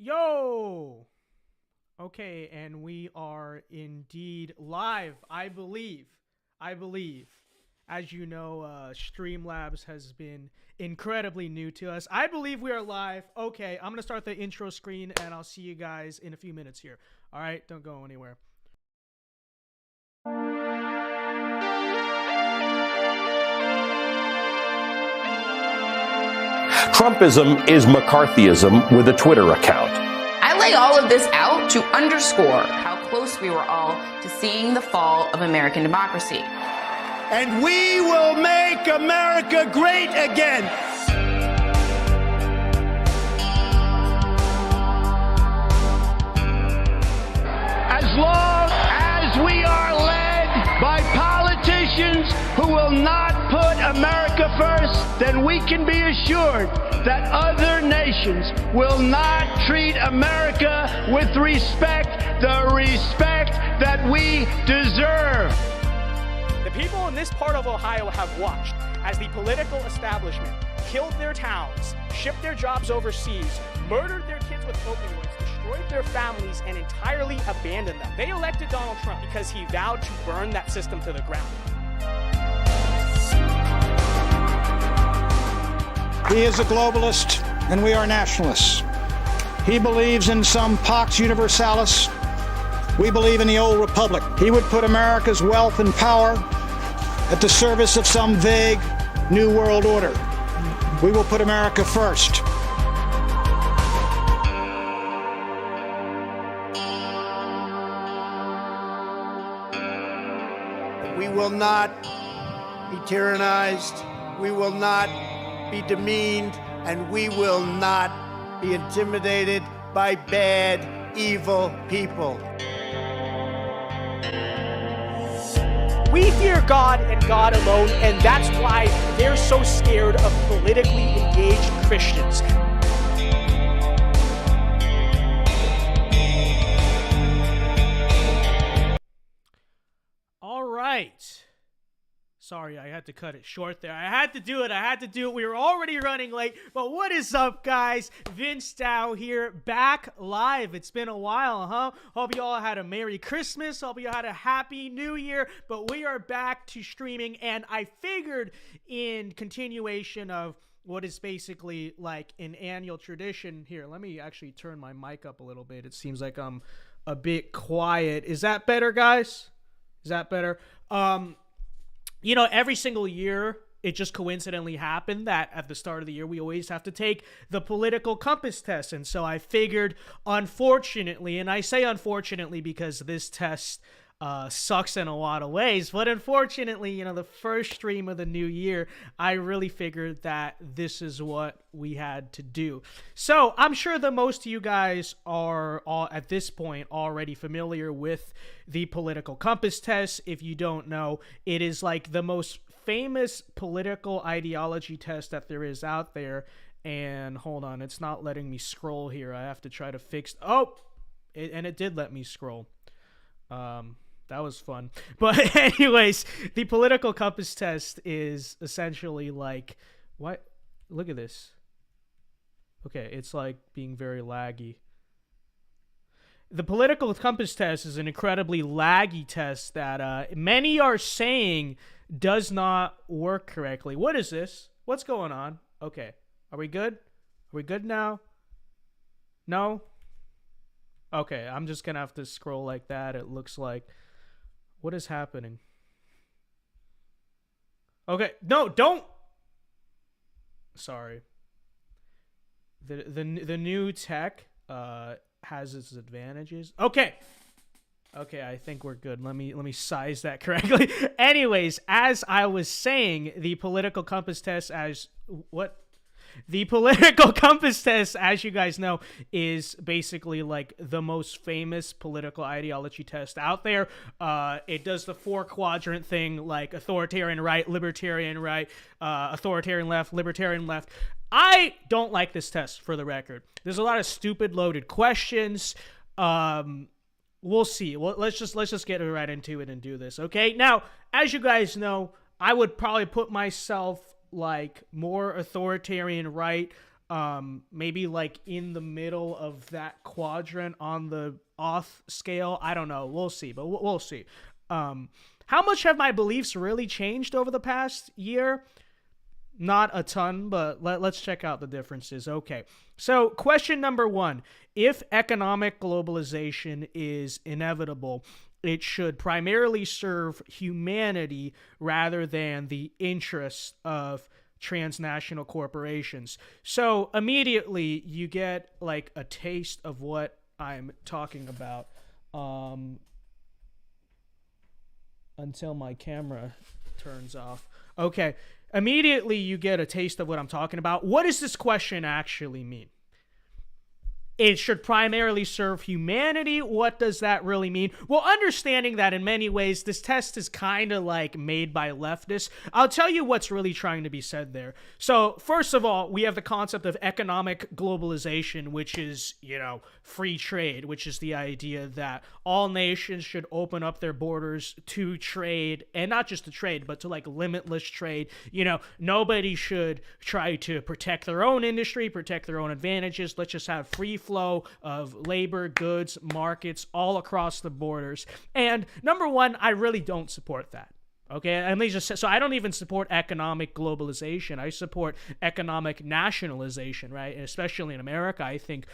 Yo! Okay, and we are indeed live, I believe. As you know, Streamlabs has been incredibly new to us. I believe we are live. Okay, I'm going to start the intro screen, and I'll see you guys in a few minutes here. All right, don't go anywhere. Trumpism is McCarthyism with a Twitter account. I lay all of this out to underscore how close we were all to seeing the fall of American democracy. And we will make America great again. As long as we are led by politicians who will not put America first, then we can be assured that other nations will not treat America with the respect that we deserve. The people in this part of Ohio have watched as the political establishment killed their towns, shipped their jobs overseas, murdered their kids with opioids, destroyed their families, and entirely abandoned them. They elected Donald Trump because he vowed to burn that system to the ground. He is a globalist, and we are nationalists. He believes in some Pax Universalis. We believe in the old republic. He would put America's wealth and power at the service of some vague new world order. We will put America first. We will not be tyrannized. We will not be demeaned, and we will not be intimidated by bad, evil people. We fear God and God alone, and that's why they're so scared of politically engaged Christians. All right. Sorry, I had to cut it short there. I had to do it. We were already running late. But what is up, guys? VinceDao here, back live. It's been a while, huh? Hope you all had a Merry Christmas. Hope you had a Happy New Year. But we are back to streaming, and I figured in continuation of what is basically like an annual tradition here. Let me actually turn my mic up a little bit. It seems like I'm a bit quiet. Is that better, guys? Is that better? You know, every single year, it just coincidentally happened that at the start of the year, we always have to take the political compass test. And so I figured, unfortunately, and I say unfortunately because this test sucks in a lot of ways, but unfortunately, you know, the first stream of the new year, I really figured that this is what we had to do. So I'm sure that most of you guys are all at this point already familiar with the political compass test. If you don't know, it is like the most famous political ideology test that there is out there. And hold on, it's not letting me scroll here. I have to try to fix. And it did let me scroll. That was fun. But anyways, the political compass test is essentially like, what? Look at this. Okay, it's like being very laggy. The political compass test is an incredibly laggy test that many are saying does not work correctly. What is this? What's going on? Okay, are we good? Are we good now? No? Okay, I'm just gonna have to scroll like that. It looks like... What is happening? Okay, no, don't. Sorry. The new tech has its advantages. Okay, I think we're good. Let me size that correctly. Anyways, as I was saying, the political compass test The political compass test, as you guys know, is basically like the most famous political ideology test out there. It does the 4-quadrant thing, like authoritarian right, libertarian right, authoritarian left, libertarian left. I don't like this test, for the record. There's a lot of stupid loaded questions. We'll see. Well, let's just get right into it and do this, okay? Now, as you guys know, I would probably put myself like more authoritarian right, maybe like in the middle of that quadrant on the auth scale. I don't know. We'll see, but we'll see. How much have my beliefs really changed over the past year? Not a ton, but let's check out the differences. Okay, so question number 1. If economic globalization is inevitable, it should primarily serve humanity rather than the interests of transnational corporations. So immediately you get like a taste of what I'm talking about. Until my camera turns off. Okay. Immediately you get a taste of what I'm talking about. What does this question actually mean? It should primarily serve humanity. What does that really mean? Well, understanding that in many ways, this test is kind of like made by leftists. I'll tell you what's really trying to be said there. So first of all, we have the concept of economic globalization, which is, free trade, which is the idea that all nations should open up their borders to trade, and not just to trade, but to like limitless trade. Nobody should try to protect their own industry, protect their own advantages. Let's just have free flow of labor, goods, markets all across the borders. And number 1, I really don't support that. Okay, and they just so I don't even support economic globalization. I support economic nationalization, right? And especially in America, I think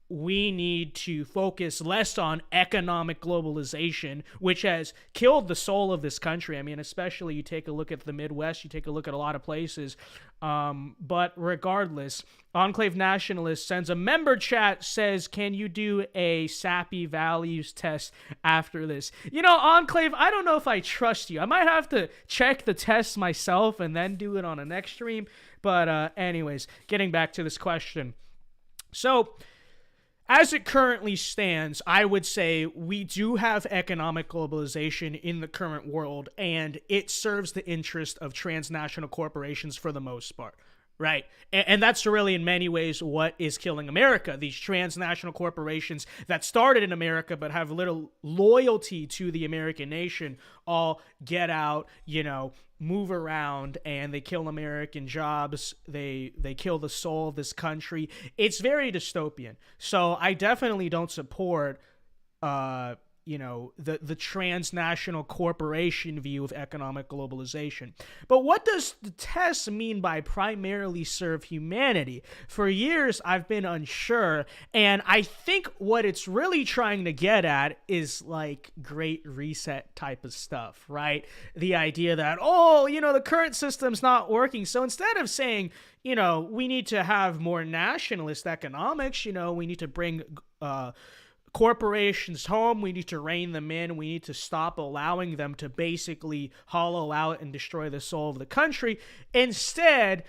we need to focus less on economic globalization, which has killed the soul of this country. I mean, especially you take a look at the Midwest, you take a look at a lot of places. But regardless, Enclave Nationalist sends a member chat, says, can you do a sappy values test after this? Enclave, I don't know if I trust you. I might have to check the test myself and then do it on a next stream. But anyways, getting back to this question. So, as it currently stands, I would say we do have economic globalization in the current world, and it serves the interest of transnational corporations for the most part, right? And that's really, in many ways, what is killing America. These transnational corporations that started in America but have little loyalty to the American nation all get out, move around, and they kill American jobs. They kill the soul of this country. It's very dystopian. So I definitely don't support the transnational corporation view of economic globalization. But what does the test mean by primarily serve humanity? For years, I've been unsure, and I think what it's really trying to get at is like Great Reset type of stuff, right? The idea that, the current system's not working. So instead of saying, we need to have more nationalist economics, we need to bring corporations home, we need to rein them in, we need to stop allowing them to basically hollow out and destroy the soul of the country. Instead,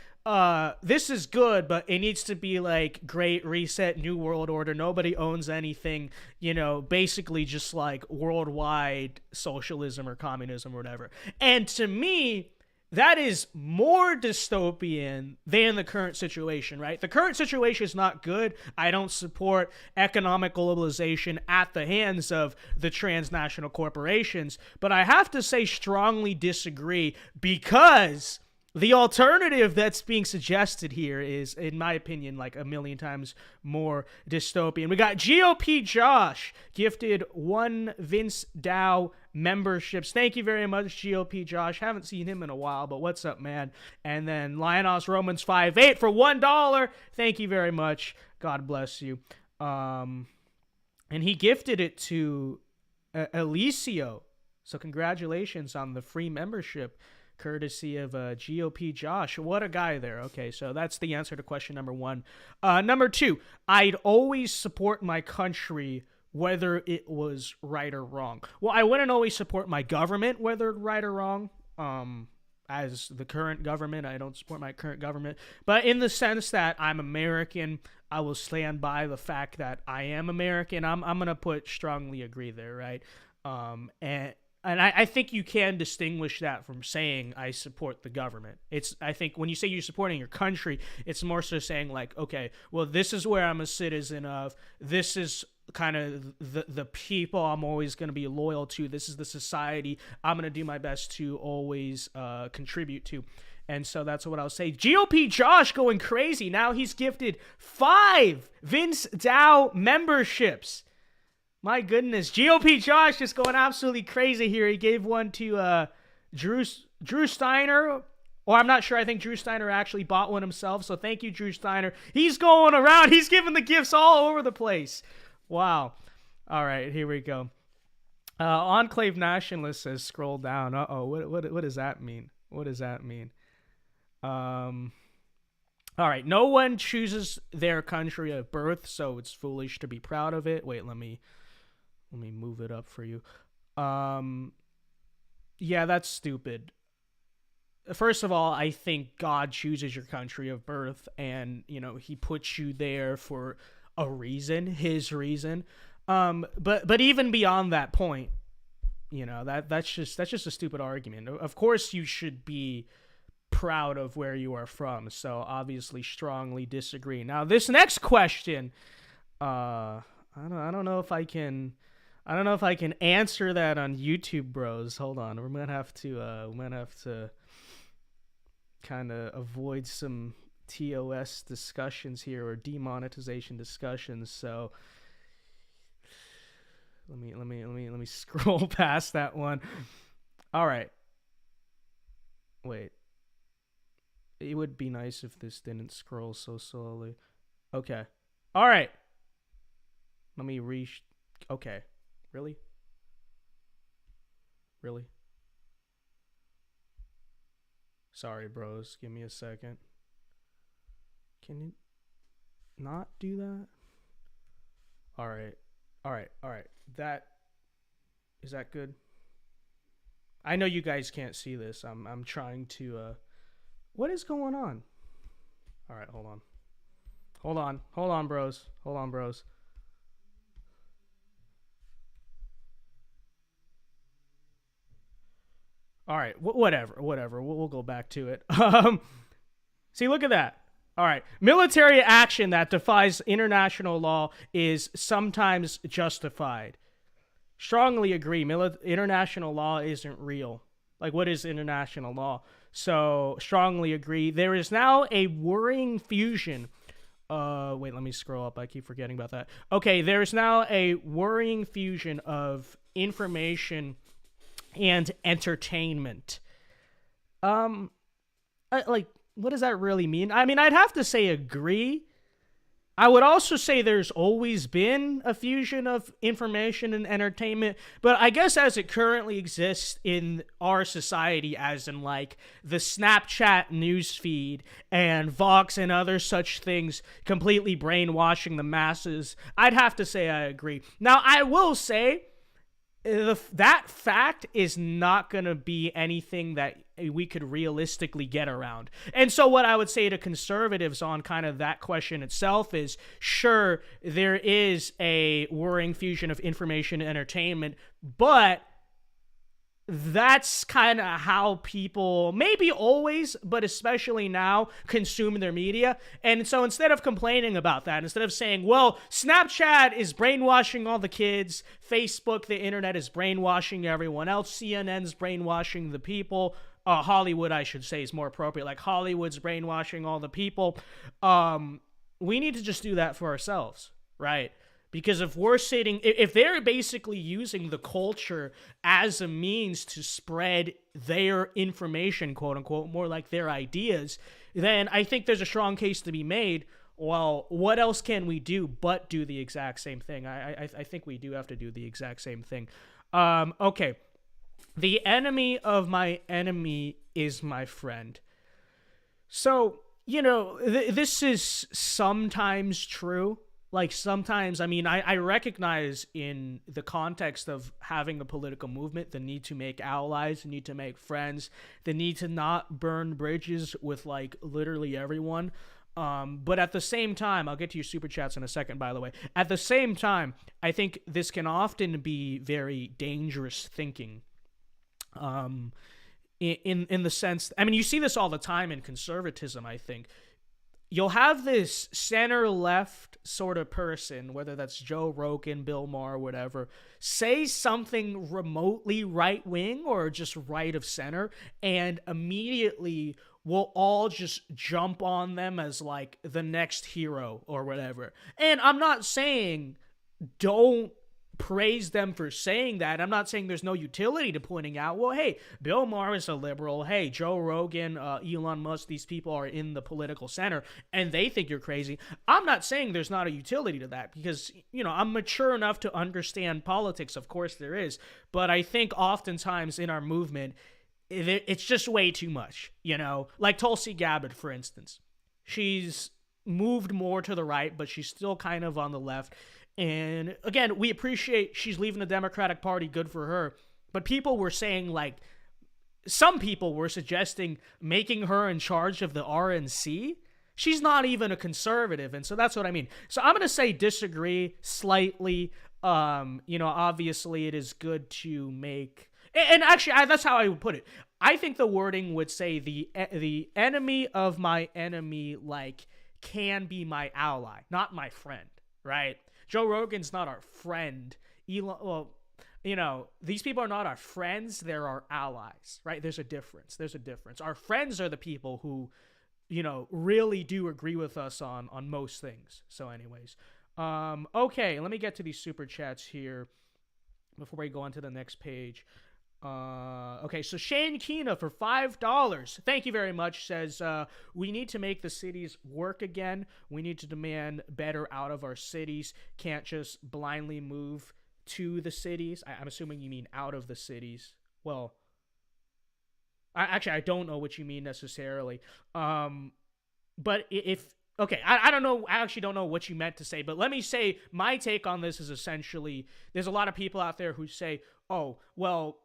this is good, but it needs to be like Great Reset, New World Order. Nobody owns anything, basically just like worldwide socialism or communism or whatever. And to me, that is more dystopian than the current situation, right? The current situation is not good. I don't support economic globalization at the hands of the transnational corporations, but I have to say strongly disagree, because the alternative that's being suggested here is, in my opinion, like a million times more dystopian. We got GOP Josh gifted 1 thevincedao memberships. Thank you very much, GOP Josh. Haven't seen him in a while, but what's up, man? And then Lionos Romans 5.8 for $1. Thank you very much. God bless you. And he gifted it to Alicio. So congratulations on the free membership, courtesy of GOP Josh. What a guy there. Okay, so that's the answer to question number 1. Number 2, I'd always support my country whether it was right or wrong. Well, I wouldn't always support my government whether it's right or wrong. As the current government, I don't support my current government. But in the sense that I'm American, I will stand by the fact that I am American. I'm going to put strongly agree there, right? And I think you can distinguish that from saying I support the government. I think when you say you're supporting your country, it's more so saying like, okay, well, this is where I'm a citizen of. This is kind of the people I'm always going to be loyal to. This is the society I'm going to do my best to always contribute to. And so that's what I'll say. GOP Josh going crazy. Now he's gifted 5 Vince Dow memberships. My goodness. GOP Josh just going absolutely crazy here. He gave one to Drew Steiner. Or I'm not sure. I think Drew Steiner actually bought one himself. So thank you, Drew Steiner. He's going around. He's giving the gifts all over the place. Wow. All right, here we go. Enclave Nationalist says scroll down. Uh-oh. What does that mean? What does that mean? All right. No one chooses their country of birth, so it's foolish to be proud of it. Wait, let me move it up for you. Yeah, that's stupid. First of all, I think God chooses your country of birth, and he puts you there for a reason, his reason. But even beyond that point, that's just a stupid argument. Of course, you should be proud of where you are from. So obviously, strongly disagree. Now, this next question, I don't know if I can answer that on YouTube, bros. Hold on, we're gonna have to kind of avoid some TOS discussions here, or demonetization discussions. So let me scroll past that one. All right. Wait. It would be nice if this didn't scroll so slowly. Okay. All right. Let me okay. Really? Sorry, bros. Give me a second. Can you not do that? All right. Is that good? I know you guys can't see this. I'm trying to what is going on? All right, hold on, bros. All right, whatever. We'll go back to it. See, look at that. All right. Military action that defies international law is sometimes justified. Strongly agree. International law isn't real. Like, what is international law? So, strongly agree. There is now a worrying fusion. Wait, let me scroll up. I keep forgetting about that. Okay, there's now a worrying fusion of information and entertainment. What does that really mean? I mean, I'd have to say agree. I would also say there's always been a fusion of information and entertainment, but I guess as it currently exists in our society, as in like the Snapchat newsfeed and Vox and other such things completely brainwashing the masses, I'd have to say I agree. Now, I will say that fact is not going to be anything that we could realistically get around. And so what I would say to conservatives on kind of that question itself is, sure, there is a worrying fusion of information and entertainment, but that's kind of how people, maybe always, but especially now, consume their media. And so instead of complaining about that, instead of saying, well, Snapchat is brainwashing all the kids, Facebook, the internet is brainwashing everyone else, CNN's brainwashing the people, Hollywood, I should say, is more appropriate, like Hollywood's brainwashing all the people, we need to just do that for ourselves, right? Because if they're basically using the culture as a means to spread their information, quote unquote, more like their ideas, then I think there's a strong case to be made. Well, what else can we do but do the exact same thing? I think we do have to do the exact same thing. Okay. The enemy of my enemy is my friend. So, this is sometimes true. Like sometimes, I mean, I recognize in the context of having a political movement, the need to make allies, the need to make friends, the need to not burn bridges with like literally everyone. But at the same time, I'll get to your super chats in a second, by the way. At the same time, I think this can often be very dangerous thinking. In the sense, I mean, you see this all the time in conservatism, I think. You'll have this center-left sort of person, whether that's Joe Rogan, Bill Maher, whatever, say something remotely right-wing or just right of center, and immediately will all just jump on them as like the next hero or whatever. And I'm not saying don't praise them for saying that. I'm not saying there's no utility to pointing out, well, hey, Bill Maher is a liberal. Hey, Joe Rogan, Elon Musk, these people are in the political center and they think you're crazy. I'm not saying there's not a utility to that because, I'm mature enough to understand politics. Of course there is. But I think oftentimes in our movement, it's just way too much, like Tulsi Gabbard, for instance. She's moved more to the right, but she's still kind of on the left. And again, we appreciate she's leaving the Democratic Party, good for her. But people were saying, some people were suggesting making her in charge of the RNC. She's not even a conservative, and so that's what I mean. So I'm going to say disagree slightly. Obviously it is good to make... And actually, that's how I would put it. I think the wording would say the enemy of my enemy, can be my ally, not my friend, right? Joe Rogan's not our friend. These people are not our friends. They're our allies, right? There's a difference. Our friends are the people who, really do agree with us on most things. So anyways, okay, let me get to these super chats here before we go on to the next page. Okay, so Shane Keena for $5. Thank you very much. Says, we need to make the cities work again. We need to demand better out of our cities. Can't just blindly move to the cities. I'm assuming you mean out of the cities. Well, I don't know what you mean necessarily. But okay, I don't know. I actually don't know what you meant to say, but let me say my take on this is essentially, there's a lot of people out there who say, oh, well,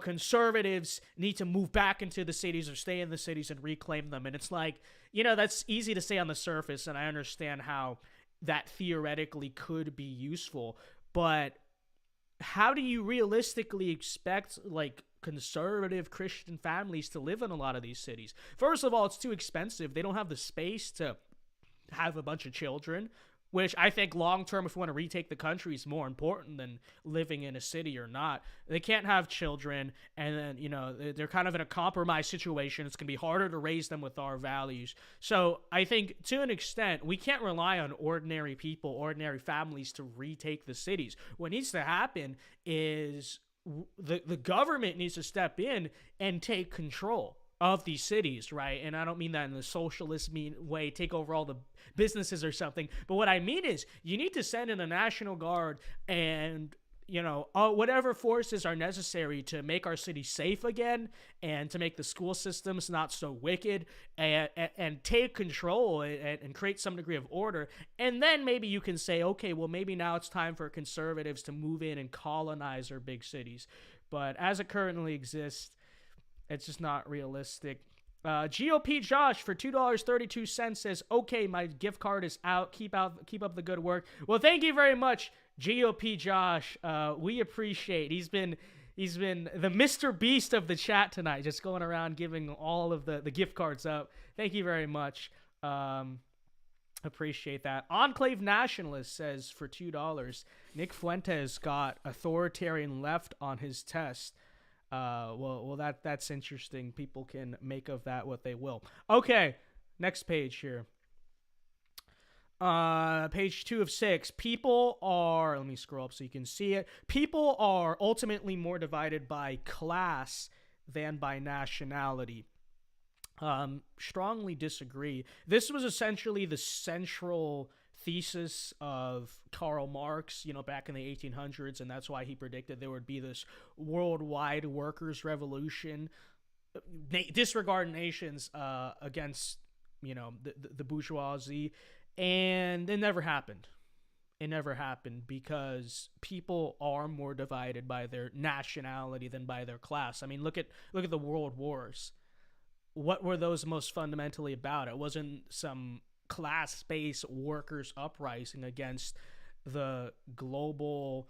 conservatives need to move back into the cities or stay in the cities and reclaim them. And it's like, that's easy to say on the surface, and I understand how that theoretically could be useful. But how do you realistically expect, conservative Christian families to live in a lot of these cities? First of all, it's too expensive. They don't have the space to have a bunch of children, which I think long-term, if we want to retake the country, is more important than living in a city or not. They can't have children, and then, they're kind of in a compromised situation. It's going to be harder to raise them with our values. So I think, to an extent, we can't rely on ordinary people, ordinary families to retake the cities. What needs to happen is the government needs to step in and take control of these cities, right? And I don't mean that in the socialist way, take over all the businesses or something. But what I mean is you need to send in a National Guard and, whatever forces are necessary to make our city safe again and to make the school systems not so wicked and take control and create some degree of order. And then maybe you can say, okay, well, maybe now it's time for conservatives to move in and colonize our big cities. But as it currently exists, it's just not realistic. GOP Josh for $2.32 says, okay, my gift card is out. Keep up the good work. Well, thank you very much, GOP Josh. We appreciate. He's been the Mr. Beast of the chat tonight, just going around giving all of the gift cards up. Thank you very much. Appreciate that. Enclave Nationalist says for $2, Nick Fuentes got authoritarian left on his test. Well, that's interesting. People can make of that what they will. Okay, next page here. Page 2 of 6. People are, let me scroll up so you can see it. People are ultimately more divided by class than by nationality. Strongly disagree. This was essentially the central thesis of Karl Marx, back in the 1800s, and that's why he predicted there would be this worldwide workers' revolution, disregard nations against, the bourgeoisie, and it never happened. It never happened because people are more divided by their nationality than by their class. I mean, look at the world wars. What were those most fundamentally about? It wasn't some class-based workers' uprising against the global,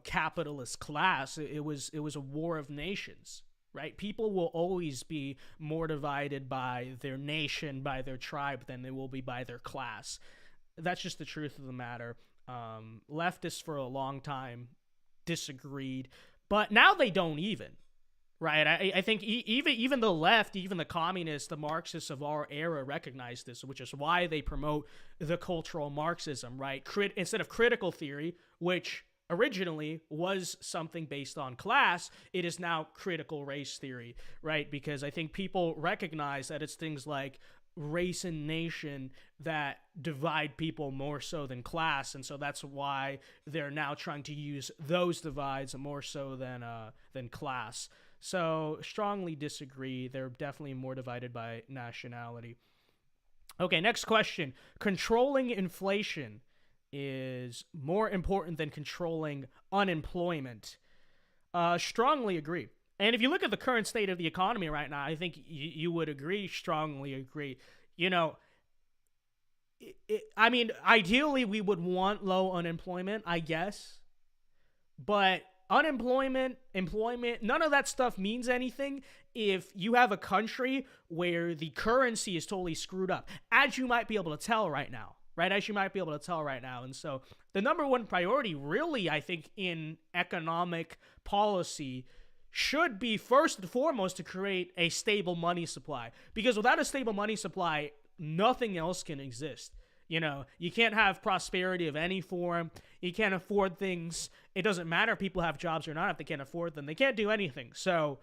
capitalist class. It was a war of nations, right? People will always be more divided by their nation, by their tribe, than they will be by their class. That's just the truth of the matter. Leftists for a long time disagreed, but now they don't even. right? I think even the left, even the communists, the Marxists of our era recognize this, which is why they promote the cultural Marxism, right? Instead of critical theory, which originally was something based on class, it is now critical race theory, right? Because I think people recognize that it's things like race and nation that divide people more so than class, and so that's why they're now trying to use those divides more so than class. So strongly disagree. They're definitely more divided by nationality. Okay, next question. Controlling inflation is more important than controlling unemployment. Strongly agree. And if you look at the current state of the economy right now, I think you would agree, strongly agree. You know, I mean, ideally we would want low unemployment, I guess. But unemployment, employment, none of that stuff means anything if you have a country where the currency is totally screwed up, as you might be able to tell right now. Right, as you might be able to tell right now. And so the number one priority really, I think, in economic policy should be first and foremost to create a stable money supply. Because without a stable money supply, nothing else can exist. You know, you can't have prosperity of any form. You can't afford things. It doesn't matter if people have jobs or not. If they can't afford them, they can't do anything. So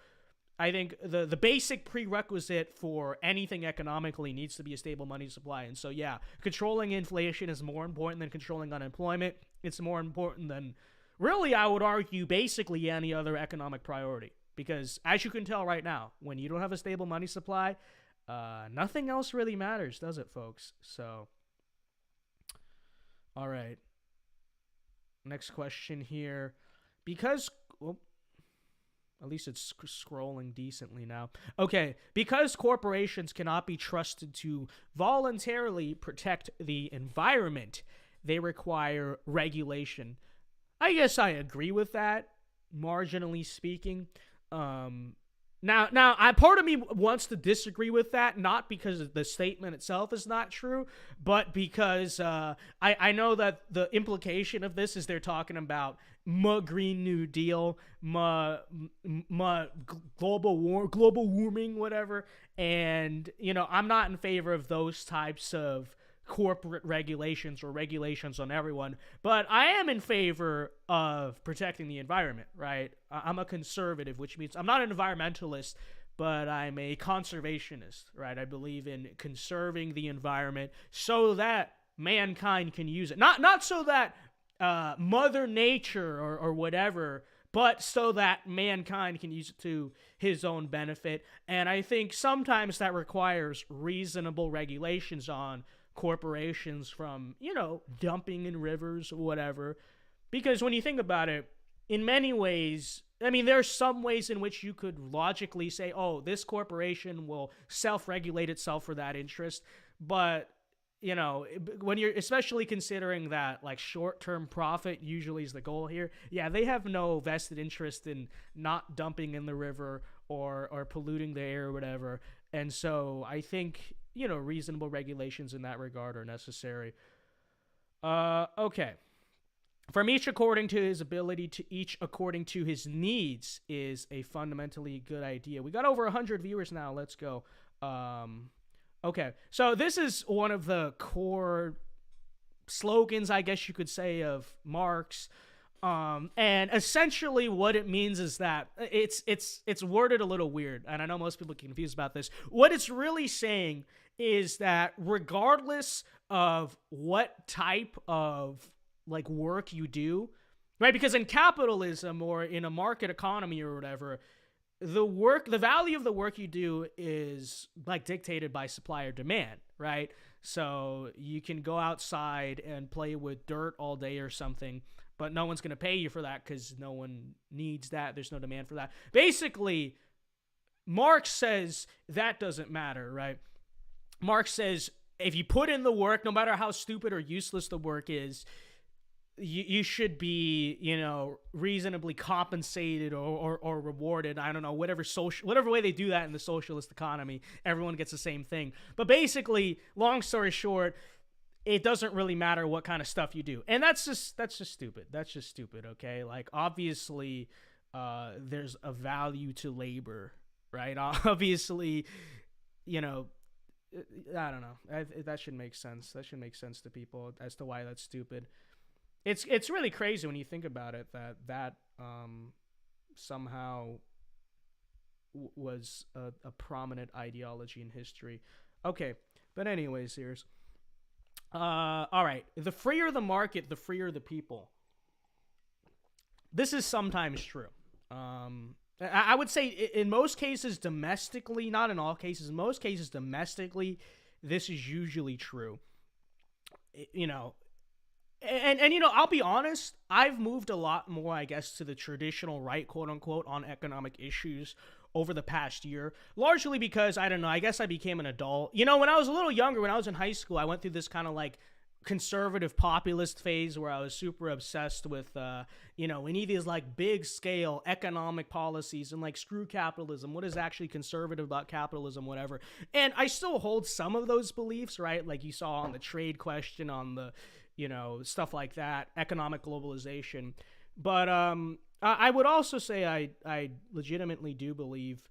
I think the basic prerequisite for anything economically needs to be a stable money supply. And so, yeah, controlling inflation is more important than controlling unemployment. It's more important than, really, I would argue, basically any other economic priority. Because as you can tell right now, when you don't have a stable money supply, nothing else really matters, does it, folks? So, all right. Next question here. Because, well, at least it's scrolling decently now. Okay, because corporations cannot be trusted to voluntarily protect the environment, they require regulation. I guess I agree with that, marginally speaking. Now, part of me wants to disagree with that, not because the statement itself is not true, but because I know that the implication of this is they're talking about Green New Deal, global warming, whatever. And, you know, I'm not in favor of those types of corporate regulations or regulations on everyone, but I am in favor of protecting the environment, right? I'm a conservative, which means I'm not an environmentalist, but I'm a conservationist, right? I believe in conserving the environment so that mankind can use it. Not so that Mother Nature or whatever, but so that mankind can use it to his own benefit. And I think sometimes that requires reasonable regulations on corporations from, you know, dumping in rivers or whatever. Because when you think about it, in many ways, I mean, there are some ways in which you could logically say, oh, this corporation will self-regulate itself for that interest. But, you know, when you're especially considering that, like, short-term profit usually is the goal here, yeah, they have no vested interest in not dumping in the river or polluting the air or whatever. And so I think, you know, reasonable regulations in that regard are necessary. Okay. From each according to his ability to each according to his needs is a fundamentally good idea. We got over 100 viewers now. Let's go. Okay. So this is one of the core slogans, I guess you could say, of Marx. And essentially what it means is that it's worded a little weird, and I know most people get confused about this. What it's really saying is that regardless of what type of, like, work you do, right? Because in capitalism or in a market economy or whatever, the value of the work you do is, like, dictated by supply or demand, right? So you can go outside and play with dirt all day or something, but no one's going to pay you for that because no one needs that. There's no demand for that. Basically, Marx says that doesn't matter, right? Marx says if you put in the work, no matter how stupid or useless the work is, you should be, you know, reasonably compensated or rewarded. I don't know, whatever way they do that in the socialist economy, everyone gets the same thing. But basically, long story short, it doesn't really matter what kind of stuff you do. And that's just stupid. That's just stupid, okay? Like, obviously, there's a value to labor, right? Obviously, you know, I don't know. That should make sense. That should make sense to people as to why that's stupid. It's really crazy when you think about it that somehow was a prominent ideology in history. Okay, but anyways, here's all right. The freer the market, the freer the people. This is sometimes true. I would say in most cases domestically, not in all cases, in most cases domestically, this is usually true. You know, and you know, I'll be honest, I've moved a lot more, I guess, to the traditional right, quote unquote, on economic issues over the past year, largely because, I don't know, I guess I became an adult. You know, when I was a little younger, when I was in high school, I went through this kind of like conservative populist phase where I was super obsessed with, you know, we need these like big scale economic policies and like screw capitalism. What is actually conservative about capitalism, whatever. And I still hold some of those beliefs, right? Like you saw on the trade question, on the, you know, stuff like that, economic globalization. But I would also say I legitimately do believe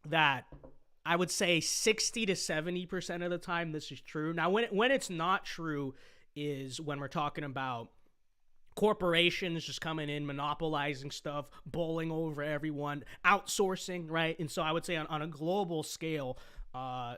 that I would say 60 to 70% of the time this is true. Now, when it's not true is when we're talking about corporations just coming in, monopolizing stuff, bowling over everyone, outsourcing, right? And so I would say on a global scale,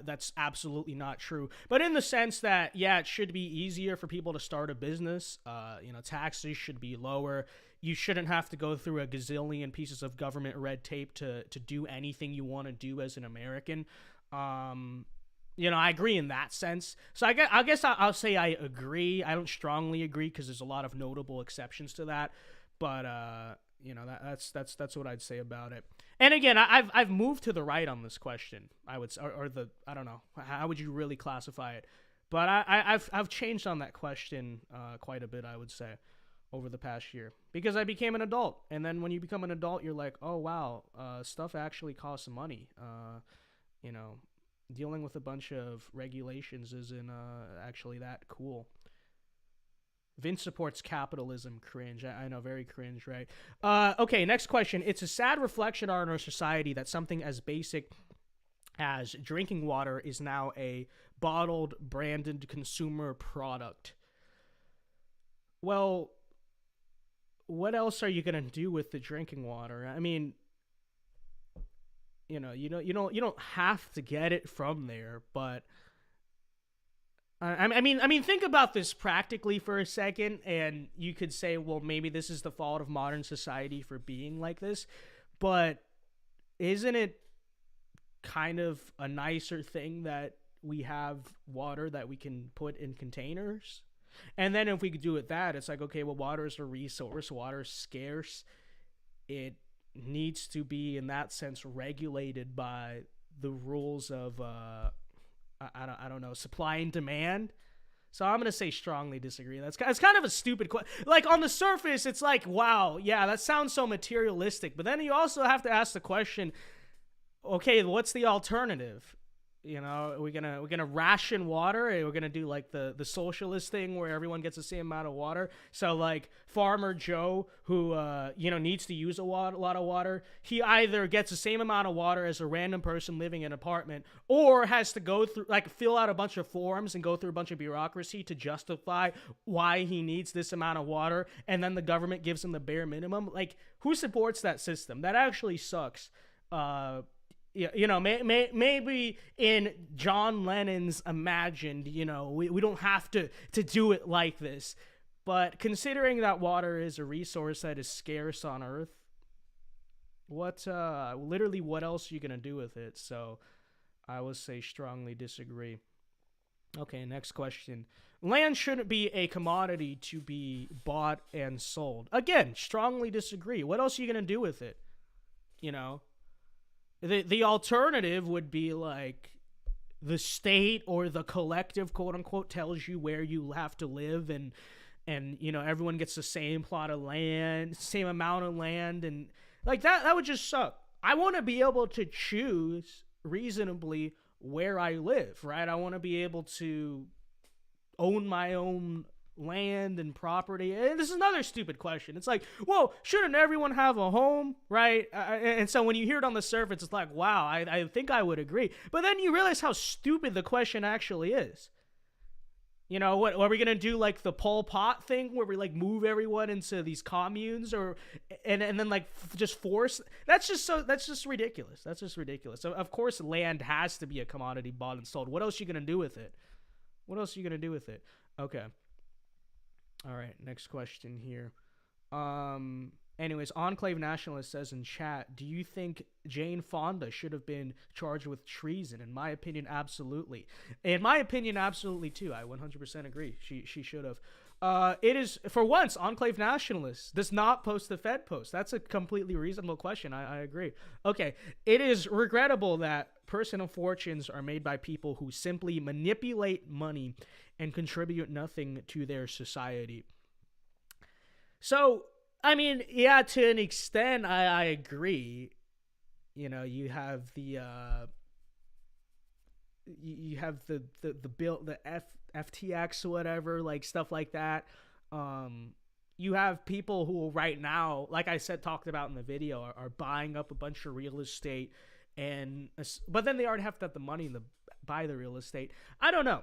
that's absolutely not true. But in the sense that, yeah, it should be easier for people to start a business. You know, taxes should be lower. You shouldn't have to go through a gazillion pieces of government red tape to do anything you want to do as an American. You know, I agree in that sense. So I guess I'll say I agree. I don't strongly agree because there's a lot of notable exceptions to that. But you know, that's what I'd say about it. And again, I've moved to the right on this question. I would, or the, I don't know, how would you really classify it? But I've changed on that question quite a bit, I would say, over the past year, because I became an adult. And then when you become an adult, you're like, oh wow, stuff actually costs money. You know, dealing with a bunch of regulations isn't actually that cool. Vince supports capitalism. Cringe. I know, very cringe, right? Okay, next question. It's a sad reflection on our society that something as basic as drinking water is now a bottled, branded consumer product. Well, what else are you gonna do with the drinking water? I mean, you don't have to get it from there, but I mean, think about this practically for a second, and you could say, well, maybe this is the fault of modern society for being like this, but isn't it kind of a nicer thing that we have water that we can put in containers? And then if we could do it that, it's like, okay, well, water is a resource, water is scarce. It needs to be, in that sense, regulated by the rules of I don't know, supply and demand. So I'm gonna say strongly disagree. It's kind of a stupid question. Like, on the surface, it's like, wow, yeah, that sounds so materialistic. But then you also have to ask the question, okay, what's the alternative? You know, are we gonna ration water? Are we gonna do like the socialist thing where everyone gets the same amount of water? So like Farmer Joe, who needs to use a lot of water, he either gets the same amount of water as a random person living in an apartment, or has to go through, like, fill out a bunch of forms and go through a bunch of bureaucracy to justify why he needs this amount of water, and then the government gives him the bare minimum. Like, who supports that system? That actually sucks. Maybe in John Lennon's imagined, we don't have to do it like this. But considering that water is a resource that is scarce on Earth, what else are you going to do with it? So I would say strongly disagree. Okay, next question. Land shouldn't be a commodity to be bought and sold. Again, strongly disagree. What else are you going to do with it? The alternative would be like the state or the collective, quote unquote, tells you where you have to live, and everyone gets the same plot of land, same amount of land, and like that would just suck. I want to be able to choose reasonably where I live, right? I want to be able to own my own land and property. And this is another stupid question. It's like, well, shouldn't everyone have a home, right? And so when you hear it on the surface, it's like, wow, I think I would agree. But then you realize how stupid the question actually is. You know, what are we gonna do, like the Pol Pot thing, where we like move everyone into these communes, and then like just force? That's just ridiculous. That's just ridiculous. So of course, land has to be a commodity bought and sold. What else are you gonna do with it? Okay. All right. Next question here. Anyways, Enclave Nationalist says in chat, do you think Jane Fonda should have been charged with treason? In my opinion, absolutely. In my opinion, absolutely too. I 100% agree. She should have. It is, for once, Enclave Nationalist does not post the Fed post. That's a completely reasonable question. I agree. Okay. It is regrettable that personal fortunes are made by people who simply manipulate money and contribute nothing to their society. So, I mean, yeah, to an extent, I agree. You know, you have the bill, the FTX, whatever, like stuff like that. You have people who right now, like I said, talked about in the video, are buying up a bunch of real estate, but then they already have to have the money to buy the real estate. I don't know.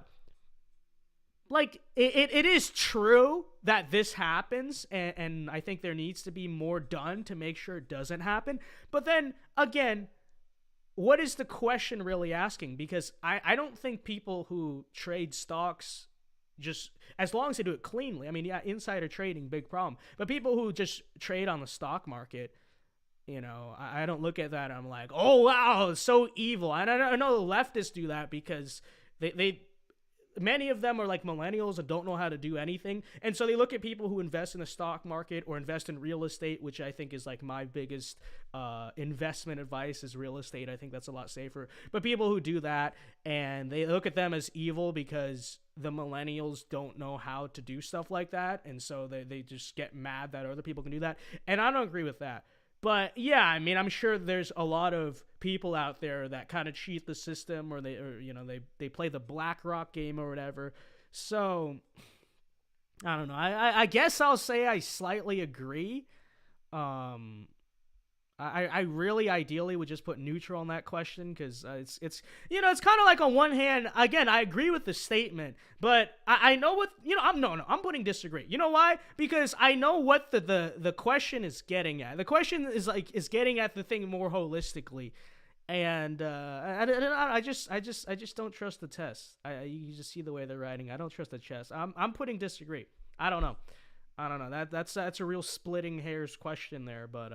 Like, it is true that this happens, and I think there needs to be more done to make sure it doesn't happen. But then, again, what is the question really asking? Because I don't think people who trade stocks, just as long as they do it cleanly, I mean, yeah, insider trading, big problem. But people who just trade on the stock market, you know, I don't look at that and I'm like, oh, wow, it's so evil. And I know the leftists do that because they many of them are like millennials and don't know how to do anything. And so they look at people who invest in the stock market or invest in real estate, which I think is like my biggest investment advice is real estate. I think that's a lot safer. But people who do that, and they look at them as evil because the millennials don't know how to do stuff like that. And so they just get mad that other people can do that. And I don't agree with that. But yeah, I mean, I'm sure there's a lot of people out there that kind of cheat the system, or they play the BlackRock game or whatever. So I don't know. I guess I'll say I slightly agree. I really ideally would just put neutral on that question, because it's you know, it's kind of like, on one hand, again, I agree with the statement, but I know what, you know, I'm putting disagree. You know why? Because I know what the question is getting at. The question is getting at the thing more holistically, and I just don't trust the test. You just see the way they're writing. I don't trust the test. I'm putting disagree. I don't know. That's a real splitting hairs question there, but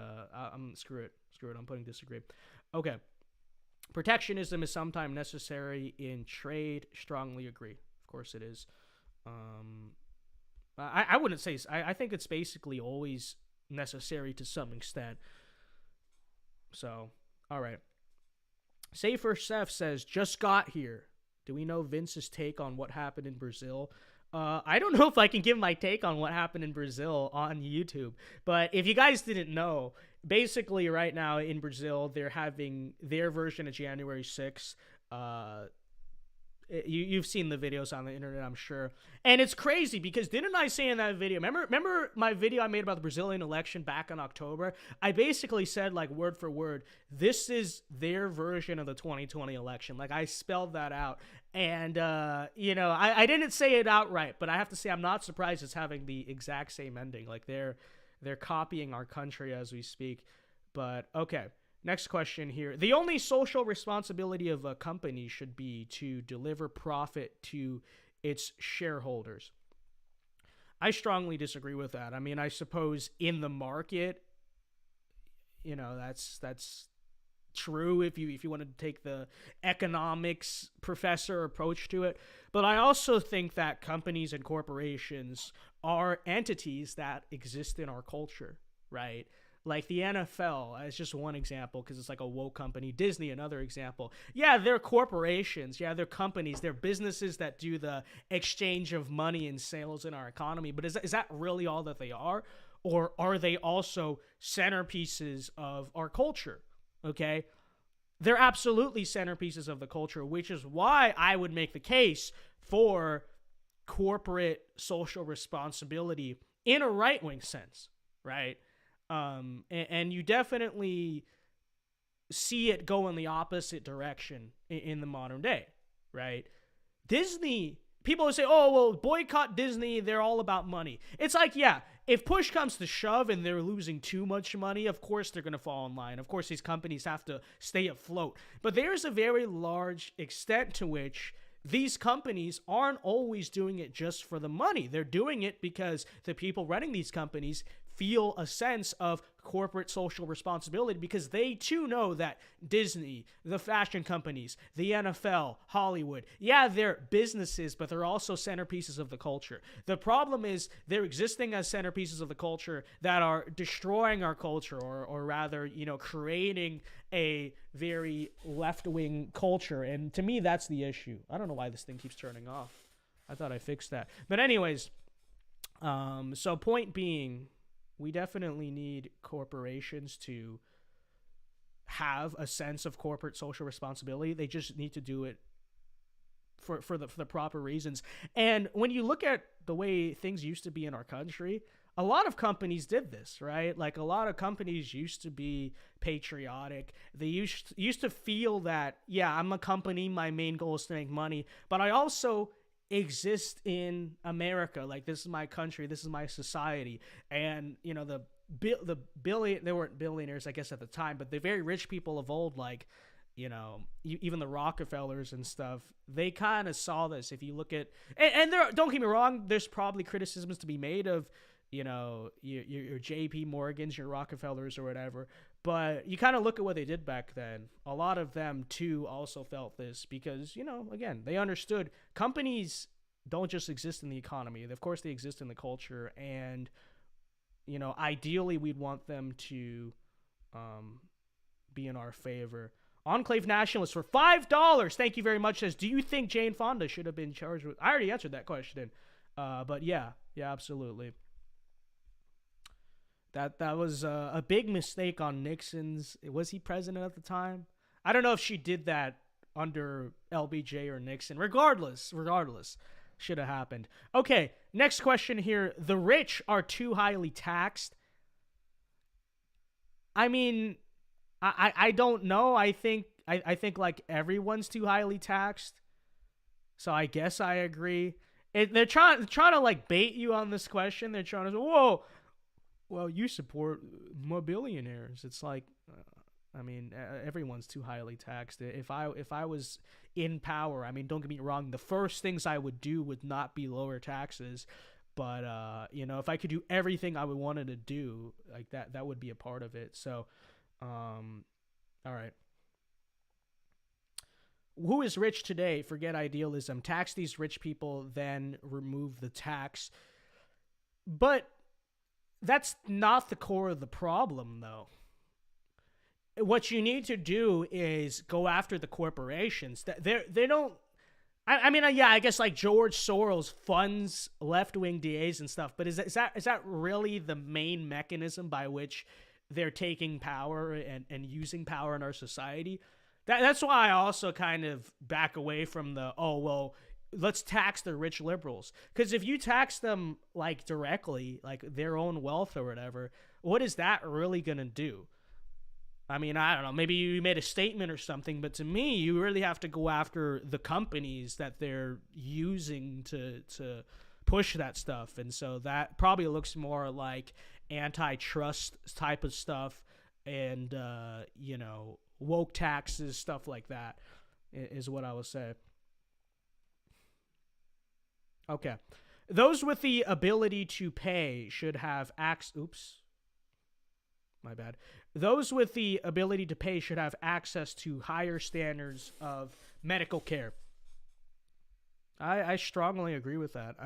screw it. I'm putting disagree. Okay. Protectionism is sometimes necessary in trade. Strongly agree. Of course it is. I wouldn't say. I think it's basically always necessary to some extent. So, all right. Safer Seth says, just got here. Do we know Vince's take on what happened in Brazil? I don't know if I can give my take on what happened in Brazil on YouTube, but if you guys didn't know, basically right now in Brazil, they're having their version of January 6th. You've seen the videos on the internet, I'm sure. And it's crazy because didn't I say in that video, remember my video I made about the Brazilian election back in October? I basically said, like, word for word, this is their version of the 2020 election. Like, I spelled that out. And, you know, I didn't say it outright, but I have to say I'm not surprised it's having the exact same ending. Like, they're copying our country as we speak. But, okay. Next question here. The only social responsibility of a company should be to deliver profit to its shareholders. I strongly disagree with that. I mean, I suppose in the market, you know, that's true if you wanted to take the economics professor approach to it. But I also think that companies and corporations are entities that exist in our culture, right? Like the NFL as just one example, because it's like a woke company. Disney, another example. Yeah, they're corporations. Yeah, they're companies. They're businesses that do the exchange of money and sales in our economy. But is that really all that they are? Or are they also centerpieces of our culture? Okay? They're absolutely centerpieces of the culture, which is why I would make the case for corporate social responsibility in a right-wing sense, right? And you definitely see it go in the opposite direction in the modern day, right? Disney, people would say, oh, well, boycott Disney, they're all about money. It's like, yeah, if push comes to shove and they're losing too much money, of course they're going to fall in line. Of course these companies have to stay afloat. But there's a very large extent to which these companies aren't always doing it just for the money. They're doing it because the people running these companies feel a sense of corporate social responsibility, because they too know that Disney, the fashion companies, the NFL, Hollywood, yeah, they're businesses, but they're also centerpieces of the culture. The problem is they're existing as centerpieces of the culture that are destroying our culture, or rather, creating a very left-wing culture. And to me, that's the issue. I don't know why this thing keeps turning off. I thought I fixed that. But anyways, so point being, we definitely need corporations to have a sense of corporate social responsibility. They just need to do it for the proper reasons. And when you look at the way things used to be in our country, a lot of companies did this, right? Like, a lot of companies used to be patriotic. They used to feel that, yeah, I'm a company, my main goal is to make money, but I also exist in America. Like, this is my country, this is my society. And they weren't billionaires, I guess, at the time, but the very rich people of old, like, even the Rockefellers and stuff, they kind of saw this. If you look at, and there, don't get me wrong, there's probably criticisms to be made of your JP Morgans, your Rockefellers, or whatever. But you kind of look at what they did back then. A lot of them, too, also felt this because, again, they understood companies don't just exist in the economy. Of course, they exist in the culture. And, ideally, we'd want them to be in our favor. Enclave Nationalist for $5. Thank you very much. Says, do you think Jane Fonda should have been charged with... I already answered that question. But yeah, absolutely. That was a big mistake on Nixon's. Was he president at the time? I don't know if she did that under LBJ or Nixon. Regardless, should have happened. Okay, next question here. The rich are too highly taxed. I mean, I don't know. I think like everyone's too highly taxed. So I guess I agree. They're trying to like bait you on this question. They're trying to say, whoa, well, you support more billionaires. It's like, everyone's too highly taxed. If I was in power, don't get me wrong, the first things I would do would not be lower taxes. But, if I could do everything I would wanted to do, like that would be a part of it. So, all right. Who is rich today? Forget idealism. Tax these rich people, then remove the tax. But that's not the core of the problem, though. What you need to do is go after the corporations. They don't. I guess like George Soros funds left-wing DAs and stuff. But is that really the main mechanism by which they're taking power and using power in our society? That's why I also kind of back away from let's tax the rich liberals. Because if you tax them like directly, like their own wealth or whatever, what is that really going to do? I don't know, maybe you made a statement or something, but to me, you really have to go after the companies that they're using to push that stuff. And so that probably looks more like antitrust type of stuff and, woke taxes, stuff like that is what I would say. Okay. Those with the ability to pay should have Those with the ability to pay should have access to higher standards of medical care. I strongly agree with that.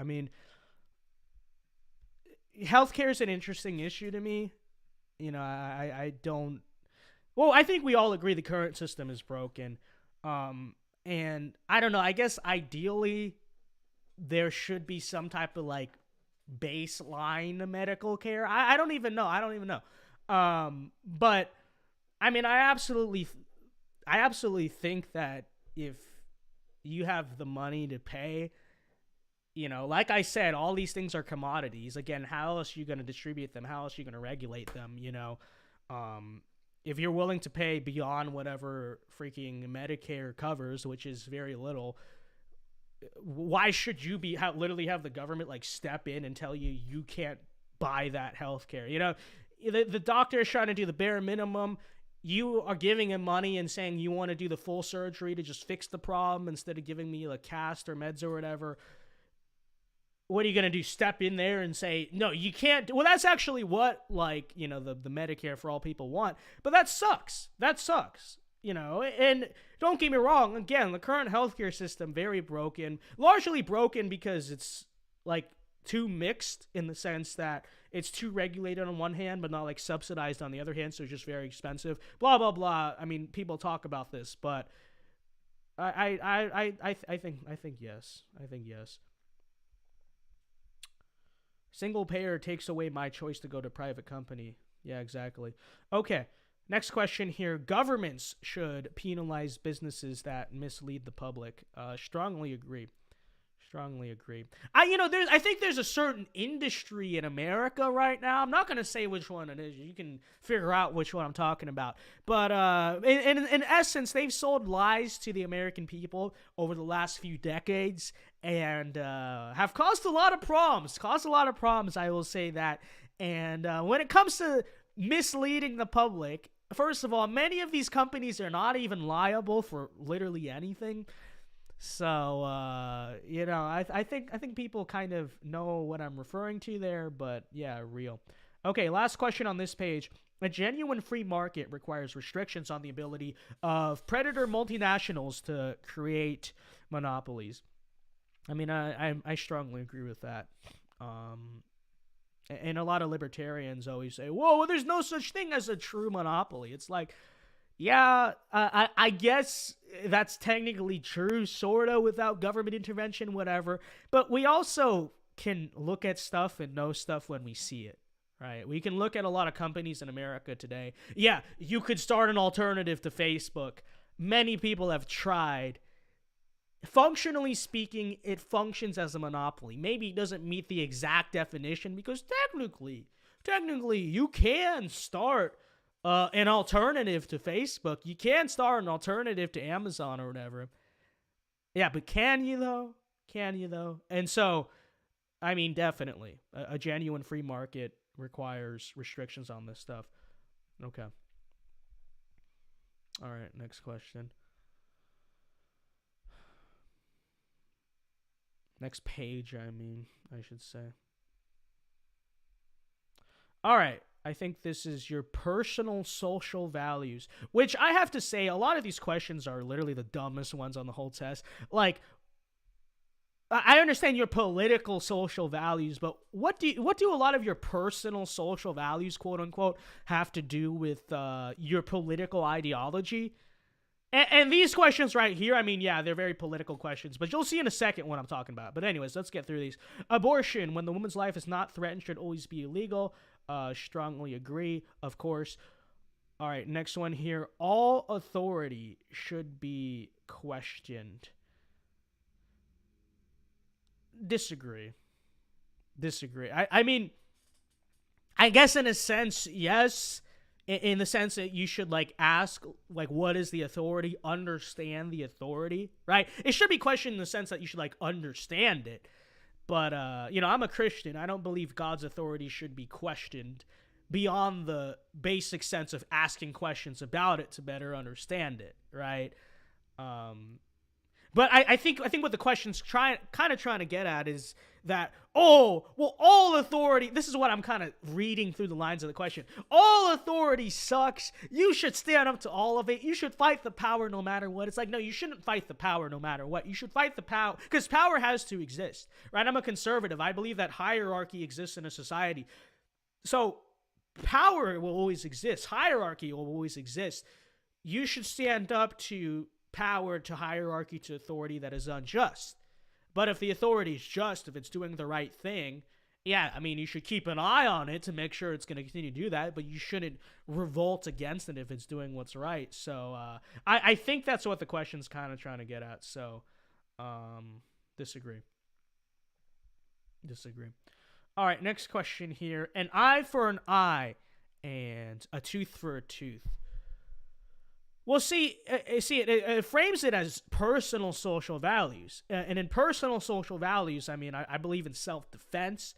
Healthcare is an interesting issue to me. I think we all agree the current system is broken. And I don't know, I guess ideally there should be some type of like baseline medical care. I don't even know. But I absolutely think that if you have the money to pay, like I said, all these things are commodities. Again, how else are you going to distribute them? How else are you going to regulate them? If you're willing to pay beyond whatever freaking Medicare covers, which is very little, why should you literally have the government like step in and tell you can't buy that healthcare? The doctor is trying to do the bare minimum. You are giving him money and saying you want to do the full surgery to just fix the problem instead of giving me a cast or meds or whatever. What are you going to do? Step in there and say, no, you can't. Well, that's actually what, the Medicare for all people want. But that sucks. And don't get me wrong. Again, the current healthcare system, very broken. Largely broken because it's, too mixed in the sense that it's too regulated on one hand, but not, subsidized on the other hand, so it's just very expensive. Blah, blah, blah. I mean, people talk about this, but I think yes. I think yes. Single payer takes away my choice to go to private company. Yeah, exactly. Okay, next question here. Governments should penalize businesses that mislead the public. Strongly agree. I think there's a certain industry in America right now. I'm not going to say which one it is. You can figure out which one I'm talking about. But in essence, they've sold lies to the American people over the last few decades and have caused a lot of problems. I will say that. And when it comes to misleading the public, first of all, many of these companies are not even liable for literally anything. So, I think people kind of know what I'm referring to there, but yeah, real. Okay, last question on this page. A genuine free market requires restrictions on the ability of predator multinationals to create monopolies. I mean, I strongly agree with that. And a lot of libertarians always say, whoa, there's no such thing as a true monopoly. It's like, yeah, I guess that's technically true, sort of, without government intervention, whatever. But we also can look at stuff and know stuff when we see it, right? We can look at a lot of companies in America today. Yeah, you could start an alternative to Facebook. Many people have tried. Functionally speaking, it functions as a monopoly. Maybe it doesn't meet the exact definition because technically, you can start an alternative to Facebook. You can start an alternative to Amazon or whatever. Yeah, but can you though? And so, I mean, definitely, a genuine free market requires restrictions on this stuff. Okay. All right, next question. Next page, I should say. All right. I think this is your personal social values, which I have to say, a lot of these questions are literally the dumbest ones on the whole test. Like, I understand your political social values, but what do a lot of your personal social values, quote unquote, have to do with your political ideology? And these questions right here, I mean, yeah, they're very political questions, but you'll see in a second what I'm talking about. But anyways, let's get through these. Abortion, when the woman's life is not threatened, should always be illegal. Strongly agree, of course. All right, next one here. All authority should be questioned. Disagree. I mean, I guess in a sense, yes. In the sense that you should, ask, what is the authority? Understand the authority, right? It should be questioned in the sense that you should, understand it. But, I'm a Christian. I don't believe God's authority should be questioned beyond the basic sense of asking questions about it to better understand it, right? But I think what the question's trying to get at is that, all authority, this is what I'm kind of reading through the lines of the question. All authority sucks. You should stand up to all of it. You should fight the power no matter what. It's like, no, you shouldn't fight the power no matter what. You should fight the power, because power has to exist, right? I'm a conservative. I believe that hierarchy exists in a society. So power will always exist. Hierarchy will always exist. You should stand up to power, to hierarchy, to authority that is unjust. But if the authority is just, if it's doing the right thing, yeah, I mean, you should keep an eye on it to make sure it's going to continue to do that, but you shouldn't revolt against it if it's doing what's right. So I think that's what the question's kind of trying to get at. So disagree. Disagree. All right, next question here. An eye for an eye and a tooth for a tooth. Well, it frames it as personal social values. And in personal social values, I mean, I believe in self-defense,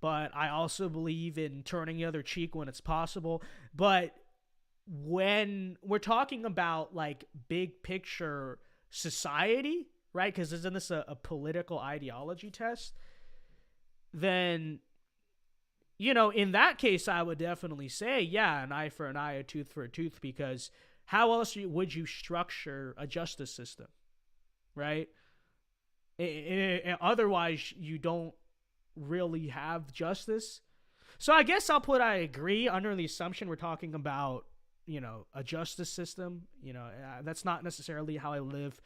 but I also believe in turning the other cheek when it's possible. But when we're talking about, like, big picture society, right? Because isn't this a political ideology test? Then, in that case, I would definitely say, yeah, an eye for an eye, a tooth for a tooth, because how else would you structure a justice system, right? Otherwise, you don't really have justice. So I guess I'll put I agree under the assumption we're talking about, a justice system. That's not necessarily how I live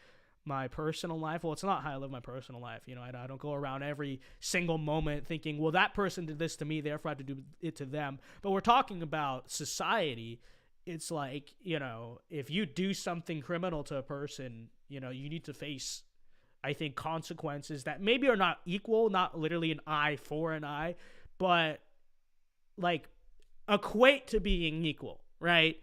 my personal life. Well, it's not how I live my personal life. I don't go around every single moment thinking, well, that person did this to me, therefore I have to do it to them. But we're talking about society. It's like, if you do something criminal to a person, you need to face, I think, consequences that maybe are not equal, not literally an eye for an eye, but like equate to being equal, right?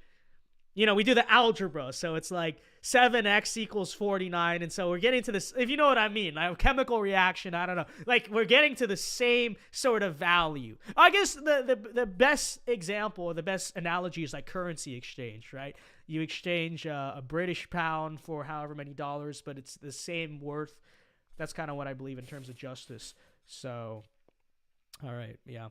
We do the algebra, so it's like 7x equals 49, and so we're getting to this, if you know what I mean, like a chemical reaction, I don't know, like we're getting to the same sort of value. I guess the best example, or the best analogy is like currency exchange, right? You exchange a British pound for however many dollars, but it's the same worth. That's kind of what I believe in terms of justice. So, all right, yeah.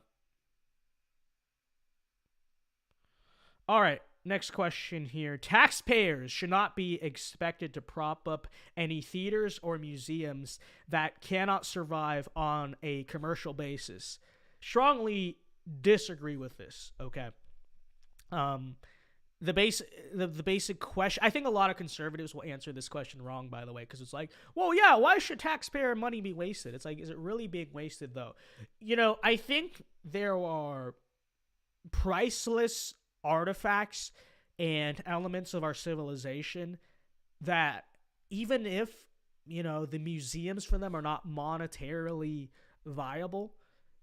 All right. Next question here. Taxpayers should not be expected to prop up any theaters or museums that cannot survive on a commercial basis. Strongly disagree with this, okay? The basic question, I think a lot of conservatives will answer this question wrong, by the way, because it's like, well, yeah, why should taxpayer money be wasted? It's like, is it really being wasted, though? I think there are priceless artifacts and elements of our civilization that, even if the museums for them are not monetarily viable,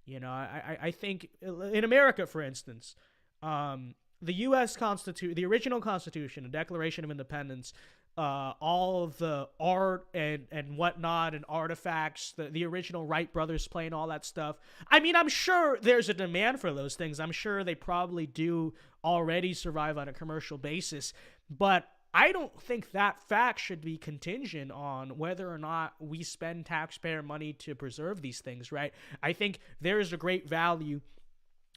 I think in America, for instance, the U.S. Constitution, the original Constitution, the Declaration of Independence, all of the art and whatnot and artifacts, the original Wright brothers plane, all that stuff. I mean, I'm sure there's a demand for those things. I'm sure they probably do already survive on a commercial basis, but I don't think that fact should be contingent on whether or not we spend taxpayer money to preserve these things, right? I think there is a great value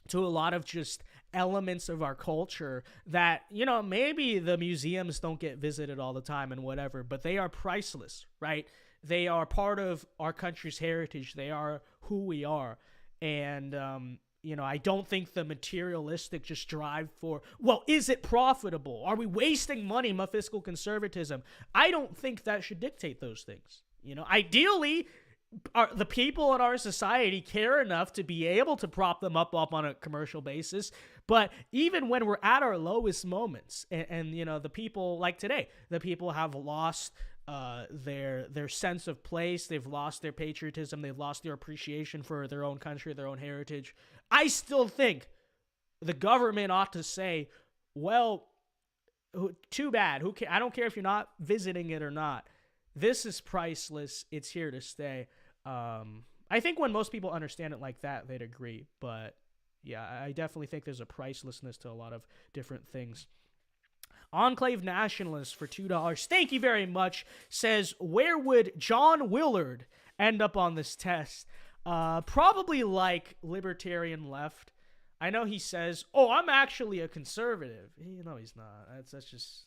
to a lot of just elements of our culture that, maybe the museums don't get visited all the time and whatever, but they are priceless, right? They are part of our country's heritage. They are who we are. And, I don't think the materialistic just drive for, well, is it profitable? Are we wasting money? My fiscal conservatism. I don't think that should dictate those things. Ideally, the people in our society care enough to be able to prop them up on a commercial basis. But even when we're at our lowest moments, and the people like today, the people have lost their sense of place, they've lost their patriotism, they've lost their appreciation for their own country, their own heritage. I still think the government ought to say, well, too bad. I don't care if you're not visiting it or not. This is priceless. It's here to stay. I think when most people understand it like that, they'd agree. But yeah, I definitely think there's a pricelessness to a lot of different things. Enclave Nationalist for $2. Thank you very much. Says, where would John Willard end up on this test? Probably like libertarian left. I know he says, oh, I'm actually a conservative. No, he's not. That's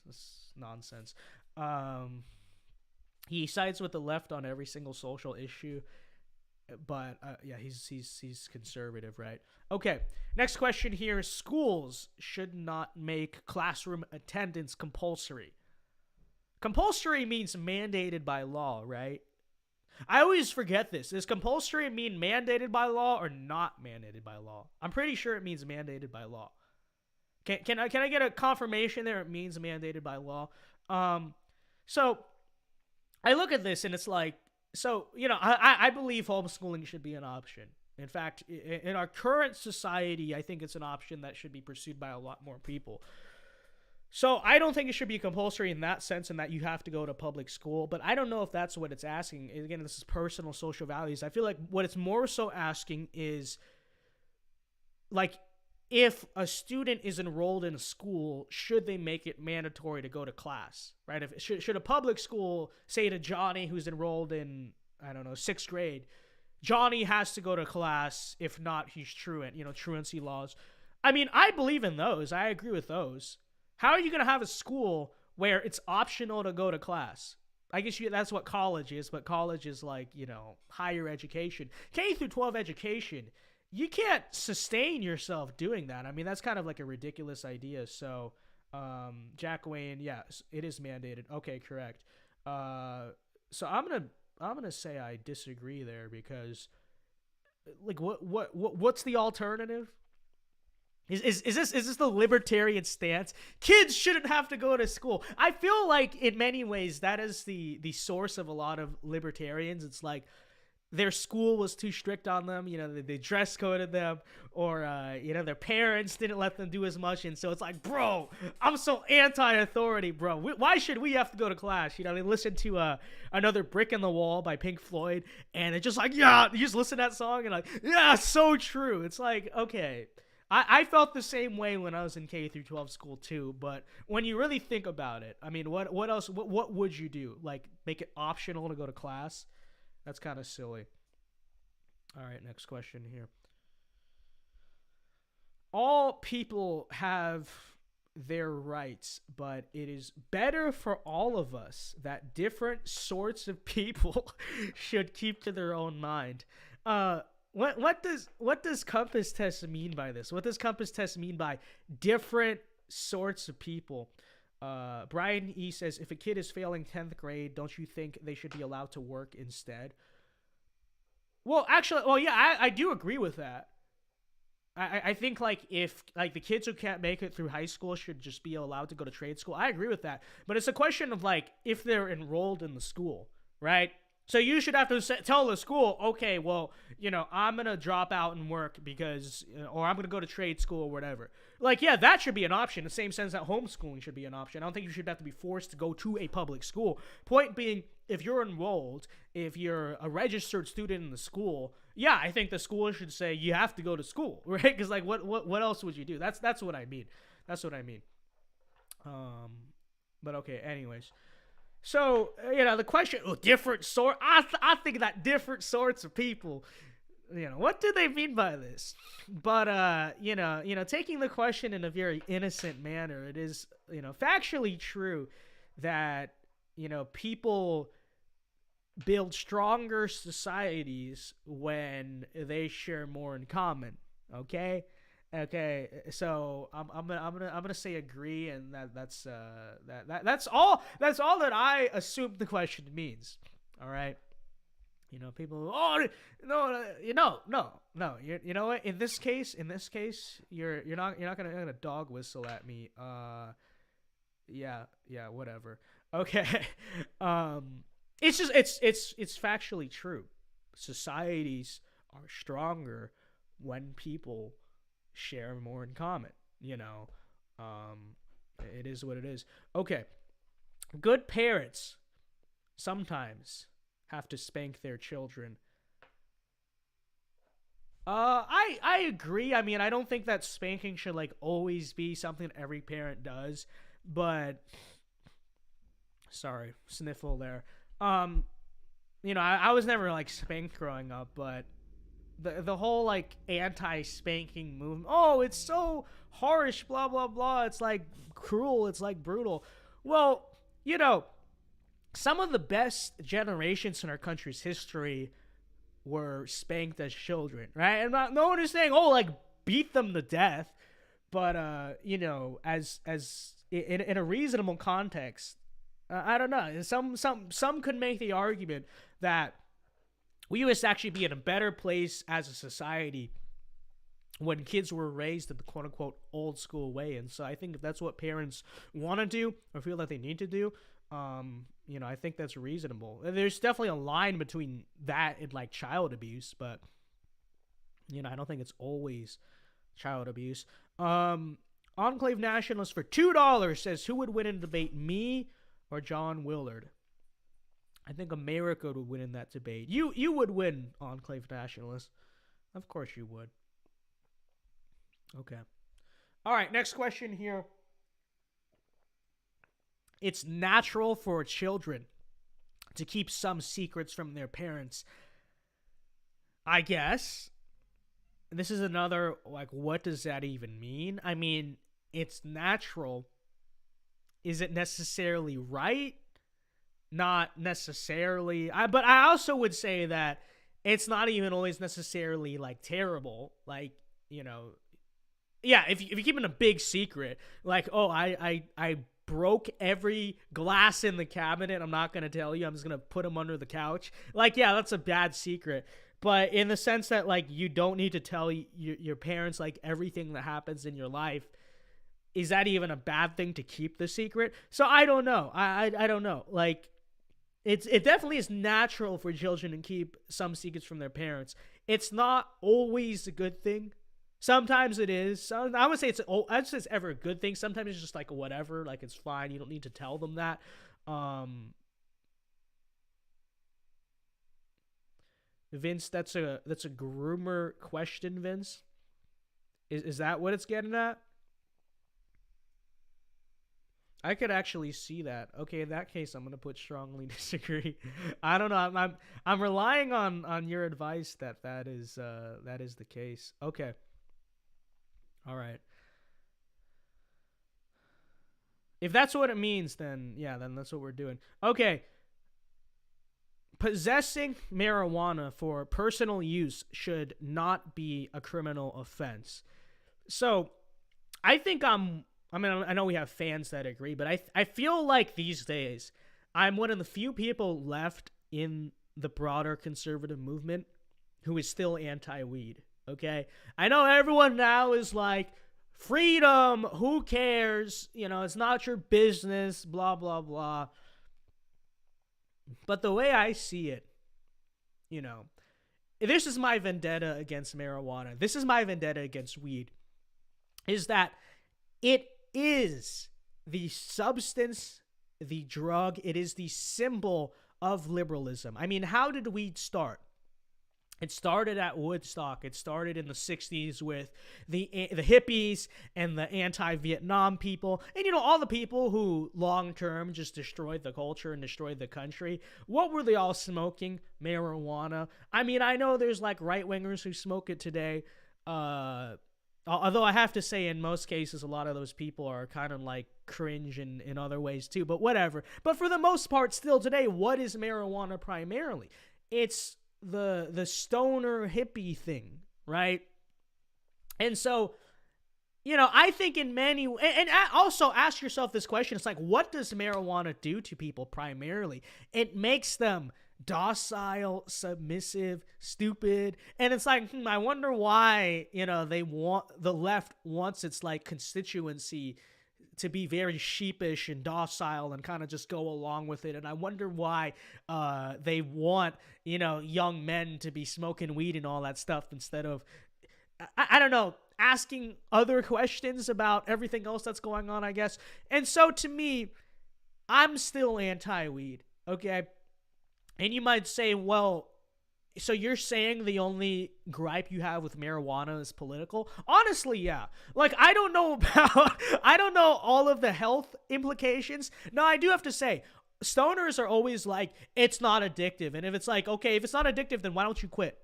nonsense. He sides with the left on every single social issue, but yeah, he's conservative, right? Okay, next question here. Schools should not make classroom attendance compulsory. Compulsory means mandated by law, right? I always forget this. Does compulsory mean mandated by law or not mandated by law? I'm pretty sure it means mandated by law. Can I get a confirmation there? It means mandated by law. So I look at this and it's like, So, I believe homeschooling should be an option. In fact, in our current society, I think it's an option that should be pursued by a lot more people. So I don't think it should be compulsory in that sense, and that you have to go to public school. But I don't know if that's what it's asking. Again, this is personal social values. I feel like what it's more so asking is, like, if a student is enrolled in a school, should they make it mandatory to go to class, right? Should a public school say to Johnny, who's enrolled in, I don't know, 6th grade, Johnny has to go to class, if not, he's truant, truancy laws. I mean, I believe in those. I agree with those. How are you going to have a school where it's optional to go to class? I guess that's what college is, but college is like, higher education. K through 12 education, you can't sustain yourself doing that. I mean, that's kind of like a ridiculous idea. So, Jack Wayne, yeah, it is mandated. Okay, correct. So I'm gonna say I disagree there, because, like, what's the alternative? Is this the libertarian stance? Kids shouldn't have to go to school. I feel like in many ways that is the source of a lot of libertarians. It's like their school was too strict on them, they dress coded them, or their parents didn't let them do as much, and so it's like, bro, I'm so anti-authority, bro. Why should we have to go to class? They listen to another Brick in the Wall by Pink Floyd, and it's just like, yeah, you just listen to that song and like, yeah, so true. It's like, okay, I felt the same way when I was in K through 12 school too, but when you really think about it, I mean, what else? What would you do? Like, make it optional to go to class? That's kind of silly. All right, next question here. All people have their rights, but it is better for all of us that different sorts of people should keep to their own mind. What does Compass Test mean by this? What does Compass Test mean by different sorts of people? Brian E says, if a kid is failing 10th grade, don't you think they should be allowed to work instead? Well, actually, yeah, I do agree with that. I think, like, if, like, the kids who can't make it through high school should just be allowed to go to trade school. I agree with that. But it's a question of, like, if they're enrolled in the school, right? So you should have to tell the school, okay, well, I'm going to drop out and work because, or I'm going to go to trade school or whatever. Like, yeah, that should be an option. The same sense that homeschooling should be an option. I don't think you should have to be forced to go to a public school. Point being, if you're enrolled, if you're a registered student in the school, yeah, I think the school should say you have to go to school, right? Because, like, what else would you do? That's what I mean. That's what I mean. But okay, anyways. So, the question, different sort, I think that different sorts of people, what do they mean by this? But, taking the question in a very innocent manner, it is, factually true that, people build stronger societies when they share more in common. Okay, so I'm gonna say agree, and that's all that I assume the question means. All right, people. Oh no, no. You know what? In this case, you're not gonna dog whistle at me. Yeah, whatever. Okay. It's just it's factually true. Societies are stronger when people share more in common. It is what it is. Okay. Good parents sometimes have to spank their children. I agree. I mean, I don't think that spanking should, like, always be something every parent does, but sorry, sniffle there. I was never, like, spanked growing up, but the whole, like, anti-spanking movement, oh, it's so harsh, blah blah blah, it's like cruel, it's like brutal. Well, some of the best generations in our country's history were spanked as children, right? And no one is saying, oh, like, beat them to death, but as in a reasonable context. I don't know. Some could make the argument that we used to actually be in a better place as a society when kids were raised in the quote-unquote old school way. And so I think if that's what parents want to do or feel that they need to do, I think that's reasonable. There's definitely a line between that and like child abuse, but I don't think it's always child abuse. Enclave Nationalist for $2 says, who would win in a debate, me or John Willard? I think America would win in that debate. You would win, Enclave Nationalist. Of course you would. Okay. All right, next question here. It's natural for children to keep some secrets from their parents. I guess. This is another, like, what does that even mean? I mean, it's natural. Is it necessarily right? Not necessarily. But I also would say that it's not even always necessarily, like, terrible. Like, yeah, if you're keeping a big secret, like, oh, I broke every glass in the cabinet, I'm not going to tell you, I'm just going to put them under the couch. Like, yeah, that's a bad secret. But in the sense that, like, you don't need to tell your parents, like, everything that happens in your life, is that even a bad thing to keep the secret? So I don't know. I don't know. Like, it definitely is natural for children to keep some secrets from their parents. It's not always a good thing. Sometimes it is. So I would say I'd say it's ever a good thing. Sometimes it's just like whatever, like it's fine. You don't need to tell them that. Vince, that's a groomer question, Vince. Is that what it's getting at? I could actually see that. Okay, in that case, I'm gonna put strongly disagree. I don't know. I'm relying on your advice that is the case. Okay. All right. If that's what it means, then that's what we're doing. Okay. Possessing marijuana for personal use should not be a criminal offense. So, I think I know we have fans that agree, but I feel like these days I'm one of the few people left in the broader conservative movement who is still anti-weed. Okay, I know everyone now is like, freedom, who cares? It's not your business, blah, blah, blah. But the way I see it, this is my vendetta against marijuana. This is my vendetta against weed, is that it is the substance, the drug, it is the symbol of liberalism. I mean, how did weed start? It started at Woodstock. It started in the 60s with the hippies and the anti-Vietnam people. And, all the people who long-term just destroyed the culture and destroyed the country. What were they all smoking? Marijuana. I mean, I know there's, like, right-wingers who smoke it today. Although I have to say, in most cases, a lot of those people are kind of, like, cringe in other ways, too. But whatever. But for the most part, still today, what is marijuana primarily? It's the stoner hippie thing, right? And so, I think in many, and also ask yourself this question, it's like, what does marijuana do to people primarily? It makes them docile, submissive, stupid, and it's like, I wonder why, the left wants its, like, constituency to be very sheepish and docile and kind of just go along with it. And I wonder why they want, young men to be smoking weed and all that stuff instead of, I don't know, asking other questions about everything else that's going on, I guess. And so to me, I'm still anti-weed, okay? And you might say, well, so you're saying the only gripe you have with marijuana is political? Honestly, yeah. Like, I don't know all of the health implications. No, I do have to say, stoners are always like, it's not addictive. And if it's like, okay, if it's not addictive, then why don't you quit?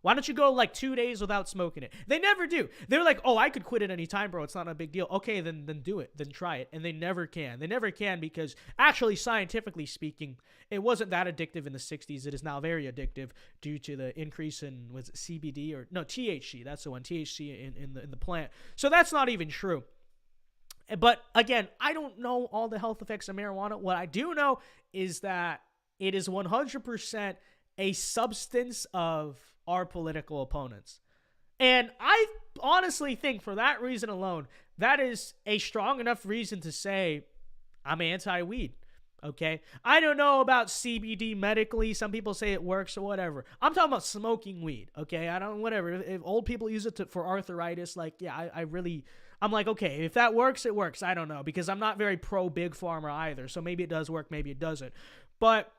Why don't you go like 2 days without smoking it? They never do. They're like, oh, I could quit at any time, bro. It's not a big deal. Okay, then do it. Then try it. And they never can. They never can because actually, scientifically speaking, it wasn't that addictive in the 60s. It is now very addictive due to the increase in, was it CBD or no, THC. That's the one, THC in the plant. So that's not even true. But again, I don't know all the health effects of marijuana. What I do know is that it is 100% a substance of our political opponents. And I honestly think for that reason alone, that is a strong enough reason to say I'm anti-weed. Okay, I don't know about CBD medically. Some people say it works or whatever. I'm talking about smoking weed. Okay, I don't whatever. If old people use it for arthritis, like yeah, I'm like okay, if that works, it works. I don't know because I'm not very pro big pharma either. So maybe it does work, maybe it doesn't. But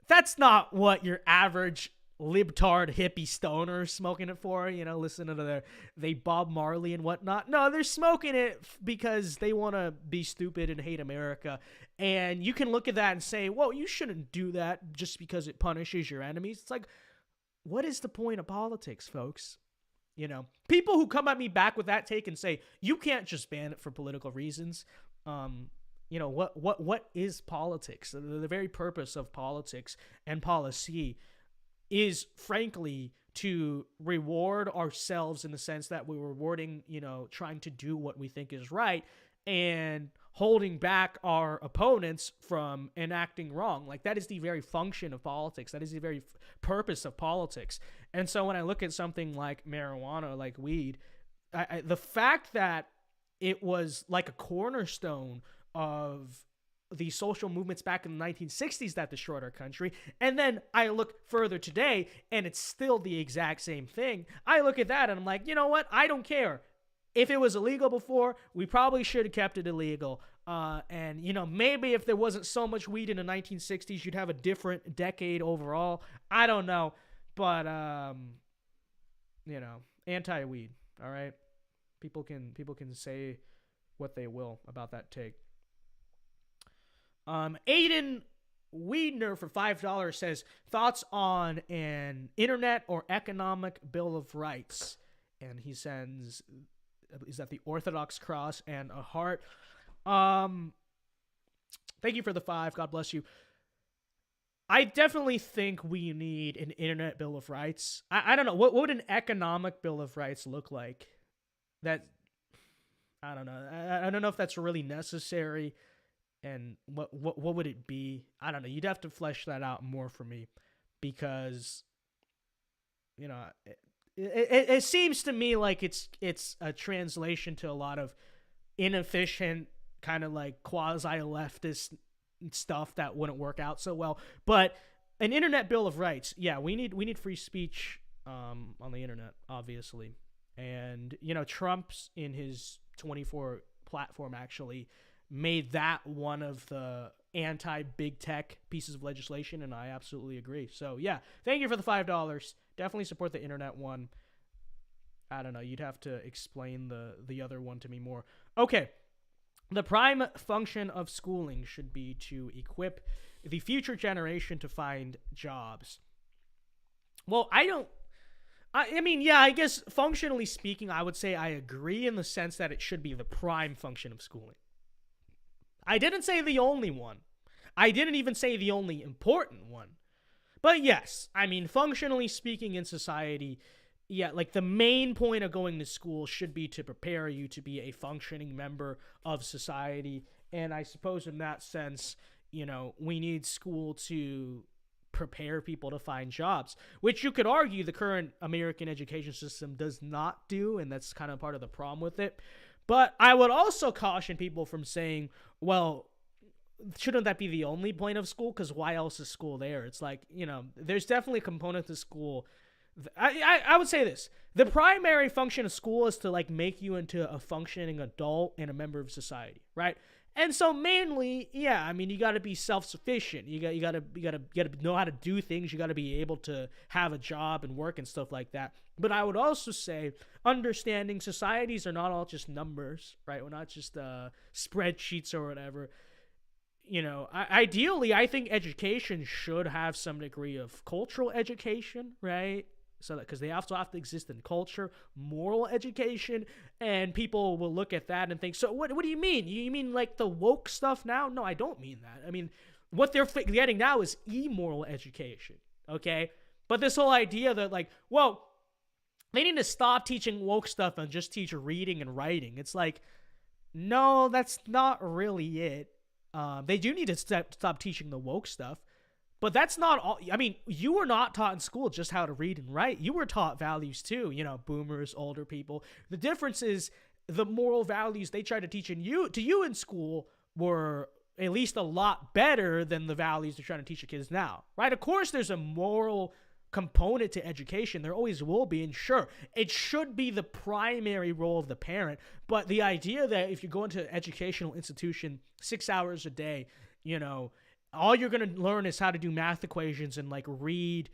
that's not what your average libtard hippie stoner smoking it for, listening to they Bob Marley and whatnot. No, they're smoking it because they want to be stupid and hate America. And you can look at that and say, well, you shouldn't do that just because it punishes your enemies. It's like, what is the point of politics, folks? People who come at me back with that take and say, you can't just ban it for political reasons. What is politics? The very purpose of politics and policy is frankly to reward ourselves in the sense that we're rewarding, trying to do what we think is right and holding back our opponents from enacting wrong. Like that is the very function of politics. That is the very purpose of politics. And so when I look at something like marijuana, like weed, the fact that it was like a cornerstone of the social movements back in the 1960s that destroyed our country. And then I look further today and it's still the exact same thing. I look at that and I'm like, you know what? I don't care. If it was illegal before, we probably should have kept it illegal. And maybe if there wasn't so much weed in the 1960s, you'd have a different decade overall. I don't know. But, anti-weed. All right. People can say what they will about that take. Aiden Weedner for $5 says, thoughts on an internet or economic bill of rights. And he sends, is that the Orthodox cross and a heart? Thank you for the 5. God bless you. I definitely think we need an internet bill of rights. I don't know. What would an economic bill of rights look like? I don't know. I don't know if that's really necessary. And what would it be? I don't know. You'd have to flesh that out more for me because, it seems to me like it's a translation to a lot of inefficient kind of like quasi-leftist stuff that wouldn't work out so well. But an internet bill of rights, yeah, we need free speech on the internet, obviously. And Trump's in his 24 platform actually made that one of the anti-big tech pieces of legislation, and I absolutely agree. So, yeah, thank you for the $5. Definitely support the internet one. I don't know. You'd have to explain the other one to me more. Okay. The prime function of schooling should be to equip the future generation to find jobs. Well, I guess functionally speaking, I would say I agree in the sense that it should be the prime function of schooling. I didn't say the only one. I didn't even say the only important one. But yes, functionally speaking in society, yeah, like the main point of going to school should be to prepare you to be a functioning member of society. And I suppose in that sense, we need school to prepare people to find jobs, which you could argue the current American education system does not do. And that's kind of part of the problem with it. But I would also caution people from saying, well, shouldn't that be the only point of school? Because why else is school there? It's like, there's definitely a component to school. I would say this. The primary function of school is to like make you into a functioning adult and a member of society, right? And so mainly, yeah, you got to be self-sufficient. You got to know how to do things. You got to be able to have a job and work and stuff like that. But I would also say understanding societies are not all just numbers, right? We're not just spreadsheets or whatever. Ideally, I think education should have some degree of cultural education, right? So that because they also have to exist in culture, moral education, and people will look at that and think, so what do you mean? You mean like the woke stuff now? No, I don't mean that. What they're getting now is immoral education, okay? But this whole idea that like, well, they need to stop teaching woke stuff and just teach reading and writing. It's like, no, that's not really it. They do need to stop teaching the woke stuff. But that's not all. You were not taught in school just how to read and write. You were taught values too, boomers, older people. The difference is the moral values they tried to teach to you in school were at least a lot better than the values they're trying to teach the kids now, right? Of course, there's a moral component to education. There always will be, and sure, it should be the primary role of the parent. But the idea that if you go into an educational institution 6 hours a day, all you're going to learn is how to do math equations and like read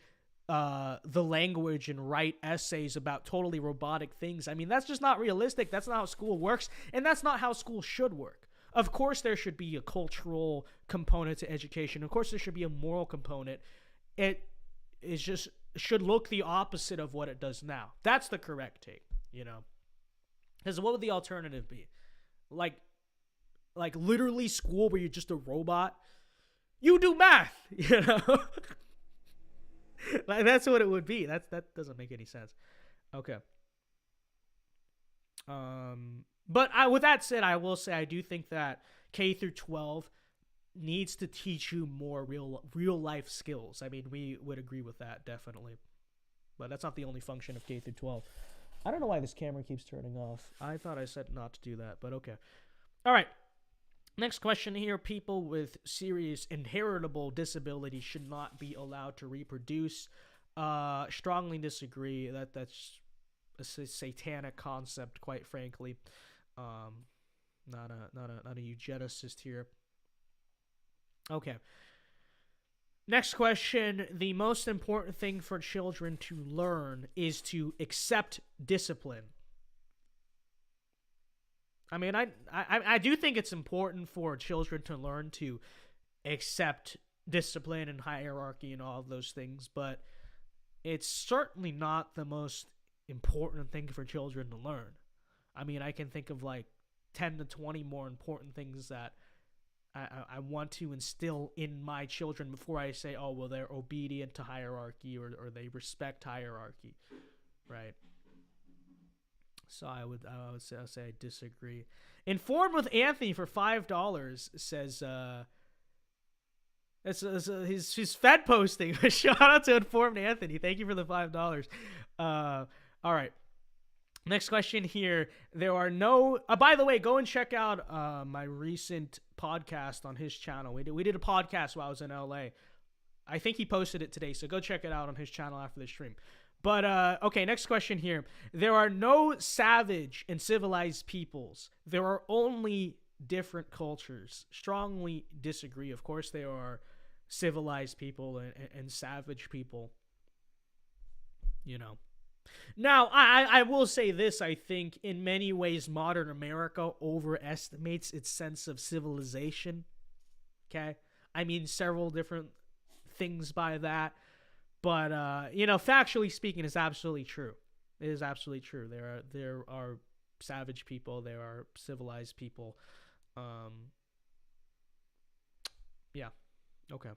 the language and write essays about totally robotic things. I mean, that's just not realistic. That's not how school works, and that's not how school should work. Of course, there should be a cultural component to education. Of course, there should be a moral component. It is just should look the opposite of what it does now. That's the correct take, Because what would the alternative be? Like literally school where you're just a robot? You do math, Like that's what it would be. That doesn't make any sense. Okay. But with that said, I will say I do think that K through 12 needs to teach you more real life skills. I mean, we would agree with that, definitely. But that's not the only function of K through 12. I don't know why this camera keeps turning off. I thought I said not to do that, but okay. All right. Next question here. People with serious inheritable disability should not be allowed to reproduce. Strongly disagree. That's a satanic concept, quite frankly. Not a eugenicist here. Okay. Next question. The most important thing for children to learn is to accept discipline. I mean, I do think it's important for children to learn to accept discipline and hierarchy and all of those things, but it's certainly not the most important thing for children to learn. I mean, I can think of like 10 to 20 more important things that I want to instill in my children before I say, oh, well, they're obedient to hierarchy or they respect hierarchy, right? So I would say I disagree. Informed with Anthony for $5 says his Fed posting. Shout out to Informed Anthony. Thank you for the $5. All right. Next question here. There are no. By the way, go and check out my recent podcast on his channel. We did a podcast while I was in LA. I think he posted it today, so go check it out on his channel after the stream. But okay, next question here. There are no savage and civilized peoples. There are only different cultures. Strongly disagree. Of course, there are civilized people and savage people. Now, I will say this. I think in many ways, modern America overestimates its sense of civilization. Okay? I mean, several different things by that. But, factually speaking, it's absolutely true. It is absolutely true. There are savage people. There are civilized people. Yeah. Okay.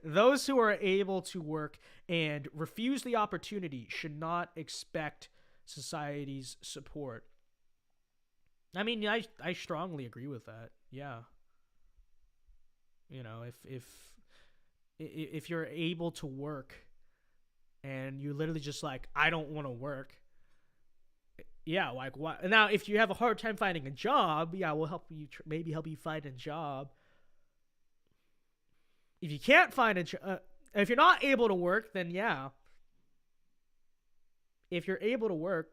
Those who are able to work and refuse the opportunity should not expect society's support. I mean, I strongly agree with that. Yeah. If you're able to work and you literally just like, I don't want to work. Yeah, like what? Now, if you have a hard time finding a job, yeah, we'll help you. Maybe help you find a job. If you can't find a job, if you're not able to work, then yeah. If you're able to work,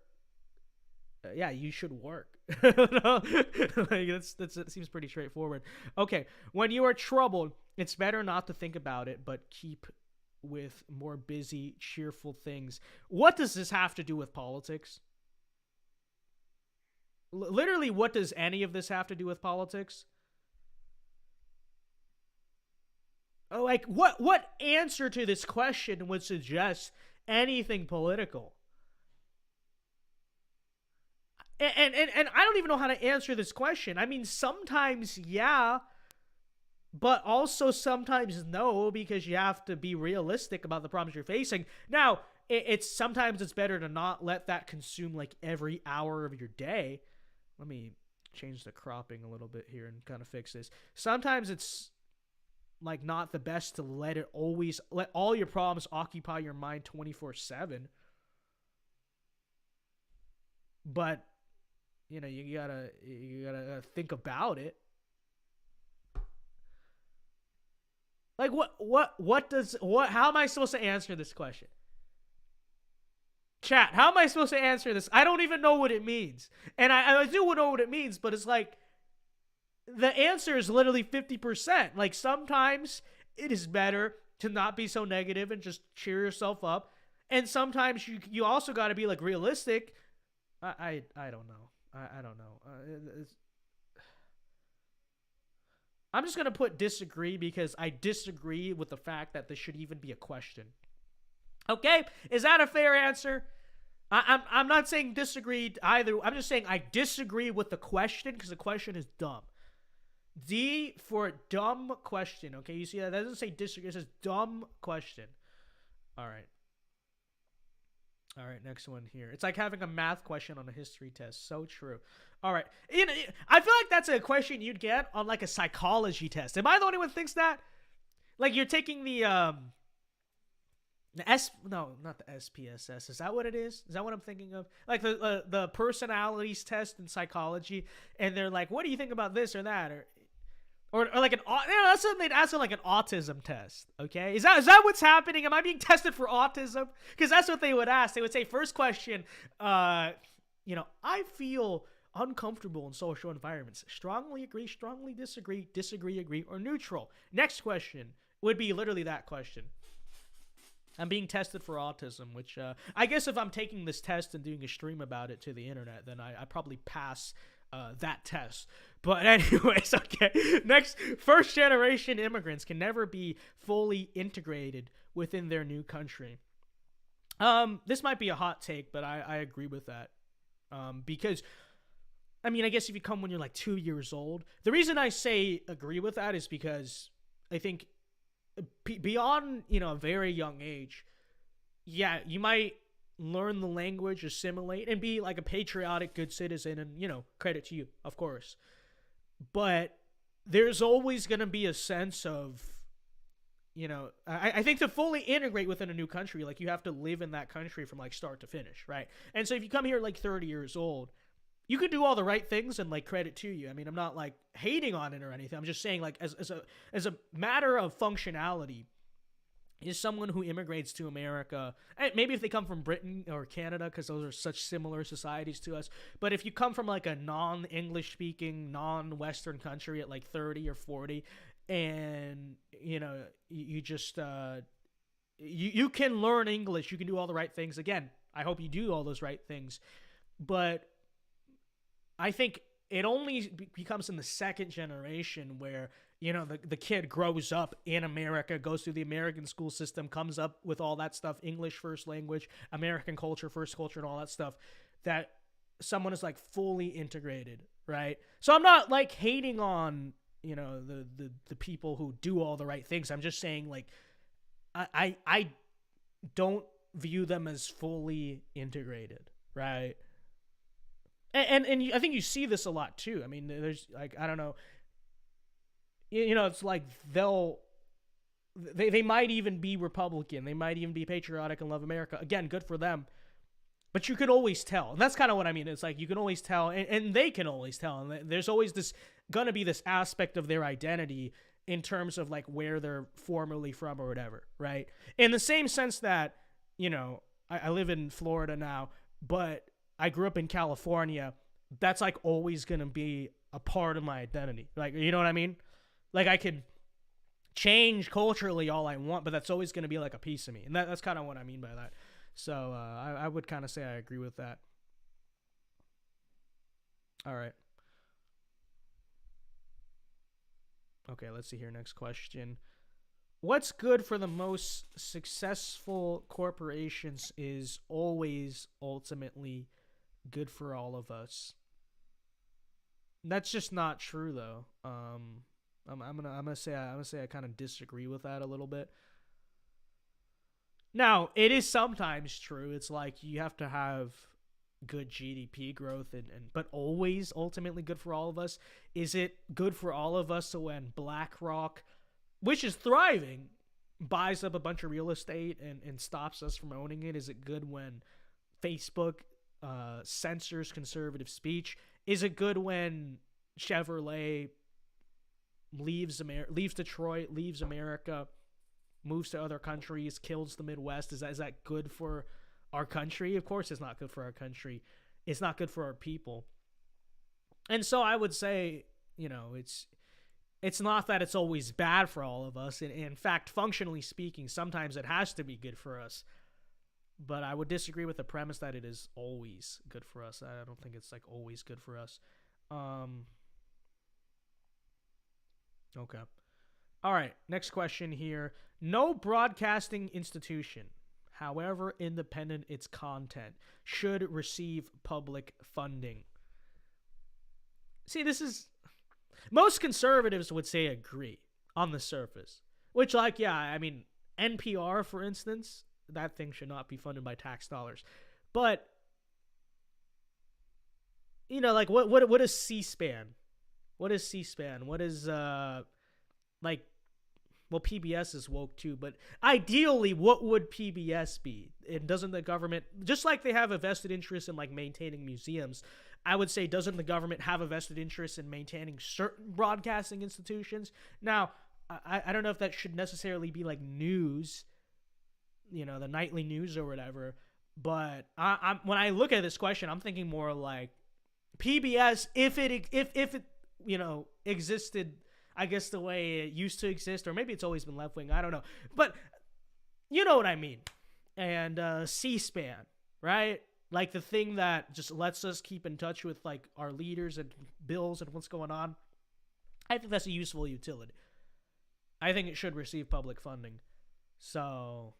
yeah, you should work. That seems pretty straightforward. Okay, when you are troubled, it's better not to think about it, but keep with more busy, cheerful things. What does this have to do with politics? Literally, what does any of this have to do with politics? Like, what answer to this question would suggest anything political? And I don't even know how to answer this question. I mean, sometimes, yeah, but also sometimes no, because you have to be realistic about the problems you're facing. Now, sometimes it's better to not let that consume like every hour of your day. Let me change the cropping a little bit here and kind of fix this. Sometimes it's like not the best to let all your problems occupy your mind 24/7. But you gotta think about it. Like, how am I supposed to answer this question? Chat, how am I supposed to answer this? I don't even know what it means. And I do know what it means, but it's like, the answer is literally 50%. Like, sometimes it is better to not be so negative and just cheer yourself up. And sometimes you also got to be, like, realistic. I don't know. I don't know. I'm just going to put disagree because I disagree with the fact that this should even be a question. Okay? Is that a fair answer? I'm not saying disagree either. I'm just saying I disagree with the question because the question is dumb. D for dumb question. Okay, you see that? That doesn't say disagree. It says dumb question. All right. All right, next one here. It's like having a math question on a history test. So true. All right. I feel like that's a question you'd get on like a psychology test. Am I the only one who thinks that? Like you're taking the not the SPSS. Is that what it is? Is that what I'm thinking of? Like the personalities test in psychology, and they're like, "What do you think about this or that?" Or like that's something they'd ask on like an autism test. Okay, is that what's happening? Am I being tested for autism? Because that's what they would ask. They would say, first question, I feel uncomfortable in social environments. Strongly agree, strongly disagree, disagree, agree, or neutral. Next question would be literally that question. I'm being tested for autism, which I guess if I'm taking this test and doing a stream about it to the internet, then I probably pass that test. But anyways, okay. Next, first generation immigrants can never be fully integrated within their new country. This might be a hot take, but I agree with that. Because, I mean, I guess if you come when you're like 2 years old, the reason I say agree with that is because I think beyond, a very young age, yeah, you might learn the language, assimilate, and be like a patriotic, good citizen, and, credit to you, of course. But there's always going to be a sense of, I think to fully integrate within a new country, like you have to live in that country from like start to finish, right? And so if you come here like 30 years old, you could do all the right things and like credit to you. I mean, I'm not like hating on it or anything. I'm just saying like as a matter of functionality, is someone who immigrates to America, maybe if they come from Britain or Canada, because those are such similar societies to us, but if you come from like a non-English speaking, non-Western country at like 30 or 40, and you just you can learn English, you can do all the right things. Again, I hope you do all those right things, but I think it only becomes in the second generation where the kid grows up in America, goes through the American school system, comes up with all that stuff, English first language, American culture, first culture, and all that stuff, that someone is like fully integrated, right? So I'm not like hating on, the people who do all the right things. I'm just saying like, I don't view them as fully integrated, right? And I think you see this a lot too. I mean, there's like, I don't know, it's like they might even be Republican. They might even be patriotic and love America. Again, good for them. But you could always tell. And that's kind of what I mean. It's like you can always tell, and they can always tell. And there's always going to be this aspect of their identity in terms of like where they're formerly from or whatever, right? In the same sense that, I live in Florida now, but I grew up in California. That's like always going to be a part of my identity. Like, you know what I mean? Like I could change culturally all I want, but that's always going to be like a piece of me. And that's kind of what I mean by that. So I would kind of say I agree with that. All right. Okay, let's see here. Next question. What's good for the most successful corporations is always ultimately good for all of us. That's just not true though. I'm gonna say I kind of disagree with that a little bit. Now, it is sometimes true. It's like you have to have good GDP growth but always ultimately good for all of us. Is it good for all of us when BlackRock, which is thriving, buys up a bunch of real estate and stops us from owning it? Is it good when Facebook censors conservative speech? Is it good when Chevrolet leaves Detroit, leaves America, moves to other countries, kills the Midwest. Is that good for our country? Of course it's not good for our country. It's not good for our people. And so I would say, it's not that it's always bad for all of us. In fact, functionally speaking, sometimes it has to be good for us. But I would disagree with the premise that it is always good for us. I don't think it's like always good for us. Okay. All right. Next question here. No broadcasting institution, however independent its content, should receive public funding. See, this is... Most conservatives would say agree on the surface. Which, NPR, for instance, that thing should not be funded by tax dollars. But, what is C-SPAN? What is C-SPAN? What is, PBS is woke too, but ideally, what would PBS be? And doesn't the government, just like they have a vested interest in, maintaining museums, I would say, doesn't the government have a vested interest in maintaining certain broadcasting institutions? Now, I don't know if that should necessarily be, news, the nightly news or whatever, but when I look at this question, I'm thinking more like PBS, if it existed, I guess, the way it used to exist, or maybe it's always been left-wing, I don't know. But you know what I mean. And C-SPAN, right? Like the thing that just lets us keep in touch with, our leaders and bills and what's going on. I think that's a useful utility. I think it should receive public funding. So,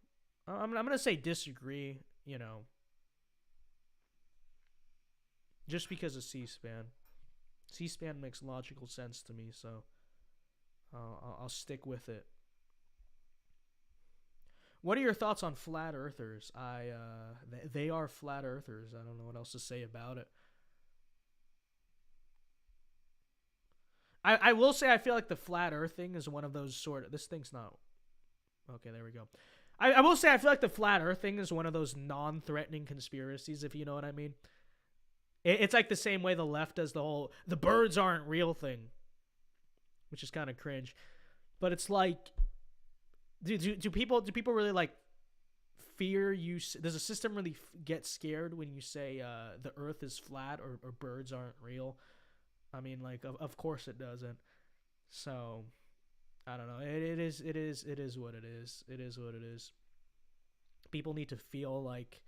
I'm going to say disagree, just because of C-SPAN. C-SPAN makes logical sense to me, so I'll stick with it. What are your thoughts on flat earthers? They are flat earthers. I don't know what else to say about it. I will say I feel like the flat earth thing is one of those this thing's not... Okay, there we go. I will say I feel like the flat earth thing is one of those non-threatening conspiracies, if you know what I mean. It's like the same way the left does the birds aren't real thing, which is kind of cringe. But it's like, do people really fear you? Does the system really get scared when you say the earth is flat or birds aren't real? I mean, of course it doesn't. So I don't know. It is what it is. It is what it is. People need to feel like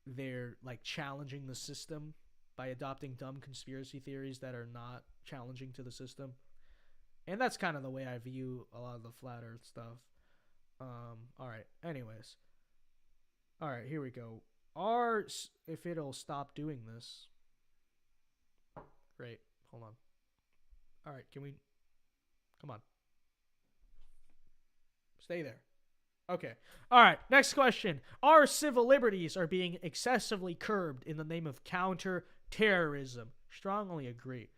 they're challenging the system by adopting dumb conspiracy theories that are not challenging to the system. And that's kind of the way I view a lot of the flat earth stuff. All right. Anyways. All right, here we go. If it'll stop doing this. Great. Hold on. All right, come on. Stay there. Okay. All right, next question. Our civil liberties are being excessively curbed in the name of counter-terrorism. Strongly agree.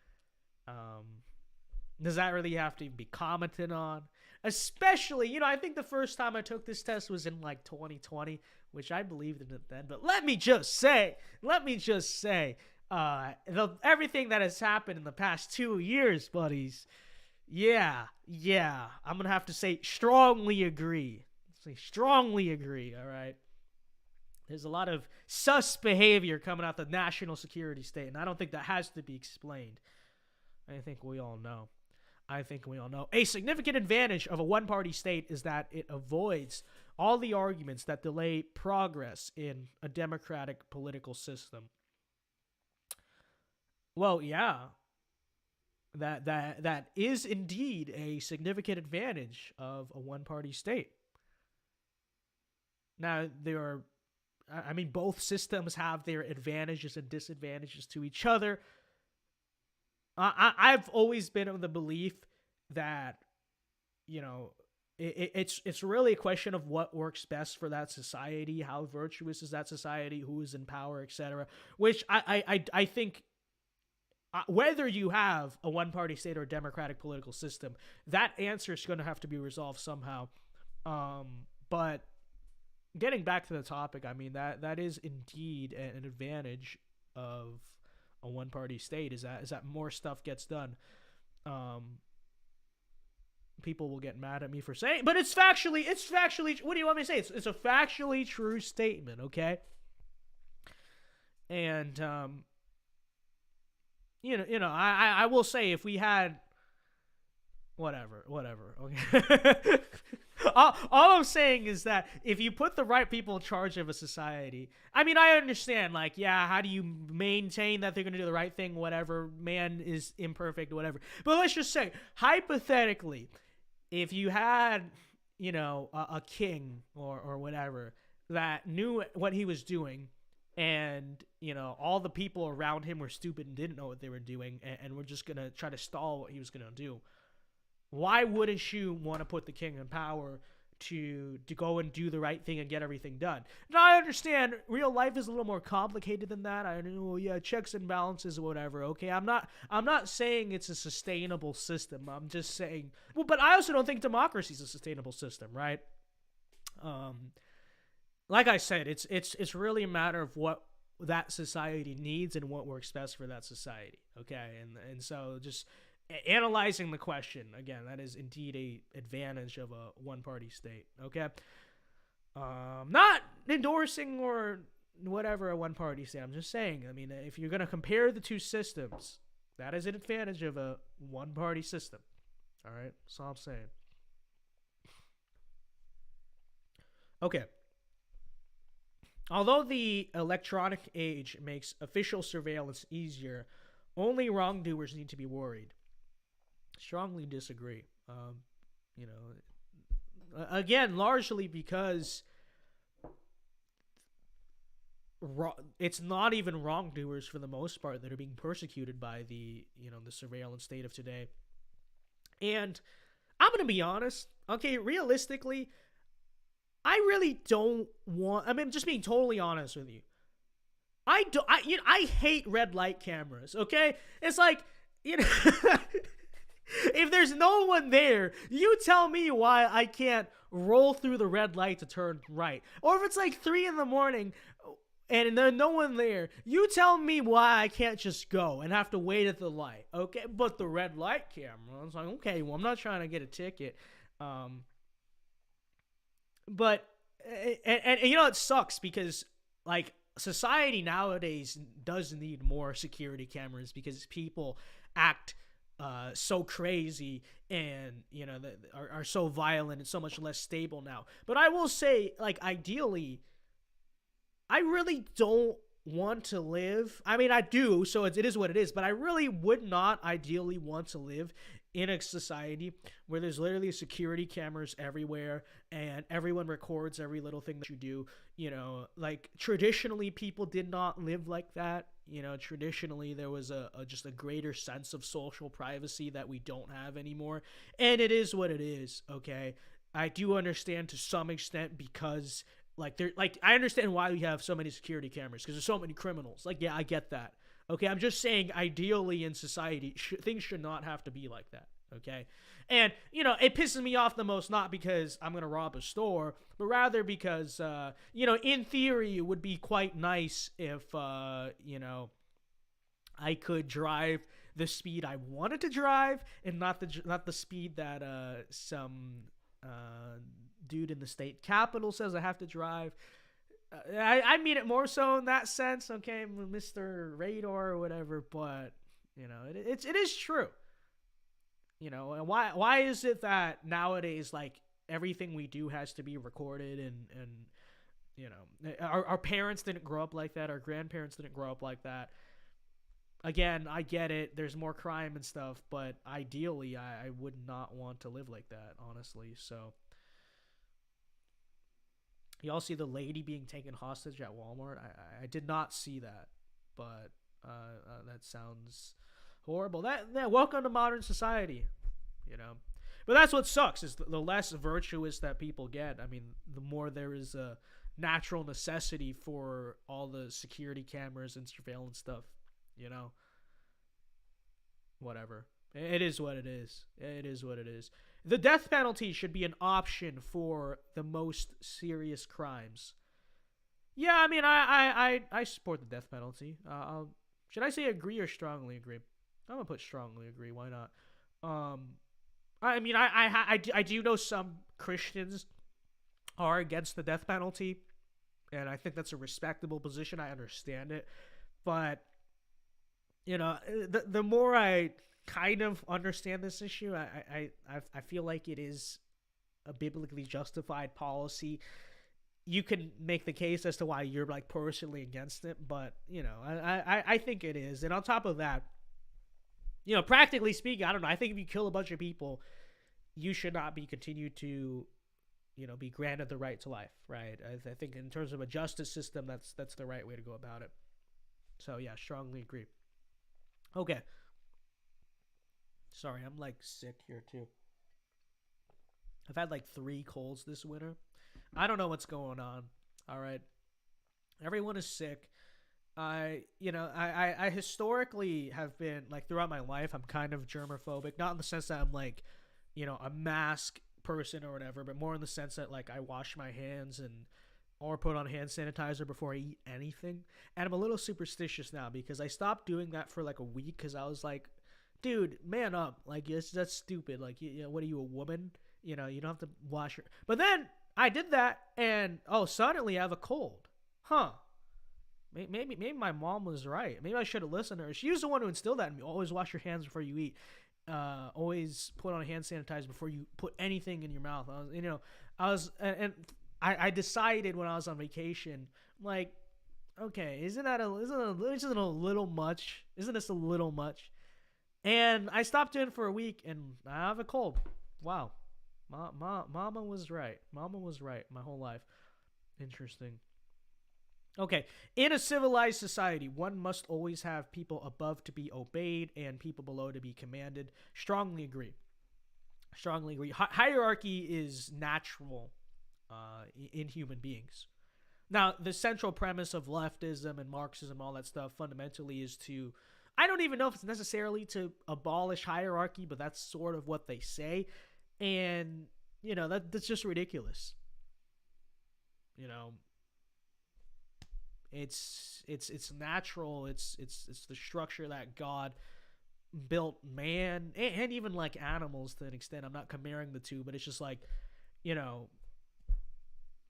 Does that really have to be commented on? Especially, I think the first time I took this test was in 2020, which I believed in it then. But let me just say, everything that has happened in the past 2 years, buddies. Yeah. I'm going to have to say strongly agree. Strongly agree, all right? There's a lot of sus behavior coming out the national security state, and I don't think that has to be explained. I think we all know. A significant advantage of a one-party state is that it avoids all the arguments that delay progress in a democratic political system. Well, yeah. That is indeed a significant advantage of a one-party state. Now, both systems have their advantages and disadvantages to each other. I've always been of the belief that, it's really a question of what works best for that society, how virtuous is that society, who is in power, etc. Which I think, whether you have a one-party state or a democratic political system, that answer is going to have to be resolved somehow. But getting back to the topic, that is indeed an advantage of a one-party state, is that more stuff gets done. people will get mad at me for saying, but it's factually, what do you want me to say? It's a factually true statement, okay? And, I will say, if we had, whatever, okay? all I'm saying is that if you put the right people in charge of a society, I mean, I understand, like, yeah, how do you maintain that they're going to do the right thing, whatever, man is imperfect, whatever. But let's just say, hypothetically, if you had, a king or whatever that knew what he was doing, and, all the people around him were stupid and didn't know what they were doing, and were just going to try to stall what he was going to do, why wouldn't you want to put the king in power to go and do the right thing and get everything done? Now, I understand real life is a little more complicated than that. I know, yeah, checks and balances or whatever. Okay, I'm not saying it's a sustainable system. I'm just saying, well, but I also don't think democracy is a sustainable system, right? Like I said, it's really a matter of what that society needs and what works best for that society. Okay, and so just analyzing the question, again, that is indeed a advantage of a one-party state, okay? Not endorsing or whatever a one-party state. I'm just saying, I mean, if you're going to compare the two systems, that is an advantage of a one-party system, all right? That's all I'm saying. Okay. Although the electronic age makes official surveillance easier, only wrongdoers need to be worried. Strongly disagree. Again, largely because it's not even wrongdoers for the most part that are being persecuted by the surveillance state of today. And I'm gonna be honest. Okay, realistically, I really don't want. I mean, just being totally honest with you. I hate red light cameras. Okay, it's like if there's no one there, you tell me why I can't roll through the red light to turn right. Or if it's like 3 a.m. and there's no one there, you tell me why I can't just go and have to wait at the light. Okay, but the red light camera, it's like, okay, well, I'm not trying to get a ticket. But it sucks because, like, society nowadays does need more security cameras because people act so crazy and are so violent and so much less stable now. But I will say, like, ideally, I really don't want to live. I mean, I do, so it is what it is. But I really would not ideally want to live in a society where there's literally security cameras everywhere and everyone records every little thing that you do. Like, traditionally, people did not live like that. Traditionally, there was just a greater sense of social privacy that we don't have anymore. And it is what it is, okay? I do understand to some extent because, I understand why we have so many security cameras because there's so many criminals. Like, yeah, I get that. Okay, I'm just saying, ideally in society, things should not have to be like that, okay? And, it pisses me off the most, not because I'm going to rob a store, but rather because, in theory, it would be quite nice if, I could drive the speed I wanted to drive and not the speed that some dude in the state capitol says I have to drive. I mean it more so in that sense, okay, Mr. Radar or whatever, but it is true. And why is it that nowadays, like, everything we do has to be recorded and our parents didn't grow up like that, our grandparents didn't grow up like that. Again, I get it, there's more crime and stuff, but ideally I would not want to live like that, honestly. So y'all see the lady being taken hostage at Walmart? I did not see that, but that sounds horrible. That welcome to modern society, But that's what sucks, is the less virtuous that people get. I mean, the more there is a natural necessity for all the security cameras and surveillance stuff, Whatever. It is what it is. It is what it is. The death penalty should be an option for the most serious crimes. Yeah, I mean, I support the death penalty. Should I say agree or strongly agree? I'm gonna put strongly agree. Why not? I mean, I do know some Christians are against the death penalty, and I think that's a respectable position. I understand it, but the more I kind of understand this issue, I feel like it is a biblically justified policy. You can make the case as to why you're like personally against it, but I think it is. And on top of that, practically speaking, I don't know. I think if you kill a bunch of people, you should not be continued to, be granted the right to life, right? I think in terms of a justice system, that's the right way to go about it. So yeah, strongly agree. Okay. Sorry, I'm like sick here too. I've had like 3 colds this winter. I don't know what's going on. All right. Everyone is sick. I historically have been, like, throughout my life, I'm kind of germophobic. Not in the sense that I'm like, a mask person or whatever, but more in the sense that like I wash my hands or put on hand sanitizer before I eat anything. And I'm a little superstitious now because I stopped doing that for like a week because I was like, dude, man up. Like, that's stupid. Like, what are you, a woman? You don't have to wash your... But then I did that, and suddenly I have a cold. Huh. Maybe my mom was right. Maybe I should have listened to her. She was the one who instilled that in me. Always wash your hands before you eat. Always put on hand sanitizer before you put anything in your mouth. I decided when I was on vacation, like, okay, isn't this a little much? Isn't this a little much? And I stopped doing it for a week, and I have a cold. Wow. Mama was right. Mama was right my whole life. Interesting. Okay. In a civilized society, one must always have people above to be obeyed and people below to be commanded. Strongly agree. Strongly agree. Hierarchy is natural in human beings. Now, the central premise of leftism and Marxism, all that stuff, fundamentally is to... I don't even know if it's necessarily to abolish hierarchy, but that's sort of what they say. And, that's just ridiculous. It's natural. It's the structure that God built man and even like animals to an extent. I'm not comparing the two, but it's just like,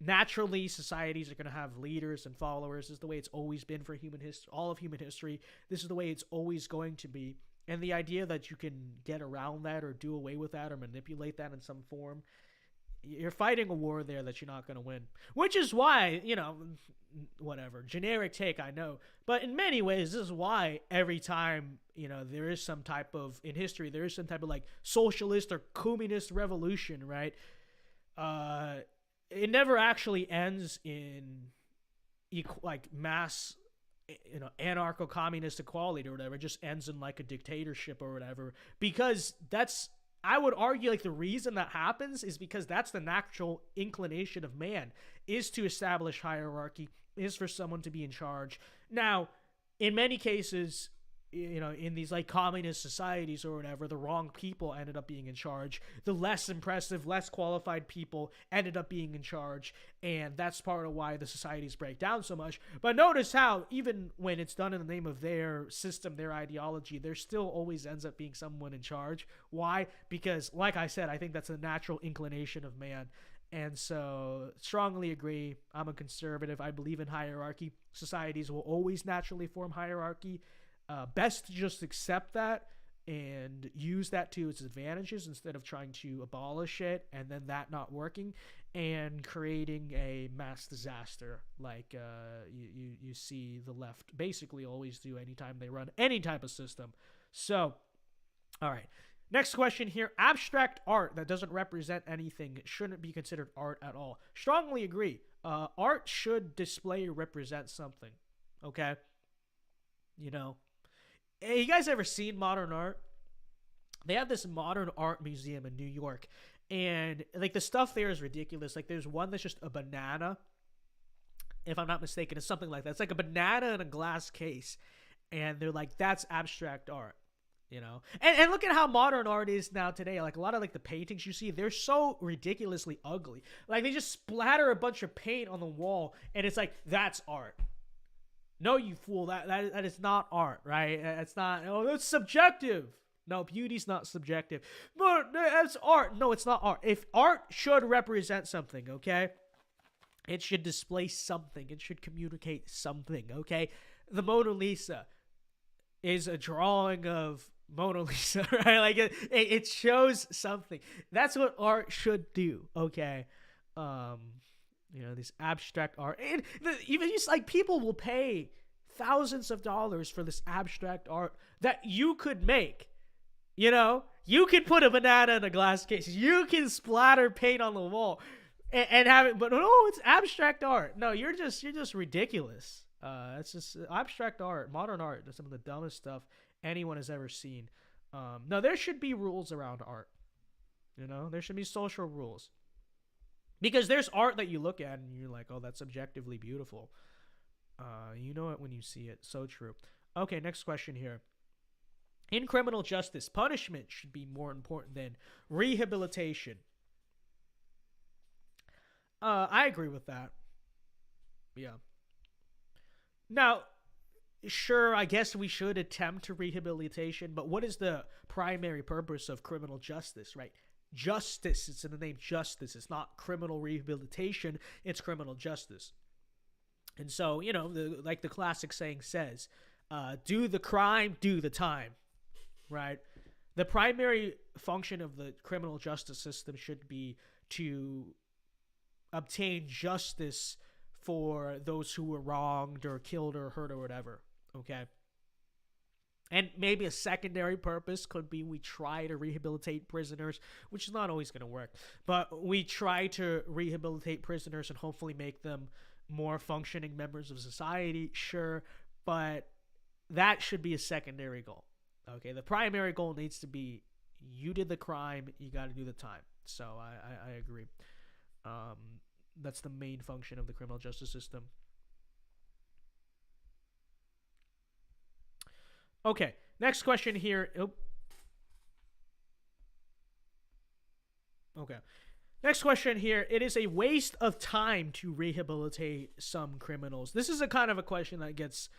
naturally societies are going to have leaders and followers. This is the way it's always been for human history, all of human history. This is the way it's always going to be. And the idea that you can get around that or do away with that or manipulate that in some form, you're fighting a war there that you're not going to win. Which is why, whatever, generic take, I know. But in many ways, this is why every time, there is some type of, in history, there is some type of like socialist or communist revolution, right? It never actually ends in like mass, anarcho-communist equality or whatever. It just ends in like a dictatorship or whatever, because I would argue like the reason that happens is because that's the natural inclination of man, is to establish hierarchy, is for someone to be in charge. Now, in many cases, in these like communist societies or whatever, the wrong people ended up being in charge. The less impressive, less qualified people ended up being in charge. And that's part of why the societies break down so much. But notice how even when it's done in the name of their system, their ideology, there still always ends up being someone in charge. Why? Because like I said, I think that's a natural inclination of man. And so strongly agree. I'm a conservative. I believe in hierarchy. Societies will always naturally form hierarchy. Best to just accept that and use that to its advantages instead of trying to abolish it and then that not working and creating a mass disaster like you see the left basically always do anytime they run any type of system. So, all right. Next question here. Abstract art that doesn't represent anything shouldn't be considered art at all. Strongly agree. Art should display or represent something. Okay? Hey, you guys ever seen modern art? They have this modern art museum in New York, and like the stuff there is ridiculous. Like there's one that's just a banana, if I'm not mistaken. It's something like that. It's like a banana in a glass case, and they're like, that's abstract art, And look at how modern art is now today. Like a lot of like the paintings you see, they're so ridiculously ugly. Like they just splatter a bunch of paint on the wall, and it's like, that's art. No, you fool. That is not art, right? It's not. Oh, that's subjective. No, beauty's not subjective. But that's art. No, it's not art. If art should represent something, okay? It should display something. It should communicate something, okay? The Mona Lisa is a drawing of Mona Lisa, right? Like it shows something. That's what art should do, okay? This abstract art. And even just like people will pay thousands of dollars for this abstract art that you could make. You can put a banana in a glass case. You can splatter paint on the wall and have it, but no, it's abstract art. No, you're just ridiculous. It's just abstract art, modern art. That's some of the dumbest stuff anyone has ever seen. No, there should be rules around art. There should be social rules. Because there's art that you look at and you're like, oh, that's objectively beautiful. You know it when you see it. So true. Okay, next question here. In criminal justice, punishment should be more important than rehabilitation. I agree with that. Yeah. Now, sure, I guess we should attempt rehabilitation, but what is the primary purpose of criminal justice, right? Justice, it's in the name justice. It's not criminal rehabilitation, it's criminal justice. And so, like the classic saying says, do the crime, do the time, right? The primary function of the criminal justice system should be to obtain justice for those who were wronged or killed or hurt or whatever, okay? And maybe a secondary purpose could be we try to rehabilitate prisoners, which is not always going to work. But we try to rehabilitate prisoners and hopefully make them more functioning members of society, sure. But that should be a secondary goal. Okay, the primary goal needs to be you did the crime, you got to do the time. So I agree. That's the main function of the criminal justice system. Okay, next question here. Okay. Next question here. It is a waste of time to rehabilitate some criminals. This is a kind of a question that gets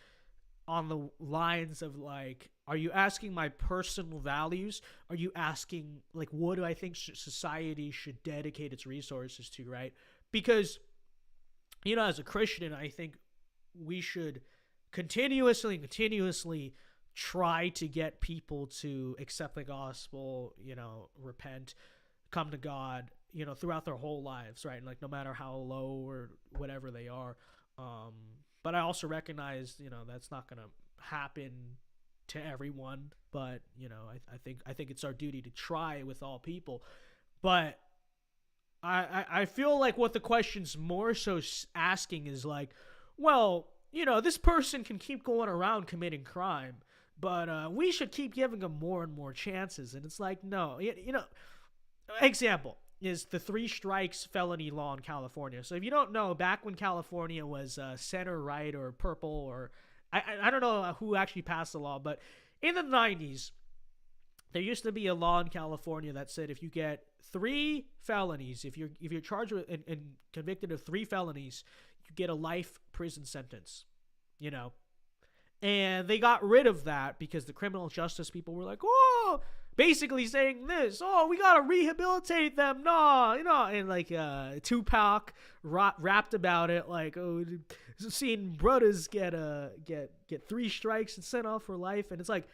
on the lines of like, are you asking my personal values? Are you asking like, what do I think society should dedicate its resources to, right? Because, as a Christian, I think we should continuously try to get people to accept the gospel, repent, come to God, throughout their whole lives, right? Like no matter how low or whatever they are. But I also recognize, that's not going to happen to everyone. But, I think it's our duty to try with all people. But I feel like what the question's more so asking is like, well, this person can keep going around committing crime, but we should keep giving them more and more chances. And it's like, no, example is the 3 strikes felony law in California. So if you don't know, back when California was center right or purple, or I don't know who actually passed the law, but in the 90s, there used to be a law in California that said if you get 3 felonies, if you're charged with and convicted of 3 felonies, you get a life prison sentence, And they got rid of that because the criminal justice people were like, oh, basically saying this, oh, we got to rehabilitate them. No, and like Tupac rapped about it like, oh, seeing brothers get 3 strikes and sent off for life. And it's like,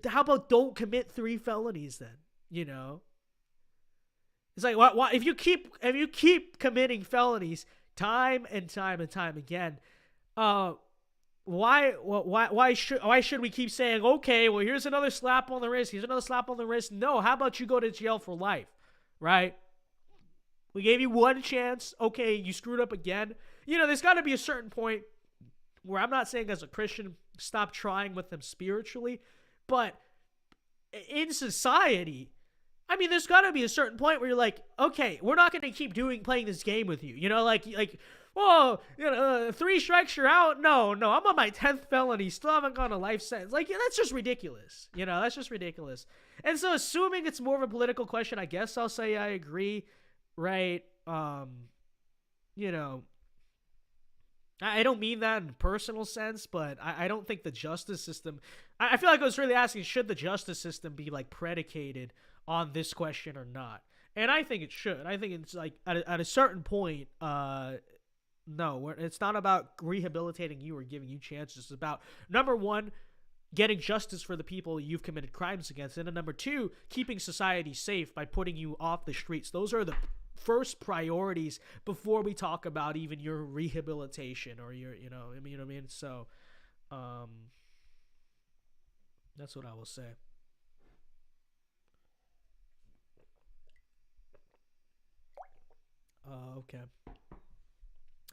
how about don't commit 3 felonies then, It's like, what if you keep committing felonies time and time and time again, why should we keep saying, okay, well, here's another slap on the wrist, No, how about you go to jail for life, right? We gave you 1 chance. Okay, you screwed up again. There's got to be a certain point where I'm not saying as a Christian, stop trying with them spiritually, but in society, I mean, there's got to be a certain point where you're like, okay, we're not going to keep playing this game with you. Whoa, 3 strikes, you're out. No, I'm on my 10th felony. Still haven't gone a life sentence. Like, that's just ridiculous. That's just ridiculous. And so assuming it's more of a political question, I guess I'll say I agree, right? I don't mean that in a personal sense, but I don't think the justice system. I feel like I was really asking, should the justice system be like predicated on this question or not? And I think it should. I think it's like at a certain point, no, it's not about rehabilitating you or giving you chances. It's about, number one, getting justice for the people you've committed crimes against, and then number two, keeping society safe by putting you off the streets. Those are the first priorities before we talk about even your rehabilitation or your, you know what I mean? So, that's what I will say. Okay.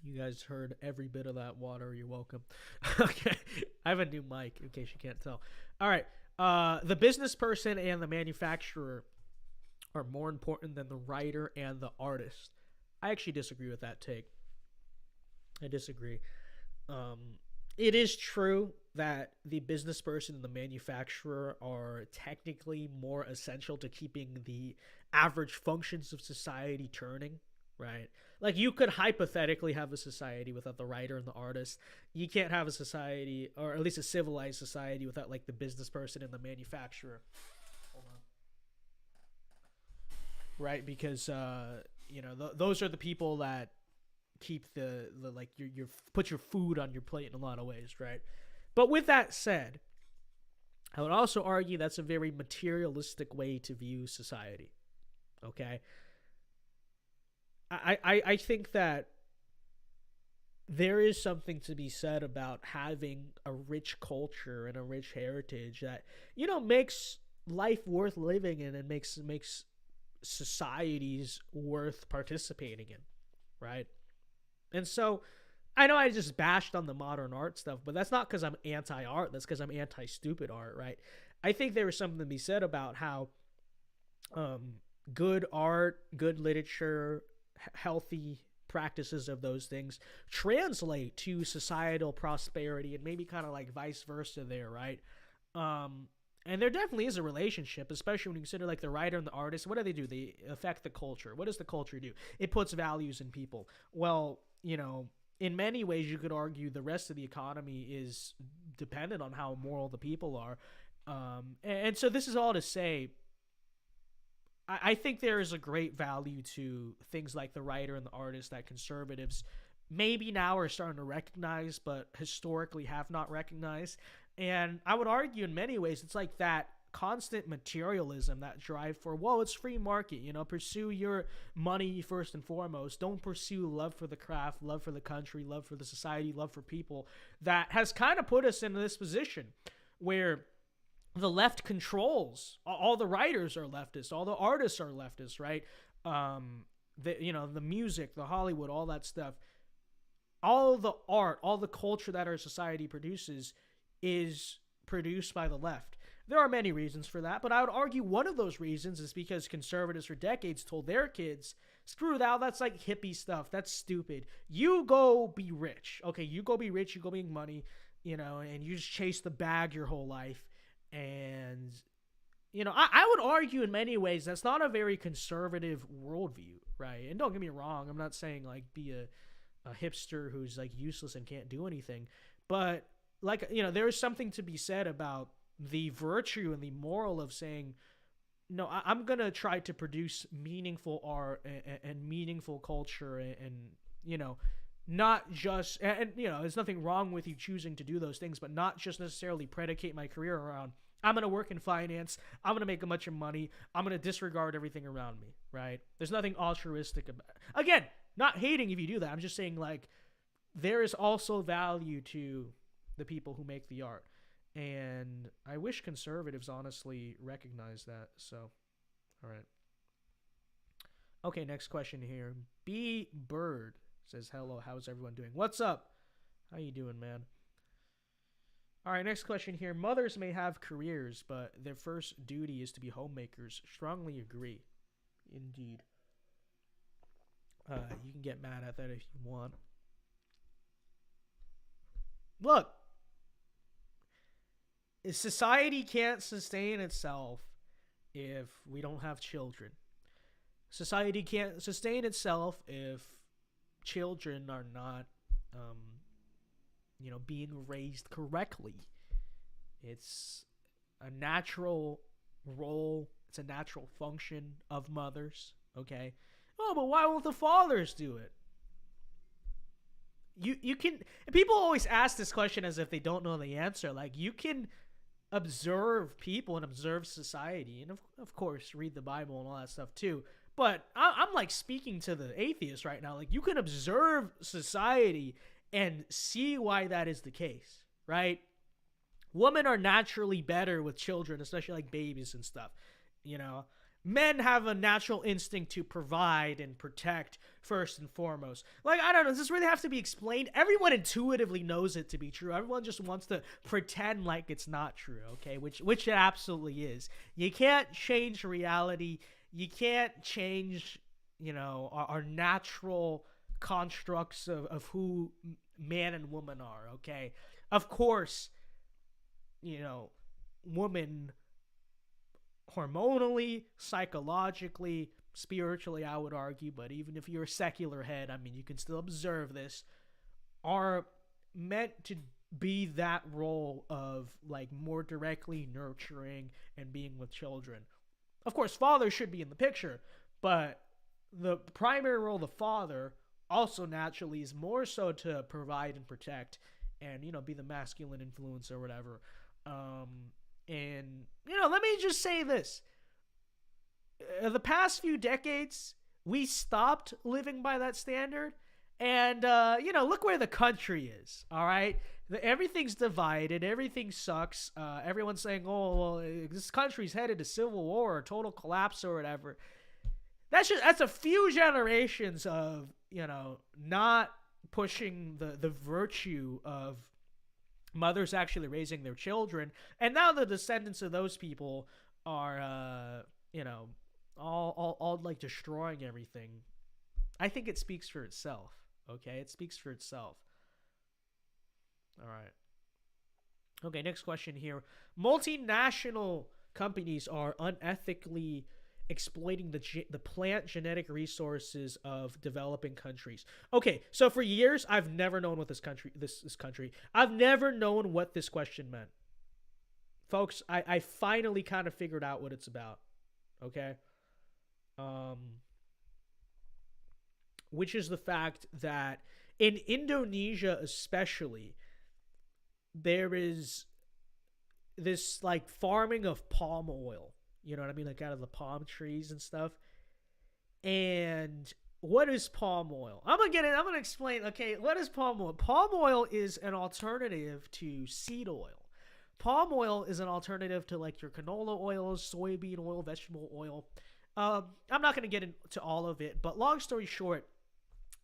You guys heard every bit of that water. You're welcome. Okay. I have a new mic in case you can't tell. All right. The business person and the manufacturer are more important than the writer and the artist. I actually disagree with that take. I disagree. It is true that the business person and the manufacturer are technically more essential to keeping the average functions of society turning, right? Like, you could hypothetically have a society without the writer and the artist. You can't have a society, or at least a civilized society, without like the business person and the manufacturer. Hold on. Right? Because those are the people that keep the like your put your food on your plate in a lot of ways, right? But with that said, I would also argue that's a very materialistic way to view society. Okay? I think that there is something to be said about having a rich culture and a rich heritage that, makes life worth living in and makes societies worth participating in, right? And so I know I just bashed on the modern art stuff, but that's not because I'm anti-art. That's because I'm anti-stupid art, right? I think there is something to be said about how good art, good literature, healthy practices of those things translate to societal prosperity, and maybe kind of like vice versa there, right? And there definitely is a relationship, especially when you consider like the writer and the artist. What do? They affect the culture. What does the culture do? It puts values in people. Well, in many ways you could argue the rest of the economy is dependent on how moral the people are. And so this is all to say, I think there is a great value to things like the writer and the artist that conservatives maybe now are starting to recognize, but historically have not recognized. And I would argue in many ways it's like that constant materialism, that drive for, well, it's free market, pursue your money first and foremost. Don't pursue love for the craft, love for the country, love for the society, love for people, that has kind of put us in this position where the left controls. All the writers are leftist, all the artists are leftist, right? The music, the Hollywood, all that stuff, all the art, all the culture that our society produces is produced by the left. There are many reasons for that, but I would argue one of those reasons is because conservatives for decades told their kids, screw that, that's like hippie stuff, that's stupid. You go be rich. Okay, you go be rich, you go make money, and you just chase the bag your whole life. And, I would argue in many ways that's not a very conservative worldview, right? And don't get me wrong, I'm not saying like be a hipster who's like useless and can't do anything, but like, there is something to be said about the virtue and the moral of saying, no, I'm going to try to produce meaningful art and meaningful culture and not just, and there's nothing wrong with you choosing to do those things, but not just necessarily predicate my career around, I'm going to work in finance, I'm going to make a bunch of money, I'm going to disregard everything around me, right? There's nothing altruistic about it. Again, not hating if you do that. I'm just saying, like, there is also value to the people who make the art. And I wish conservatives honestly recognize that. So, all right. Okay, next question here. B Bird says, hello, how's everyone doing? What's up? How you doing, man? All right, next question here. Mothers may have careers, but their first duty is to be homemakers. Strongly agree. Indeed. You can get mad at that if you want. Look, society can't sustain itself if we don't have children. Society can't sustain itself if children are not being raised correctly. It's a natural role. It's a natural function of mothers. Okay. Oh, but why won't the fathers do it? You can. People always ask this question as if they don't know the answer. Like, you can observe people and observe society, and of course read the Bible and all that stuff too. But I'm like speaking to the atheist right now. Like, you can observe society and see why that is the case, right? Women are naturally better with children, especially like babies and stuff. Men have a natural instinct to provide and protect first and foremost. Like, I don't know, does this really have to be explained? Everyone intuitively knows it to be true. Everyone just wants to pretend like it's not true, okay? Which it absolutely is. You can't change reality. You can't change, our natural constructs of who man and woman are, okay? Of course, woman hormonally, psychologically, spiritually, I would argue, but even if you're a secular head, I mean, you can still observe this, are meant to be that role of, like, more directly nurturing and being with children. Of course, fathers should be in the picture, but the primary role of the father also naturally is more so to provide and protect and, be the masculine influence or whatever. And, let me just say this. The past few decades, we stopped living by that standard. And, look where the country is, all right? Everything's divided. Everything sucks. Everyone's saying, oh, well, this country's headed to civil war or total collapse or whatever. That's a few generations of, not pushing the virtue of mothers actually raising their children, and now the descendants of those people are all like destroying everything. I think it speaks for itself. Okay, it speaks for itself. All right. Okay, next question here. Multinational companies are unethically exploiting the plant genetic resources of developing countries. Okay, so for years I've never known what this country I've never known what this question meant. Folks, I finally kind of figured out what it's about. Okay? Which is the fact that in Indonesia especially, there is this like farming of palm oil. You know what I mean? Like out of the palm trees and stuff. And what is palm oil? I'm going to explain. Okay, what is palm oil? Palm oil is an alternative to seed oil. Palm oil is an alternative to like your canola oils, soybean oil, vegetable oil. I'm not going to get into all of it, but long story short,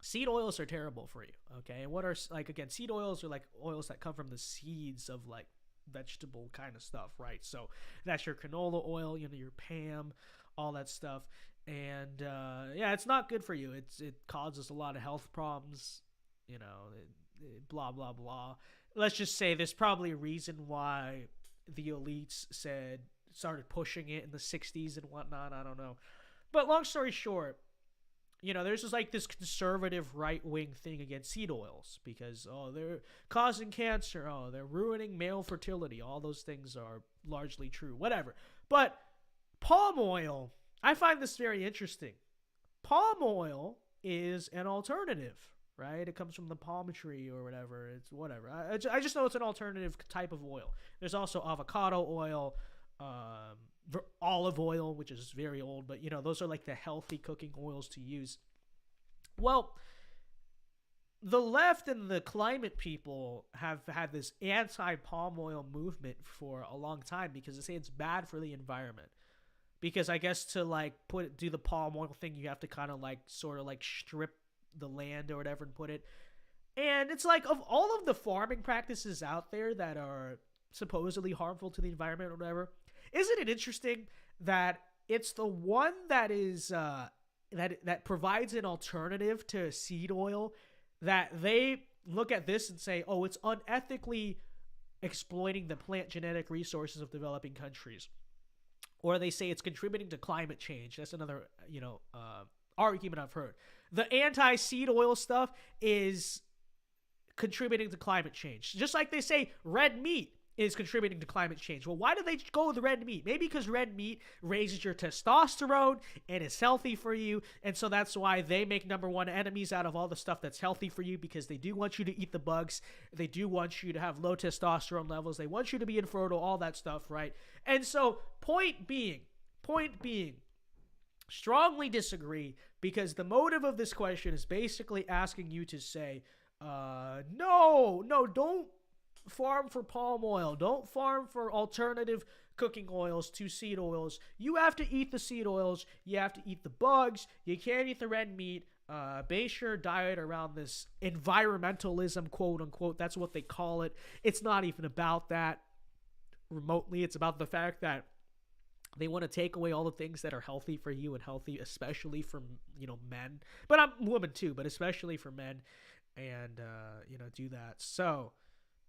seed oils are terrible for you. Okay, and what are, like, again, seed oils are like oils that come from the seeds of like vegetable kind of stuff, right? So that's your canola oil, your Pam, all that stuff. And yeah, it's not good for you. It causes a lot of health problems, blah blah blah. Let's just say there's probably a reason why the elites started pushing it in the 60s and whatnot. I don't know, but long story short, there's just like this conservative right-wing thing against seed oils because, oh, they're causing cancer. Oh, they're ruining male fertility. All those things are largely true. Whatever. But palm oil, I find this very interesting. Palm oil is an alternative, right? It comes from the palm tree or whatever. It's whatever. I just know it's an alternative type of oil. There's also avocado oil, olive oil, which is very old, but those are like the healthy cooking oils to use. Well, the left and the climate people have had this anti-palm oil movement for a long time because they say it's bad for the environment. Because I guess to like do the palm oil thing, you have to kind of like sort of like strip the land or whatever and put it. And it's like, of all of the farming practices out there that are supposedly harmful to the environment or whatever, isn't it interesting that it's the one that is that provides an alternative to seed oil that they look at this and say, oh, it's unethically exploiting the plant genetic resources of developing countries, or they say it's contributing to climate change. That's another argument I've heard. The anti-seed oil stuff is contributing to climate change. Just like they say red meat is contributing to climate change. Well, why do they go with red meat? Maybe because red meat raises your testosterone and is healthy for you. And so that's why they make number one enemies out of all the stuff that's healthy for you, because they do want you to eat the bugs. They do want you to have low testosterone levels. They want you to be infertile, all that stuff, right? And so point being, strongly disagree, because the motive of this question is basically asking you to say, no, don't farm for palm oil. Don't farm for alternative cooking oils to seed oils. You have to eat the seed oils. You have to eat the bugs. You can't eat the red meat. Base your diet around this environmentalism, quote unquote. That's what they call it. It's not even about that remotely. It's about the fact that they want to take away all the things that are healthy for you and healthy, especially for, men. But I'm a woman too, but especially for men, and, do that. So,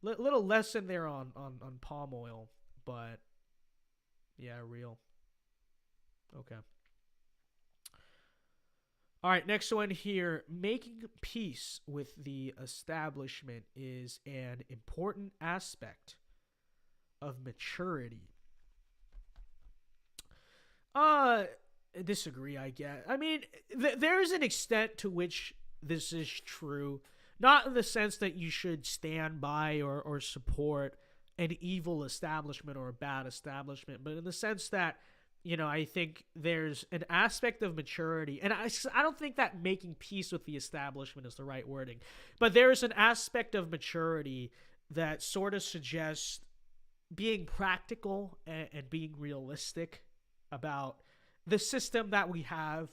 little lesson there on palm oil, but yeah, real. Okay. All right, next one here. Making peace with the establishment is an important aspect of maturity. Disagree, I guess. I mean, there's an extent to which this is true. Not in the sense that you should stand by or support an evil establishment or a bad establishment, but in the sense that, I think there's an aspect of maturity, and I don't think that making peace with the establishment is the right wording, but there's an aspect of maturity that sort of suggests being practical and being realistic about the system that we have.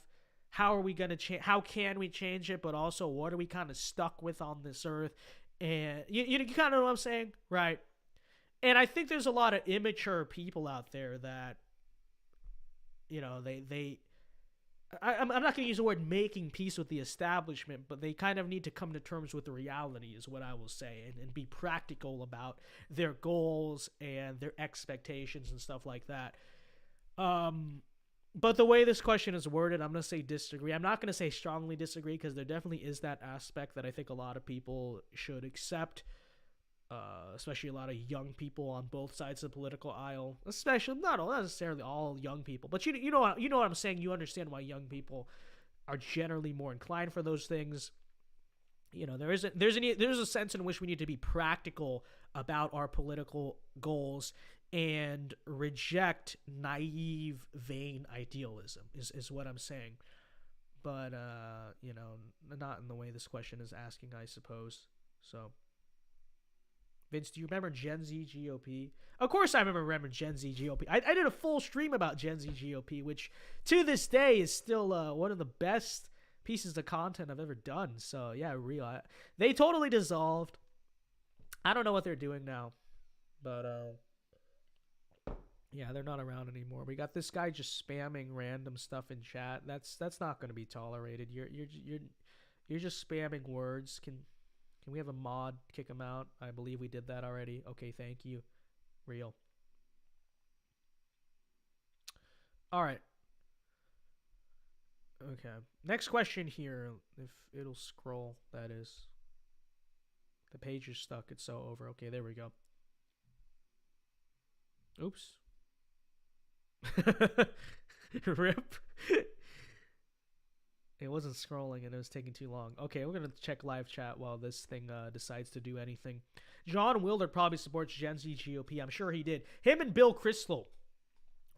How are we going to change? How can we change it? But also, what are we kind of stuck with on this earth? And you kind of know what I'm saying, right? And I think there's a lot of immature people out there that, I'm not going to use the word making peace with the establishment, but they kind of need to come to terms with the reality, is what I will say, and be practical about their goals and their expectations and stuff like that. But the way this question is worded, I'm going to say disagree. I'm not going to say strongly disagree, because there definitely is that aspect that I think a lot of people should accept, especially a lot of young people on both sides of the political aisle, especially not necessarily all young people, but you know what I'm saying. You understand why young people are generally more inclined for those things. There's a sense in which we need to be practical about our political goals and reject naive, vain idealism is what I'm saying. But, not in the way this question is asking, I suppose. So, Vince, do you remember Gen Z GOP? Of course I remember Gen Z GOP. I did a full stream about Gen Z GOP, which to this day is still one of the best pieces of content I've ever done. So, yeah, real. They totally dissolved. I don't know what they're doing now. But, yeah, they're not around anymore. We got this guy just spamming random stuff in chat. That's not going to be tolerated. You're just spamming words. Can we have a mod kick him out? I believe we did that already. Okay, thank you. Real. All right. Okay. Next question here. If it'll scroll, that is. The page is stuck. It's so over. Okay, there we go. Oops. Rip. It wasn't scrolling and it was taking too long. Okay, we're going to check live chat while this thing decides to do anything. John Wilder probably supports Gen Z GOP. I'm sure he did. Him and Bill Kristol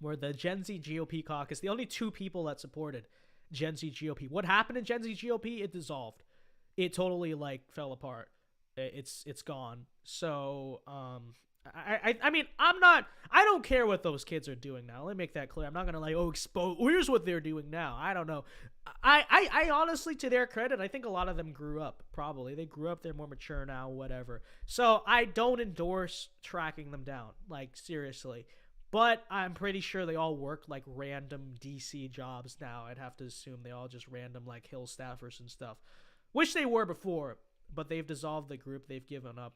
were the Gen Z GOP caucus, the only two people that supported Gen Z GOP. What happened in Gen Z GOP? It dissolved. It totally fell apart. It's gone. So, I mean, I don't care what those kids are doing now. Let me make that clear. I'm not going to expose, here's what they're doing now. I don't know. I honestly, to their credit, I think a lot of them grew up, probably. They grew up, they're more mature now, whatever. So I don't endorse tracking them down, seriously. But I'm pretty sure they all work random DC jobs now. I'd have to assume they all just random Hill staffers and stuff, which they were before, but they've dissolved the group. They've given up.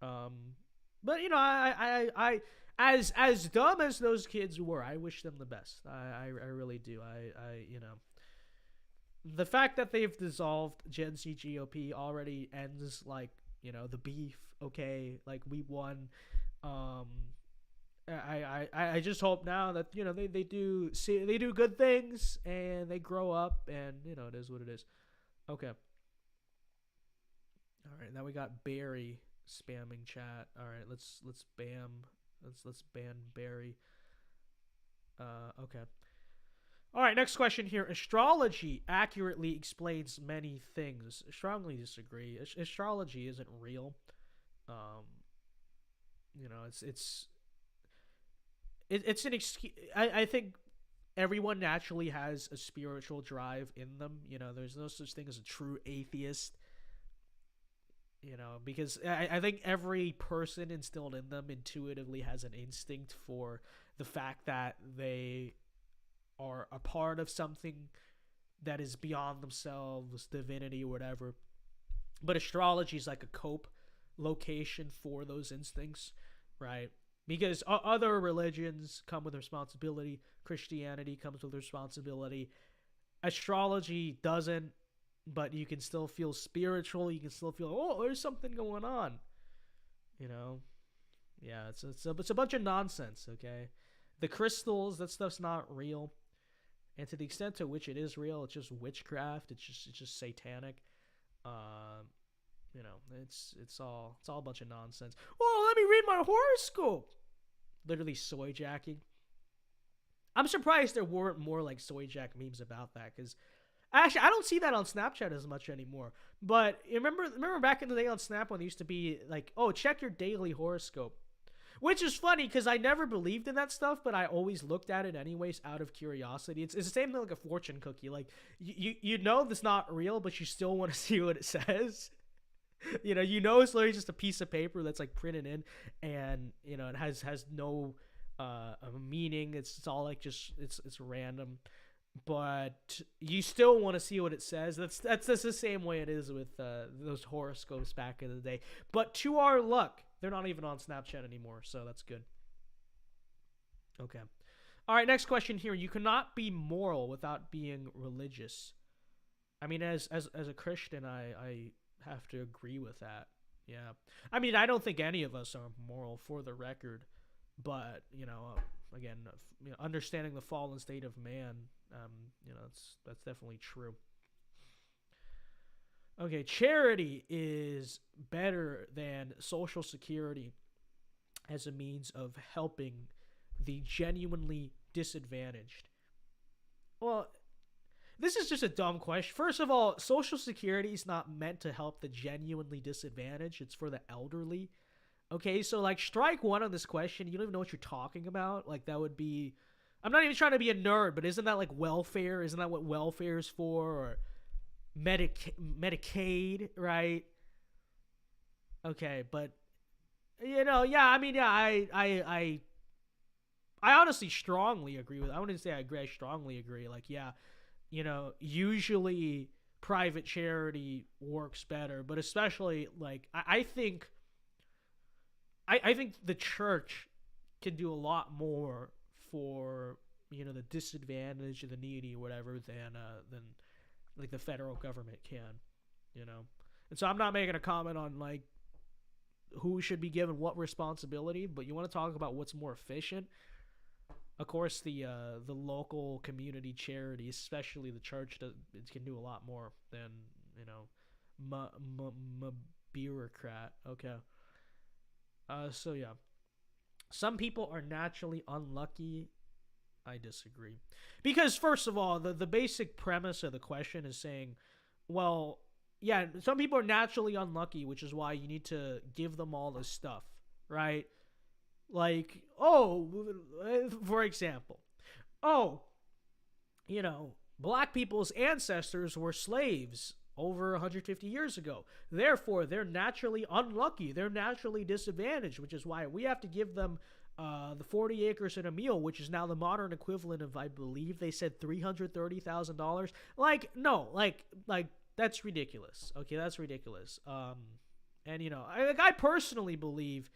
But I as dumb as those kids were, I wish them the best. I really do. The fact that they've dissolved Gen Z GOP already ends the beef. Okay, like we won. I just hope now that they do good things and they grow up, and it is what it is. Okay. All right, now we got Barry spamming chat. All right, let's ban Barry. Okay. All right, next question here. Astrology accurately explains many things. I strongly disagree. Astrology isn't real. It's an excuse. I think everyone naturally has a spiritual drive in them. There's no such thing as a true atheist. Because I think every person instilled in them intuitively has an instinct for the fact that they are a part of something that is beyond themselves, divinity or whatever. But astrology is like a cope location for those instincts, right? Because other religions come with responsibility. Christianity comes with responsibility. Astrology doesn't, but you can still feel spiritual. You can still feel, oh, there's something going on. Yeah, it's a bunch of nonsense, okay? The crystals, that stuff's not real. And to the extent to which it is real, it's just witchcraft. It's just satanic. It's all a bunch of nonsense. Oh, let me read my horoscope. Literally soy jacking. I'm surprised there weren't more like soy jack memes about that, because actually I don't see that on Snapchat as much anymore. But remember back in the day on Snap when it used to be like, oh, check your daily horoscope. Which is funny because I never believed in that stuff, but I always looked at it anyways out of curiosity. It's the same thing like a fortune cookie. Like you know that's not real, but you still want to see what it says. It's literally just a piece of paper that's like printed in, and it has no meaning. It's all like just it's random, but you still want to see what it says. That's the same way it is with those horoscopes back in the day. But to our luck, they're not even on Snapchat anymore, so that's good. Okay. All right, next question here. You cannot be moral without being religious. I mean, as a Christian, I have to agree with that. Yeah. I mean, I don't think any of us are moral, for the record, but, again, understanding the fallen state of man, that's definitely true. Okay, charity is better than Social Security as a means of helping the genuinely disadvantaged. Well, this is just a dumb question. First of all, Social Security is not meant to help the genuinely disadvantaged. It's for the elderly. Okay, so like strike one on this question. You don't even know what you're talking about. Like that would be... I'm not even trying to be a nerd, but isn't that like welfare? Isn't that what welfare is for? Or Medicaid, right? Okay, but I honestly strongly agree with. I wouldn't say I agree. I strongly agree. Like, yeah, usually private charity works better, but especially like I think the church can do a lot more for the disadvantaged or the needy or whatever than like the federal government can, And so I'm not making a comment on like who should be given what responsibility, but you want to talk about what's more efficient. Of course, the local community charity, especially the church, can do a lot more than bureaucrat. Okay. So yeah, some people are naturally unlucky. I disagree. Because first of all, the basic premise of the question is saying, well, yeah, some people are naturally unlucky, which is why you need to give them all this stuff, right? Like, for example, black people's ancestors were slaves over 150 years ago. Therefore, they're naturally unlucky. They're naturally disadvantaged, which is why we have to give them the 40 acres and a meal, which is now the modern equivalent of, I believe they said $330,000. Like, no, like that's ridiculous. Okay, that's ridiculous. And I personally believe,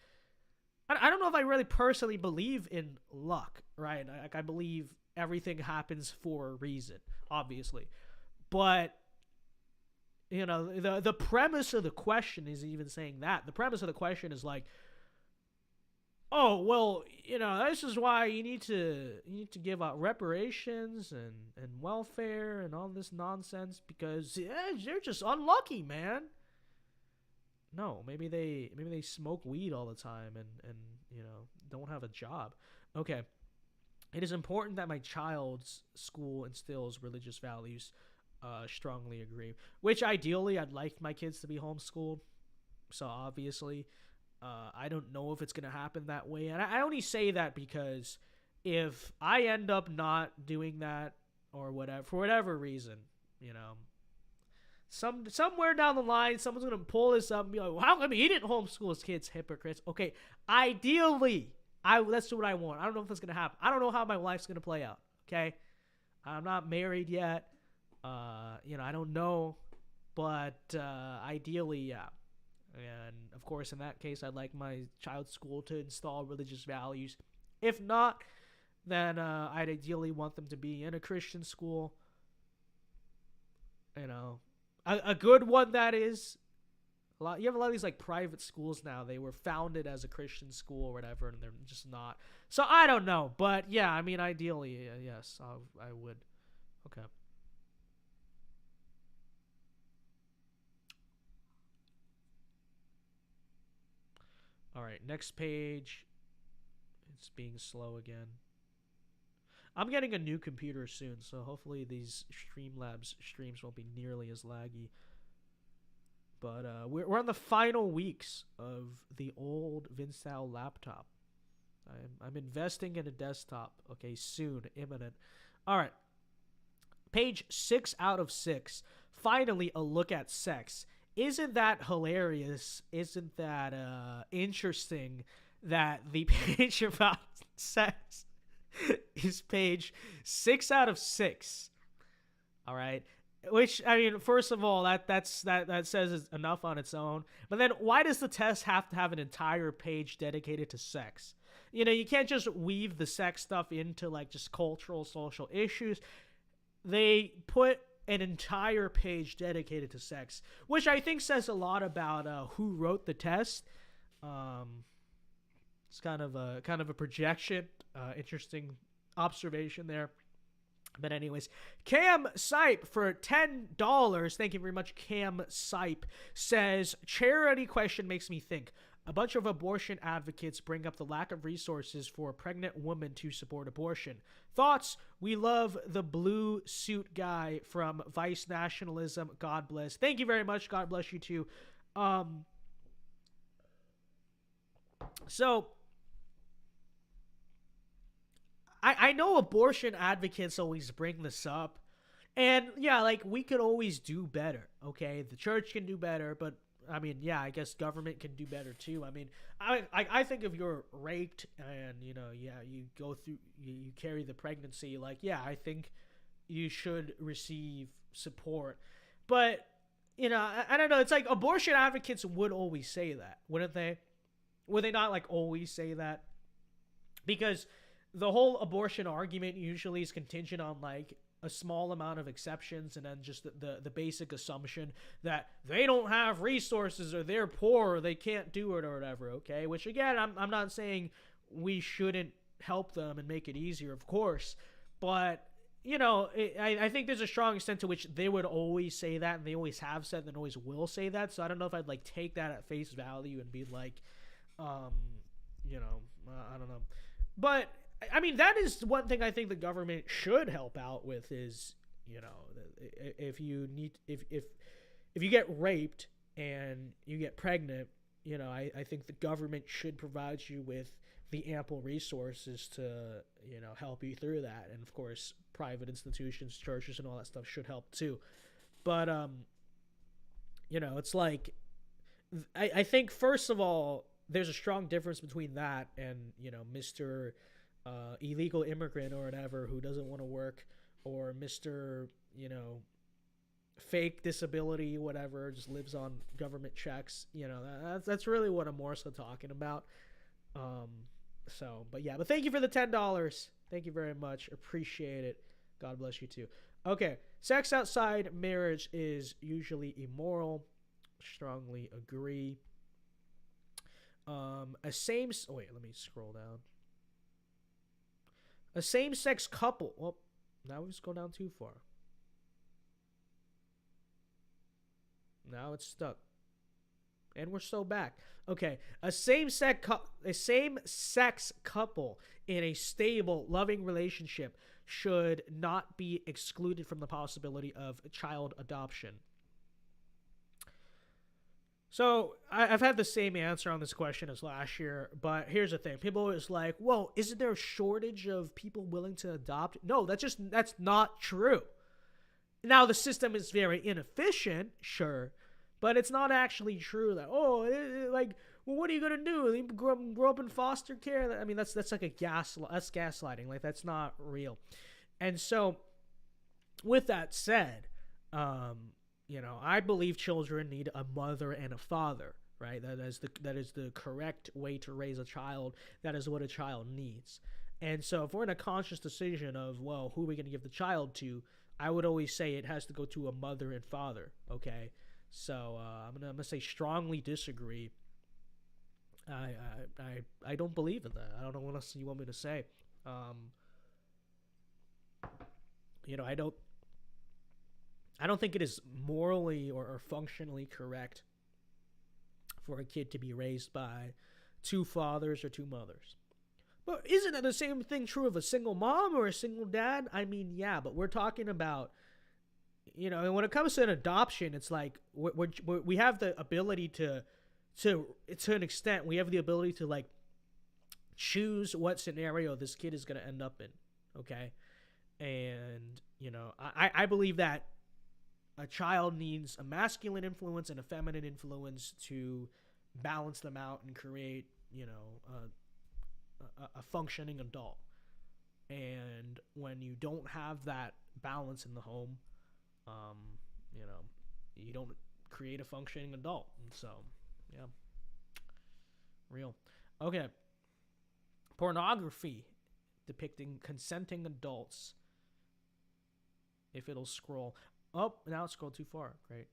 I don't know if I really personally believe in luck, right? Like, I believe everything happens for a reason, obviously, but the premise of the question isn't even saying that. The premise of the question is like, oh, well, this is why you need to give out reparations and welfare and all this nonsense because they're just unlucky, man. No, maybe they smoke weed all the time and don't have a job. Okay. It is important that my child's school instills religious values. Strongly agree. Which ideally, I'd like my kids to be homeschooled. So obviously, I don't know if it's going to happen that way. And I only say that because if I end up not doing that or whatever, for whatever reason, somewhere down the line, someone's going to pull this up and be like, well, how come he didn't homeschool his kids? Hypocrites. Okay, ideally, that's what I want. I don't know if that's going to happen. I don't know how my life's going to play out, okay? I'm not married yet. I don't know. But ideally, yeah. And, of course, in that case, I'd like my child's school to install religious values. If not, then I'd ideally want them to be in a Christian school. A good one, that is. You have a lot of these like private schools now. They were founded as a Christian school or whatever, and they're just not. So I don't know, but yeah, I mean, ideally, yes, I would. Okay. All right, next page. It's being slow again. I'm getting a new computer soon, so hopefully these Streamlabs streams won't be nearly as laggy. But we're on the final weeks of the old VinceDao laptop. I'm investing in a desktop. Okay, soon, imminent. All right. Page 6 out of 6. Finally, a look at sex. Isn't that hilarious? Isn't that interesting that the page about sex is page 6 out of 6? All right. Which, I mean, first of all, that says enough on its own. But then why does the test have to have an entire page dedicated to sex? You can't just weave the sex stuff into like just cultural, social issues. They put an entire page dedicated to sex, which I think says a lot about who wrote the test. It's kind of a projection. Interesting observation there. But anyways, Cam Sipe for $10. Thank you very much, Cam Sipe. Says, charity question makes me think. A bunch of abortion advocates bring up the lack of resources for a pregnant woman to support abortion. Thoughts? We love the blue suit guy from Vice Nationalism. God bless. Thank you very much. God bless you too. So I know abortion advocates always bring this up. And yeah, like we could always do better. Okay, the church can do better, but I mean, yeah, I guess government can do better too. I mean, I think if you're raped and you go through, you carry the pregnancy, like, yeah, I think you should receive support. But I don't know. It's like abortion advocates would always say that, wouldn't they? Would they not like always say that? Because the whole abortion argument usually is contingent on like a small amount of exceptions and then just the basic assumption that they don't have resources or they're poor or they can't do it or whatever, okay? Which again, I'm not saying we shouldn't help them and make it easier, of course, but I think there's a strong extent to which they would always say that, and they always have said and always will say that, so I don't know if I'd like take that at face value and be like, I don't know. But I mean, that is one thing I think the government should help out with is, if you get raped and you get pregnant, I think the government should provide you with the ample resources to, help you through that. And of course, private institutions, churches and all that stuff should help too. But, it's like, I think first of all, there's a strong difference between that and, Mr. Illegal immigrant or whatever who doesn't want to work, or Mr. Fake disability, whatever, just lives on government checks. That's really what I'm more so talking about. But thank you for the $10. Thank you very much. Appreciate it. God bless you too. Okay, sex outside marriage is usually immoral. Strongly agree. Wait, let me scroll down. A same-sex couple. Well, now we just go down too far. Now it's stuck. And we're so back. Okay, a same-sex couple in a stable, loving relationship should not be excluded from the possibility of child adoption. So I've had the same answer on this question as last year, but here's the thing: people are like, "Well, isn't there a shortage of people willing to adopt?" No, that's not true. Now the system is very inefficient, sure, but it's not actually true that well, what are you gonna do? You grow up in foster care? I mean, that's like that's gaslighting. Like that's not real. And so, with that said, I believe children need a mother and a father, right? That is the correct way to raise a child. That is what a child needs. And so if we're in a conscious decision of, well, who are we going to give the child to, I would always say it has to go to a mother and father, okay? So I'm gonna say strongly disagree. I don't believe in that. I don't know what else you want me to say. I don't think it is morally or functionally correct for a kid to be raised by two fathers or two mothers. But isn't that the same thing true of a single mom or a single dad? I mean, yeah, but we're talking about, when it comes to an adoption, it's like we have the ability to an extent, we have the ability to like choose what scenario this kid is going to end up in, okay? And, I believe that a child needs a masculine influence and a feminine influence to balance them out and create, a functioning adult. And when you don't have that balance in the home, you don't create a functioning adult. And so, yeah, real. Okay. Pornography depicting consenting adults. If it'll scroll. Oh, now it scrolled too far. Great.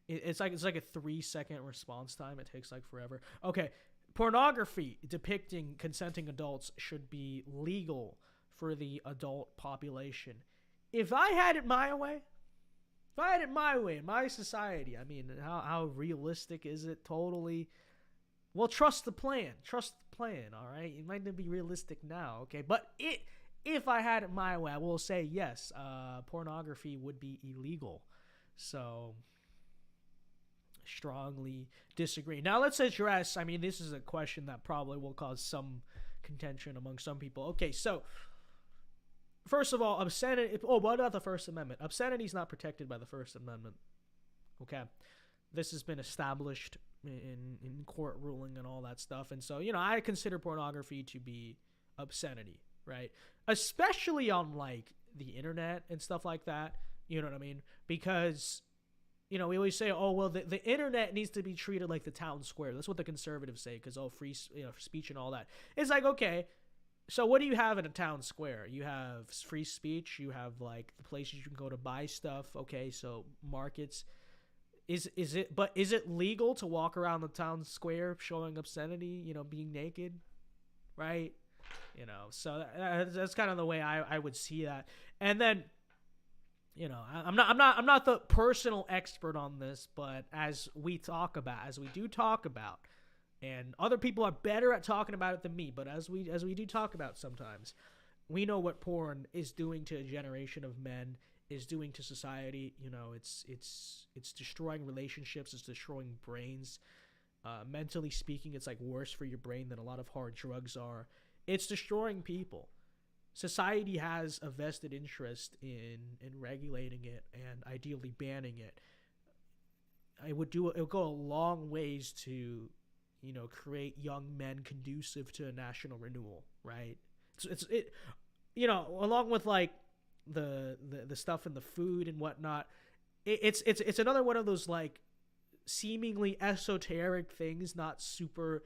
It's like a 3-second response time. It takes like forever. Okay. Pornography depicting consenting adults should be legal for the adult population. If I had it my way, in my society, I mean, how realistic is it? Totally. Well, trust the plan. All right? It might not be realistic now, okay? But if I had it my way, I will say yes, pornography would be illegal. So, strongly disagree. Now, let's address, this is a question that probably will cause some contention among some people. Okay, so, first of all, obscenity. Oh, what about the First Amendment? Obscenity is not protected by the First Amendment. Okay, this has been established in court ruling and all that stuff. And so, I consider pornography to be obscenity, right? Especially on like the internet and stuff like that. You know what I mean? Because, we always say, oh, well, the internet needs to be treated like the town square. That's what the conservatives say, because free speech and all that. It's like, okay, so what do you have in a town square? You have free speech. You have like the places you can go to buy stuff. Okay, so markets. Is it legal to walk around the town square showing obscenity? Being naked, right? So that's kind of the way I would see that. And then, I'm not the personal expert on this, but as we do talk about, and other people are better at talking about it than me, but as we do talk about sometimes, we know what porn is doing to a generation of men, is doing to society. It's destroying relationships, it's destroying brains. Mentally speaking, it's like worse for your brain than a lot of hard drugs are. It's destroying people. Society has a vested interest in regulating it and ideally banning it. It would go a long ways to, create young men conducive to a national renewal, right? Along with like the stuff in the food and whatnot. It's another one of those like seemingly esoteric things, not super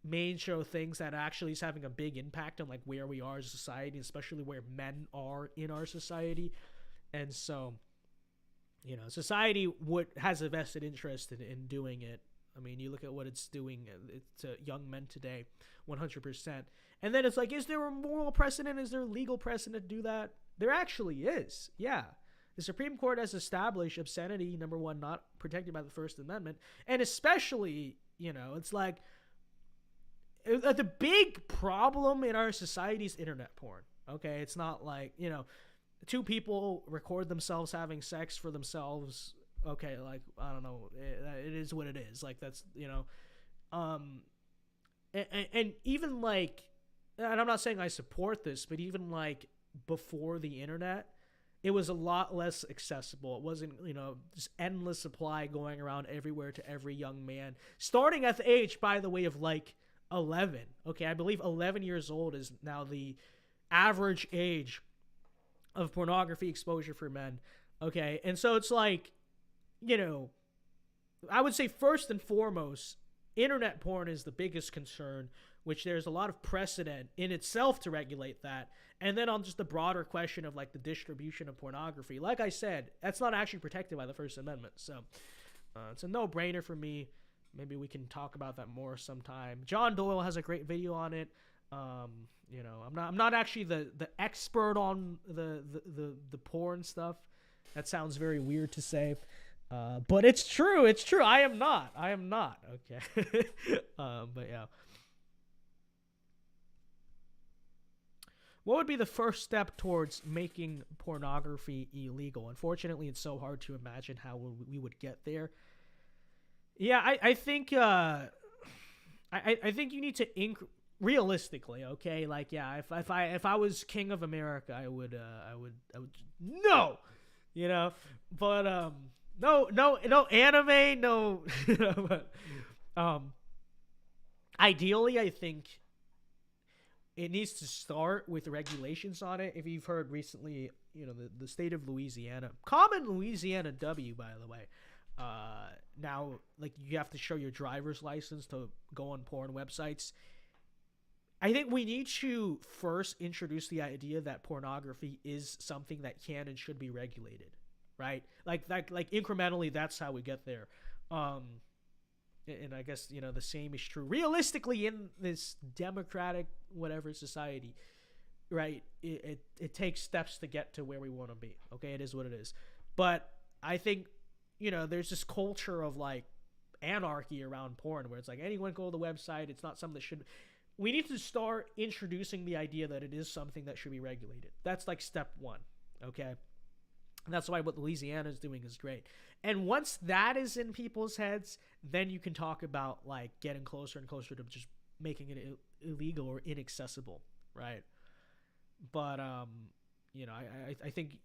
mainstream things that actually is having a big impact on like where we are as a society, especially where men are in our society. And so, society has a vested interest in doing it. I mean, you look at what it's doing to young men today, 100%. And then it's like, is there a moral precedent? Is there a legal precedent to do that? There actually is. Yeah. The Supreme Court has established obscenity, number one, not protected by the First Amendment. And especially, it's like the big problem in our society is internet porn. Okay. It's not like, two people record themselves having sex for themselves. Okay. Like, I don't know. It is what it is. Like, that's, and even like, and I'm not saying I support this, but even like before the internet, it was a lot less accessible. It wasn't, just endless supply going around everywhere to every young man. Starting at the age, by the way, of like 11. Okay, I believe 11 years old is now the average age of pornography exposure for men. Okay, and so it's like, I would say first and foremost, internet porn is the biggest concern, which there's a lot of precedent in itself to regulate that. And then on just the broader question of like the distribution of pornography, like I said, that's not actually protected by the First Amendment. So it's a no-brainer for me. Maybe we can talk about that more sometime. John Doyle has a great video on it. I'm not actually the expert on the porn stuff. That sounds very weird to say. But it's true. It's true. I am not. Okay. But yeah. What would be the first step towards making pornography illegal? Unfortunately, it's so hard to imagine how we would get there. Yeah, I think I think you need to realistically, okay? Like, yeah, if I was king of America, I would no, but no anime, no. But, ideally, I think it needs to start with regulations on it. If you've heard recently, the state of Louisiana, common Louisiana W, by the way, now, like, you have to show your driver's license to go on porn websites. I think we need to first introduce the idea that pornography is something that can and should be regulated, right? Like incrementally, that's how we get there. And I guess, the same is true realistically in this democratic whatever society, right? It takes steps to get to where we want to be. Okay, it is what it is. But I think, there's this culture of like anarchy around porn where it's like anyone go to the website. It's not something that should. We need to start introducing the idea that it is something that should be regulated. That's like step one. Okay. And that's why what Louisiana is doing is great. And once that is in people's heads, then you can talk about like getting closer and closer to just making it illegal or inaccessible, right? But I think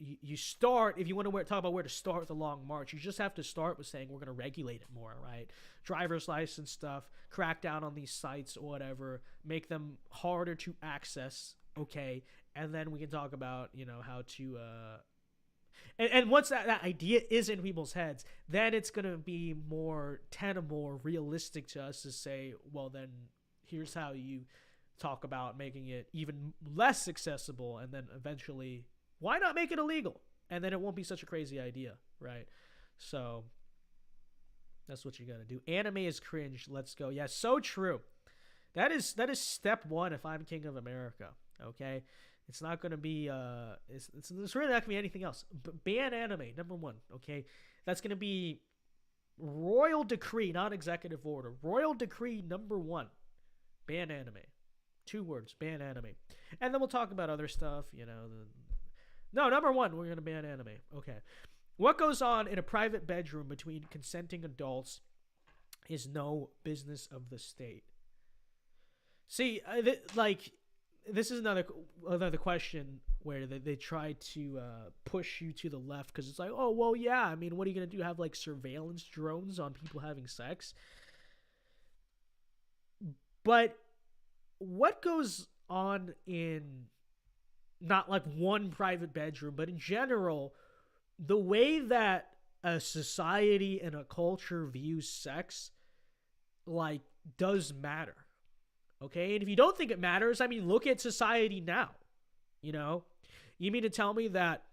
you start, if you want to talk about where to start the long march, you just have to start with saying we're going to regulate it more, right? Driver's license stuff, crack down on these sites or whatever, make them harder to access, okay? And then we can talk about, how to and once that idea is in people's heads, then it's going to be more tenable or realistic to us to say, well, then here's how you talk about making it even less accessible, and then eventually, why not make it illegal? And then it won't be such a crazy idea, right? So that's what you got to do. Anime is cringe. Let's go. Yeah, so true. That is step one if I'm king of America, okay? It's not going to be, it's really not going to be anything else. But ban anime, number one, okay? That's going to be royal decree, not executive order. Royal decree number one, ban anime. 2 words, ban anime. And then we'll talk about other stuff, No, number one, we're going to ban anime. Okay. What goes on in a private bedroom between consenting adults is no business of the state. See, this is another question where they try to push you to the left because it's like, oh, well, yeah, I mean, what are you going to do? Have like surveillance drones on people having sex? But what goes on in not like one private bedroom, but in general, the way that a society and a culture views sex, like, does matter. Okay? And if you don't think it matters, I mean, look at society now. You know? You mean to tell me that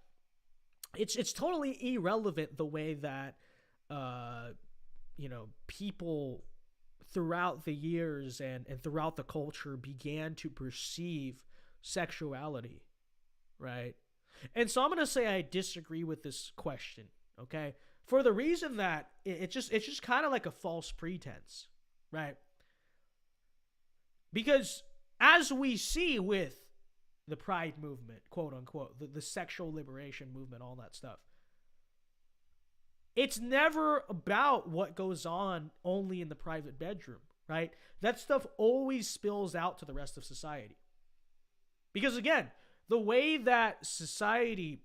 it's totally irrelevant the way that, people throughout the years and throughout the culture began to perceive sexuality, right? And so I'm going to say I disagree with this question, okay? For the reason that it's just kind of like a false pretense, right? Because as we see with the Pride movement, quote unquote, the sexual liberation movement, all that stuff, it's never about what goes on only in the private bedroom, right? That stuff always spills out to the rest of society. Because again, the way that society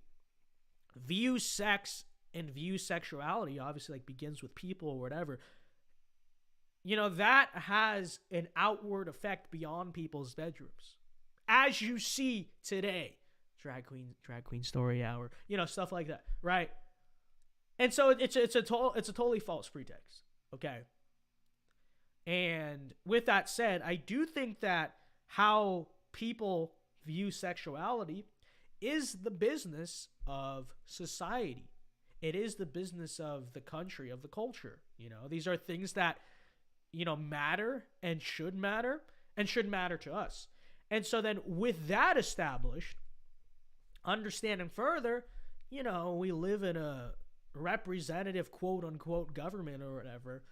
views sex and views sexuality obviously like begins with people or whatever. You know, that has an outward effect beyond people's bedrooms. As you see today, drag queen story hour, stuff like that, right? And so it's a totally false pretext, okay? And with that said, I do think that how people view sexuality is the business of society. It is the business of the country, of the culture. These are things that, matter and should matter to us. And so then with that established, understanding further, we live in a representative quote unquote government or whatever,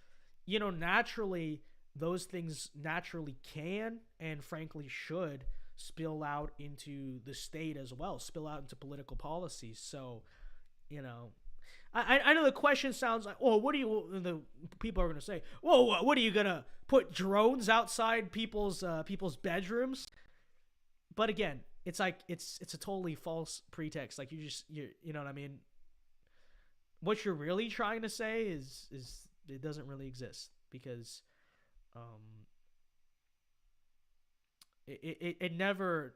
naturally those things naturally can and frankly should spill out into the state as well, spill out into political policies. So, I know the question sounds like, oh, the people are going to say, whoa, what are you going to put drones outside people's bedrooms? But again, it's like, it's a totally false pretext. Like you know what I mean? What you're really trying to say is it doesn't really exist because it never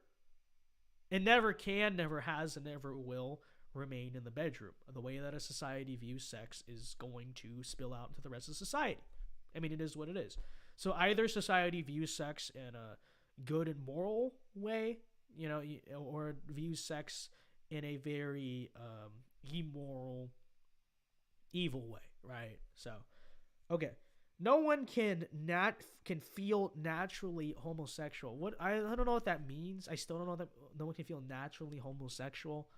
can, never has, and never will remain in the bedroom. The way that a society views sex is going to spill out into the rest of society. I mean, it is what it is. So either society views sex in a good and moral way, or views sex in a very immoral, evil way, right? So, okay, no one can feel naturally homosexual. What I don't know what that means. I still don't know that no one can feel naturally homosexual.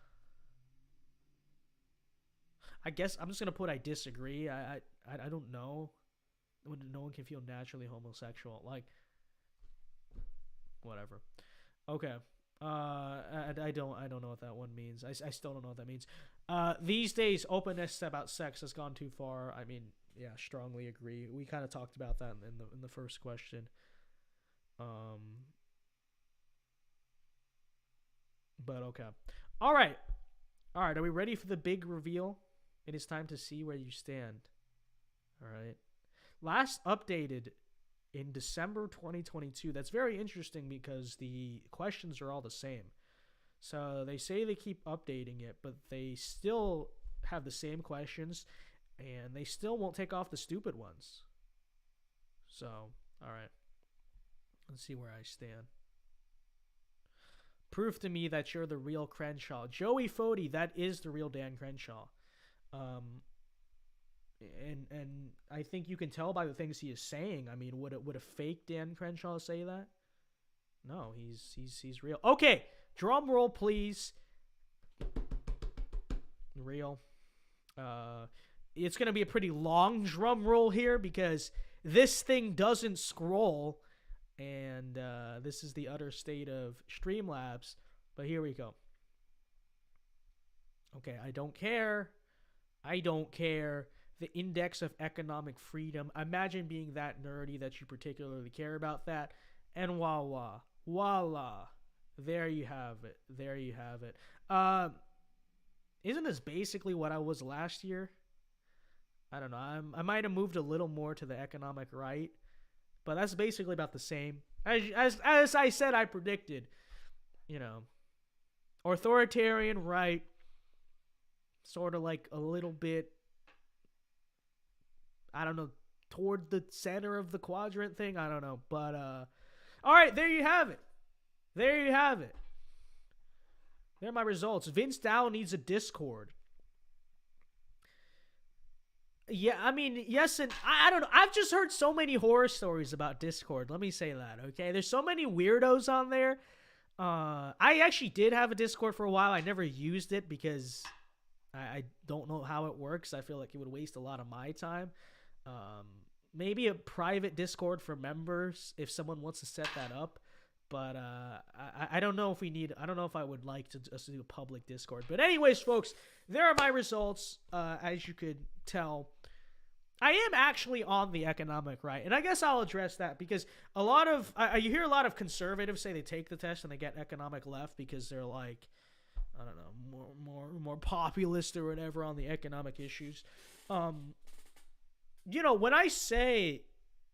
I guess I'm just gonna put I disagree. I don't know when no one can feel naturally homosexual. Like, whatever. Okay. I don't know what that one means. I still don't know what that means. These days, openness about sex has gone too far. I mean, yeah, strongly agree. We kind of talked about that in the first question. But okay. All right. Are we ready for the big reveal? It is time to see where you stand. All right. Last updated in December 2022. That's very interesting because the questions are all the same. So they say they keep updating it, but they still have the same questions and they still won't take off the stupid ones. So, all right. Let's see where I stand. Prove to me that you're the real Crenshaw. Joey Fody, that is the real Dan Crenshaw. And I think you can tell by the things he is saying. I mean, would a fake Dan Crenshaw say that? No, he's real. Okay, drum roll, please. Real. It's gonna be a pretty long drum roll here because this thing doesn't scroll, and this is the utter state of Streamlabs. But here we go. Okay, I don't care. The index of economic freedom. Imagine being that nerdy that you particularly care about that. And voila. There you have it. Isn't this basically what I was last year? I don't know. I might have moved a little more to the economic right, but that's basically about the same. As I said, I predicted, authoritarian right, sort of like a little bit, I don't know, toward the center of the quadrant thing. I don't know. But, all right, there you have it. There you have it. There are my results. Vince Dow needs a Discord. Yeah, I mean, yes, and I don't know. I've just heard so many horror stories about Discord. Let me say that, okay? There's so many weirdos on there. I actually did have a Discord for a while. I never used it because I don't know how it works. I feel like it would waste a lot of my time. Maybe a private Discord for members if someone wants to set that up. But I don't know if I don't know if I would like to just do a public Discord. But anyways, folks, there are my results. As you could tell, I am actually on the economic right. And I guess I'll address that because a lot of, you hear a lot of conservatives say they take the test and they get economic left because they're like, I don't know, more populist or whatever on the economic issues. You know, when I say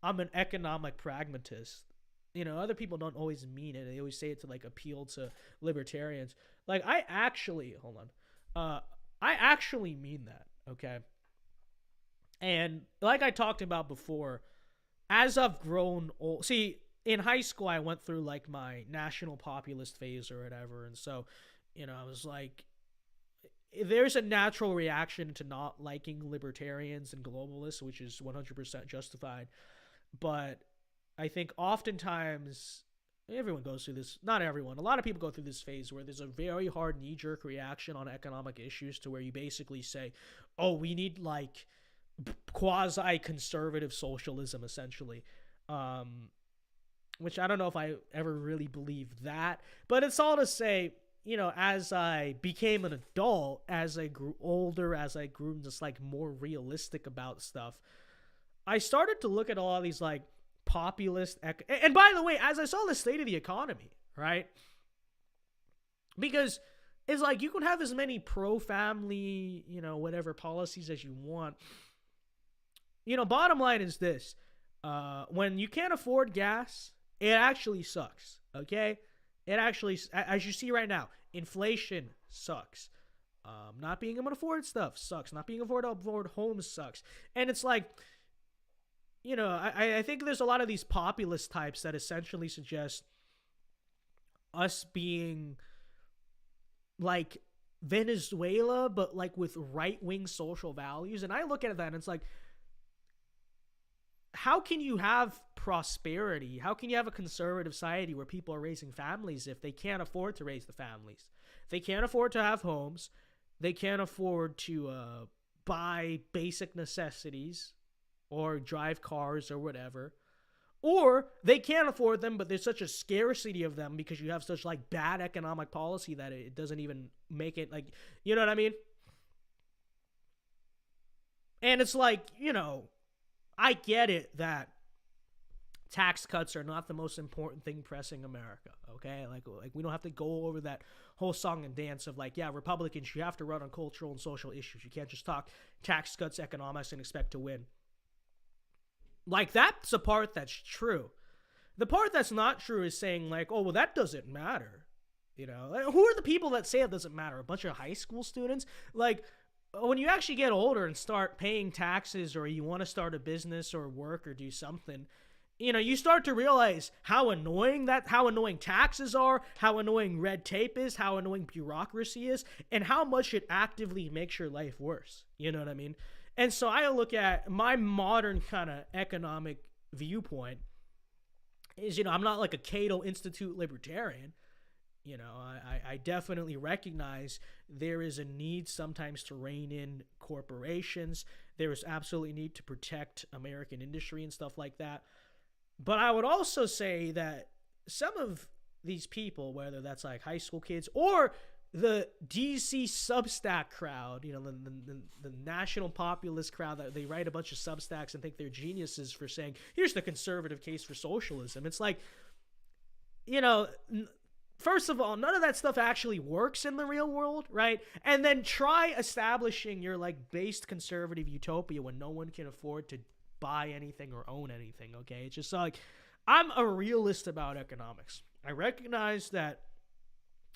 I'm an economic pragmatist, you know, other people don't always mean it. They always say it to like appeal to libertarians. Like I actually mean that, okay? And like I talked about before, as I've grown old, see, in high school I went through like my national populist phase or whatever, and so, you know, I was like, there's a natural reaction to not liking libertarians and globalists, which is 100% justified, but I think oftentimes everyone goes through this, not everyone, a lot of people go through this phase where there's a very hard knee-jerk reaction on economic issues to where you basically say, oh, we need like quasi-conservative socialism essentially, which I don't know if I ever really believed that, but it's all to say, you know, as I became an adult, as I grew older, as I grew just like more realistic about stuff, I started to look at all these like populist and by the way, as I saw the state of the economy, right? Because it's like you can have as many pro-family, you know, whatever policies as you want. You know, bottom line is this. When you can't afford gas, it actually sucks, okay? It actually, as you see right now, inflation sucks. Not being able to afford stuff sucks. Not being able to afford homes sucks. And it's like, you know, I think there's a lot of these populist types that essentially suggest us being like Venezuela, but like with right-wing social values. And I look at that and it's like, how can you have prosperity? How can you have a conservative society where people are raising families if they can't afford to raise the families? They can't afford to have homes. They can't afford to buy basic necessities or drive cars or whatever. Or they can't afford them, but there's such a scarcity of them because you have such like bad economic policy that it doesn't even make it like, you know what I mean? And it's like, you know, I get it that tax cuts are not the most important thing pressing America, okay? Like we don't have to go over that whole song and dance of like, yeah, Republicans, you have to run on cultural and social issues. You can't just talk tax cuts, economics, and expect to win. Like, that's the part that's true. The part that's not true is saying like, oh, well, that doesn't matter. You know, like, who are the people that say it doesn't matter? A bunch of high school students? Like, when you actually get older and start paying taxes or you want to start a business or work or do something, you know, you start to realize how annoying taxes are, how annoying red tape is, how annoying bureaucracy is, and how much it actively makes your life worse. You know what I mean? And so I look at my modern kind of economic viewpoint is, you know, I'm not like a Cato Institute libertarian. You know, I definitely recognize there is a need sometimes to rein in corporations. There is absolutely a need to protect American industry and stuff like that. But I would also say that some of these people, whether that's like high school kids or the DC Substack crowd, you know, the national populist crowd that they write a bunch of Substacks and think they're geniuses for saying, here's the conservative case for socialism. It's like, you know, first of all, none of that stuff actually works in the real world, right? And then try establishing your like based conservative utopia when no one can afford to buy anything or own anything, okay? It's just like, I'm a realist about economics. I recognize that,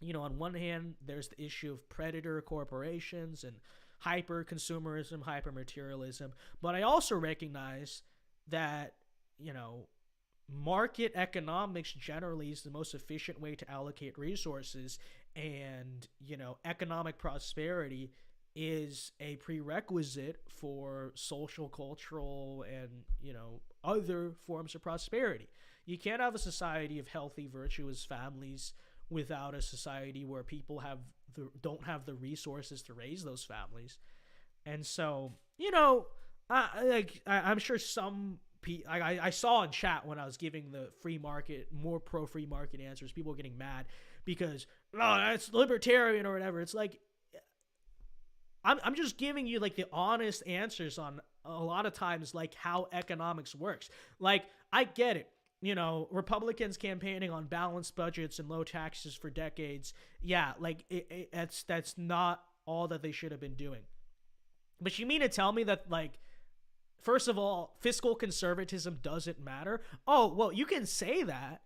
you know, on one hand, there's the issue of predator corporations and hyper-consumerism, hyper-materialism, but I also recognize that, market economics generally is the most efficient way to allocate resources, and, economic prosperity is a prerequisite for social, cultural, and, other forms of prosperity. You can't have a society of healthy, virtuous families without a society where people don't have the resources to raise those families. And so, I'm sure some I saw in chat when I was giving the free market, more pro free market answers, people were getting mad because, oh, that's libertarian or whatever. It's like, I'm just giving you like the honest answers on a lot of times, like how economics works. Like, I get it. Republicans campaigning on balanced budgets and low taxes for decades. Yeah, like that's not all that they should have been doing. But you mean to tell me that, like, first of all, fiscal conservatism doesn't matter? Oh, well, you can say that.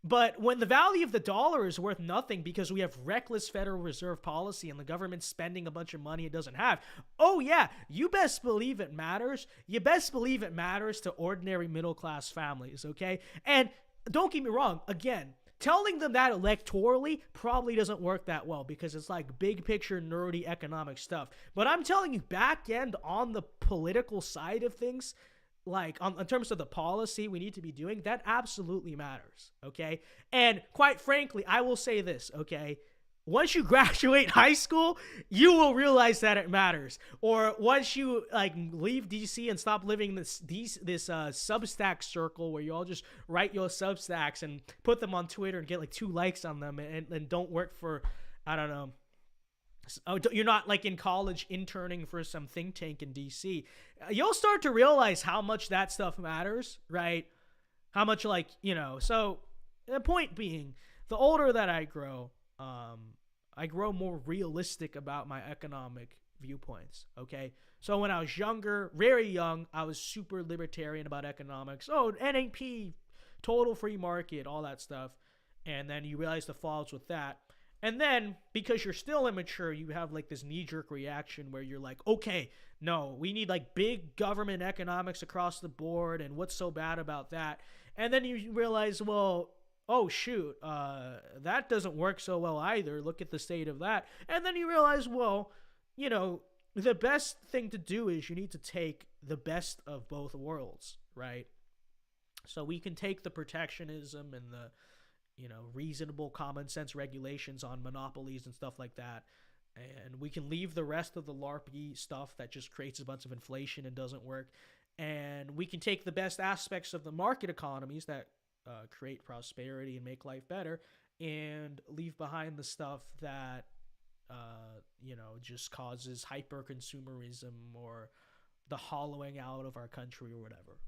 But when the value of the dollar is worth nothing because we have reckless Federal Reserve policy and the government's spending a bunch of money it doesn't have, oh yeah, you best believe it matters. You best believe it matters to ordinary middle-class families, okay? And don't get me wrong, again, telling them that electorally probably doesn't work that well because it's like big picture nerdy economic stuff. But I'm telling you, back end on the political side of things, like in terms of the policy we need to be doing, that absolutely matters, okay? And quite frankly, I will say this, okay? Once you graduate high school, you will realize that it matters. Or once you like leave DC and stop living this Substack circle where you all just write your Substacks and put them on Twitter and get like 2 likes on them and don't work for, I don't know, you're not like in college interning for some think tank in DC. You'll start to realize how much that stuff matters, right? How much, like, so the point being, the older that I grow more realistic about my economic viewpoints, okay? So when I was younger, very young, I was super libertarian about economics. Oh, NAP, total free market, all that stuff. And then you realize the falls with that. And then, because you're still immature, you have like this knee-jerk reaction where you're like, okay, no, we need like big government economics across the board, and what's so bad about that? And then you realize, well, oh shoot, that doesn't work so well either. Look at the state of that. And then you realize, well, the best thing to do is you need to take the best of both worlds, right? So we can take the protectionism and the reasonable common sense regulations on monopolies and stuff like that. And we can leave the rest of the LARPy stuff that just creates a bunch of inflation and doesn't work. And we can take the best aspects of the market economies that create prosperity and make life better and leave behind the stuff that, just causes hyper consumerism or the hollowing out of our country or whatever,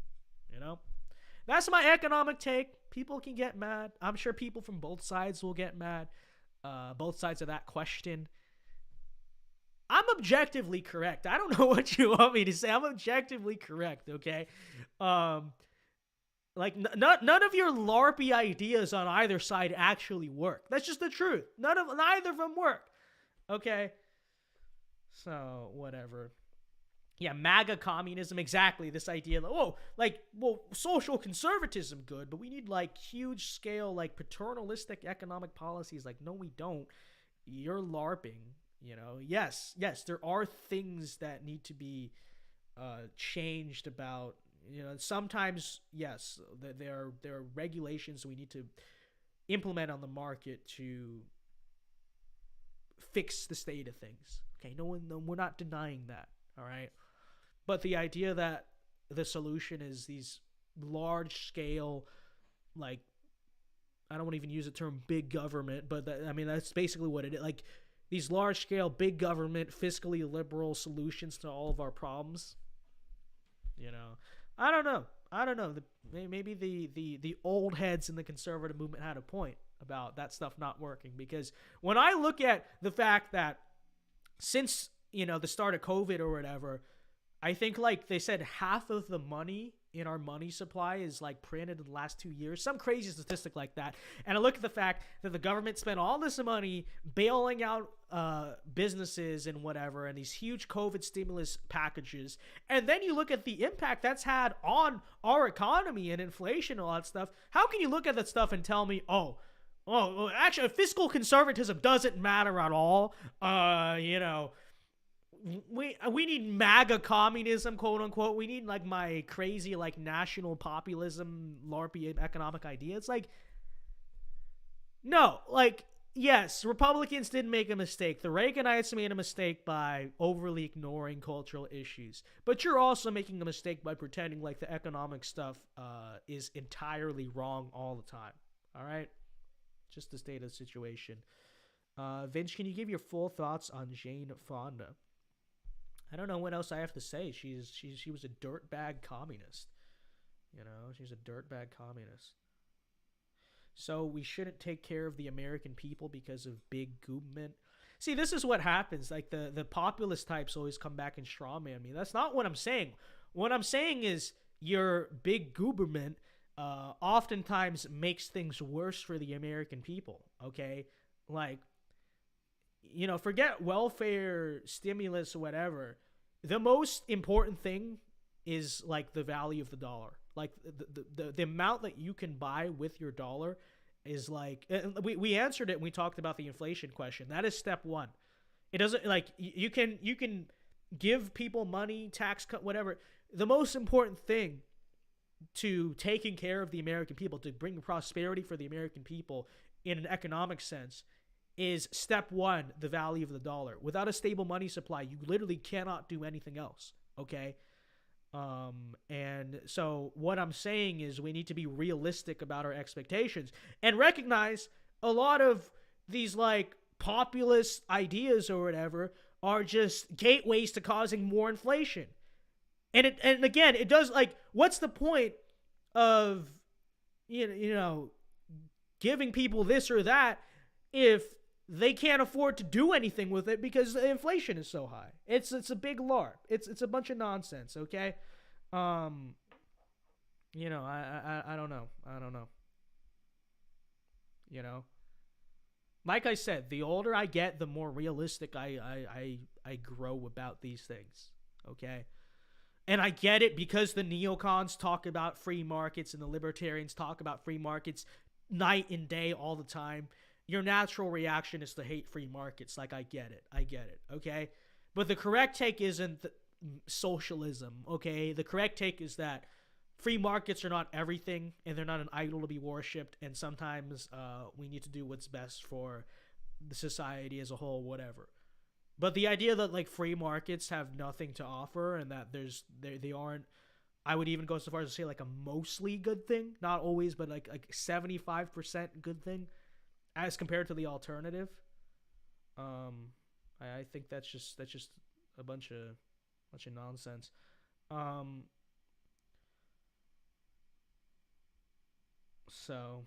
That's my economic take. People can get mad. I'm sure people from both sides will get mad. Both sides of that question. I'm objectively correct. I don't know what you want me to say. I'm objectively correct, okay? Like, none of your LARPy ideas on either side actually work. That's just the truth. Neither of them work, okay? So, whatever. Yeah, MAGA communism, exactly. This idea that, social conservatism good, but we need, like, huge scale, like, paternalistic economic policies. Like, no, we don't. You're LARPing, Yes, there are things that need to be changed about, sometimes, yes, there are regulations we need to implement on the market to fix the state of things. Okay, we're not denying that, all right? But the idea that the solution is these large-scale, like, I don't want to even use the term big government, but that's basically what it is. Like, these large-scale, big government, fiscally liberal solutions to all of our problems. I don't know. Maybe the old heads in the conservative movement had a point about that stuff not working. Because when I look at the fact that since, the start of COVID or whatever, I think, like they said, half of the money in our money supply is like printed in the last 2 years, some crazy statistic like that. And I look at the fact that the government spent all this money bailing out businesses and whatever, and these huge COVID stimulus packages. And then you look at the impact that's had on our economy and inflation and all that stuff. How can you look at that stuff and tell me, actually, fiscal conservatism doesn't matter at all? We need MAGA communism, quote unquote. We need like my crazy like national populism, LARPy economic idea. It's like, no, like, yes, Republicans did make a mistake. The Reaganites made a mistake by overly ignoring cultural issues. But you're also making a mistake by pretending like the economic stuff is entirely wrong all the time. All right? Just the state of the situation. Vince, can you give your full thoughts on Jane Fonda? I don't know what else I have to say. She was a dirtbag communist. You know, she's a dirtbag communist. So we shouldn't take care of the American people because of big government. See, this is what happens. Like the populist types always come back and strawman me. That's not what I'm saying. What I'm saying is your big government oftentimes makes things worse for the American people. Okay, like, you know, forget welfare, stimulus, whatever. The most important thing is like the value of the dollar. Like the amount that you can buy with your dollar is like, we answered it when we talked about the inflation question. That is step one. It doesn't like you can give people money, tax cut, whatever. The most important thing to taking care of the American people, to bring prosperity for the American people in an economic sense, is step one, the value of the dollar. Without a stable money supply, you literally cannot do anything else, okay? And so what I'm saying is we need to be realistic about our expectations and recognize a lot of these like populist ideas or whatever are just gateways to causing more inflation. And again, it does, like, what's the point of, you know, giving people this or that if they can't afford to do anything with it because the inflation is so high? It's a big LARP. It's a bunch of nonsense, okay? You know, I don't know. You know? Like I said, the older I get, the more realistic I grow about these things, okay? And I get it because the neocons talk about free markets and the libertarians talk about free markets night and day all the time. Your natural reaction is to hate free markets. Like, I get it, okay? But the correct take isn't socialism, okay? The correct take is that free markets are not everything, and they're not an idol to be worshipped, and sometimes we need to do what's best for the society as a whole, whatever. But the idea that, like, free markets have nothing to offer and that they aren't, I would even go so far as to say, like, a mostly good thing, not always, but like 75% good thing, as compared to the alternative, I think that's just a bunch of nonsense. So,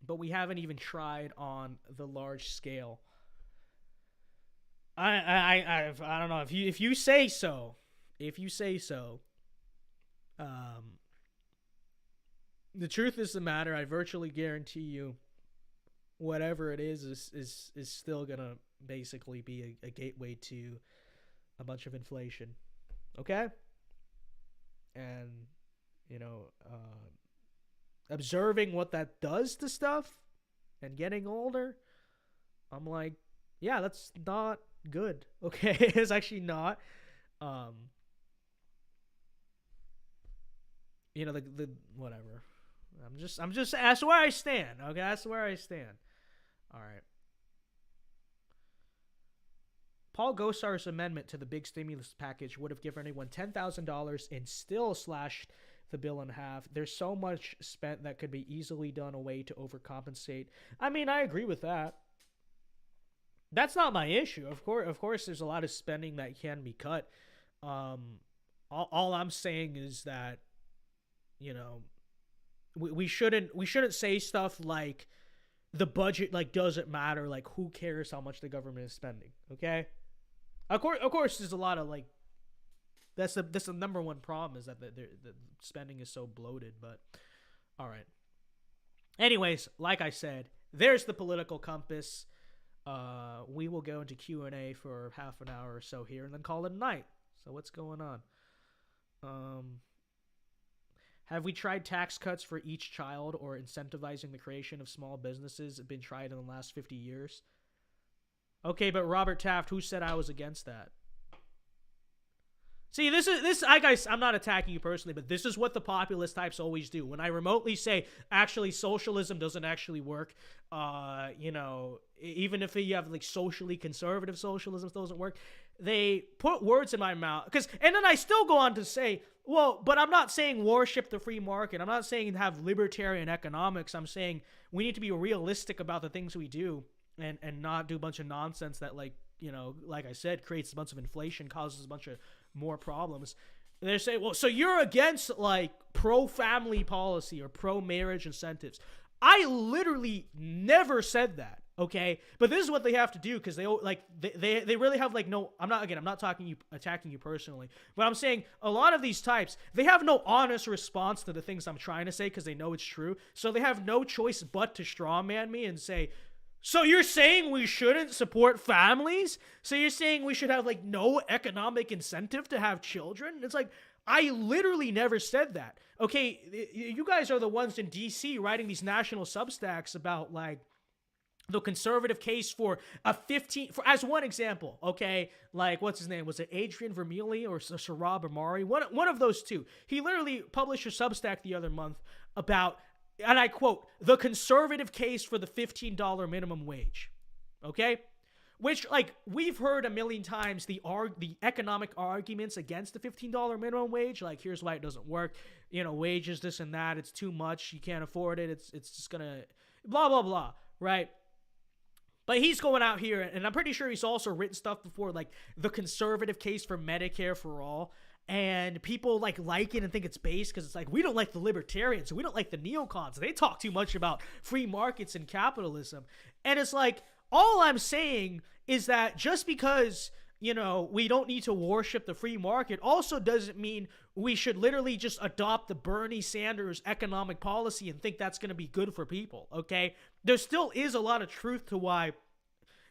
but we haven't even tried on the large scale. I don't know if you say so. The truth is the matter. I virtually guarantee you, whatever it is still gonna basically be a gateway to a bunch of inflation. Okay? And, you know, observing what that does to stuff and getting older, I'm like, yeah, that's not good. Okay? It's actually not. You know, the whatever. I'm just that's where I stand. Okay, that's where I stand. All right. Paul Gosar's amendment to the big stimulus package would have given anyone $10,000 and still slashed the bill in half. There's so much spent that could be easily done away to overcompensate. I mean, I agree with that. That's not my issue. Of course, there's a lot of spending that can be cut. All I'm saying is that, you know, we shouldn't say stuff like the budget like doesn't matter. Like, who cares how much the government is spending? Okay. Of course, there's a lot of like That's the number one problem, is that the spending is so bloated. But all right. Anyways, like I said, there's the political compass. We will go into Q&A for half an hour or so here and then call it a night. So what's going on? Have we tried tax cuts for each child or incentivizing the creation of small businesses been tried in the last 50 years? Okay, but Robert Taft, who said I was against that? See, guys, I'm not attacking you personally, but this is what the populist types always do. When I remotely say, actually, socialism doesn't actually work, even if you have like socially conservative socialism doesn't work, they put words in my mouth. And then I still go on to say, well, but I'm not saying worship the free market. I'm not saying have libertarian economics. I'm saying we need to be realistic about the things we do and not do a bunch of nonsense that, like I said, creates a bunch of inflation, causes a bunch of more problems. They say, well, so you're against like pro-family policy or pro-marriage incentives. I literally never said that, okay? But this is what they have to do, because they really have like no. I'm not attacking you personally, but I'm saying a lot of these types, they have no honest response to the things I'm trying to say because they know it's true. So they have no choice but to strawman me and say, so you're saying we shouldn't support families? So you're saying we should have like no economic incentive to have children? It's like, I literally never said that. Okay, you guys are the ones in DC writing these national substacks about like the conservative case for as one example, okay? Like, what's his name? Was it Adrian Vermeulen or Sarab Amari? One of those two. He literally published a substack the other month about, and I quote, the conservative case for the $15 minimum wage. Okay? Which, like, we've heard a million times the economic arguments against the $15 minimum wage. Like, here's why it doesn't work. Wages, this and that. It's too much. You can't afford it. It's just gonna blah, blah, blah. Right? But he's going out here, and I'm pretty sure he's also written stuff before, like the conservative case for Medicare for all. And people like it and think it's based because it's like, we don't like the libertarians, we don't like the neocons. They talk too much about free markets and capitalism. And it's like, all I'm saying is that just because, we don't need to worship the free market also doesn't mean we should literally just adopt the Bernie Sanders economic policy and think that's going to be good for people, okay? There still is a lot of truth to why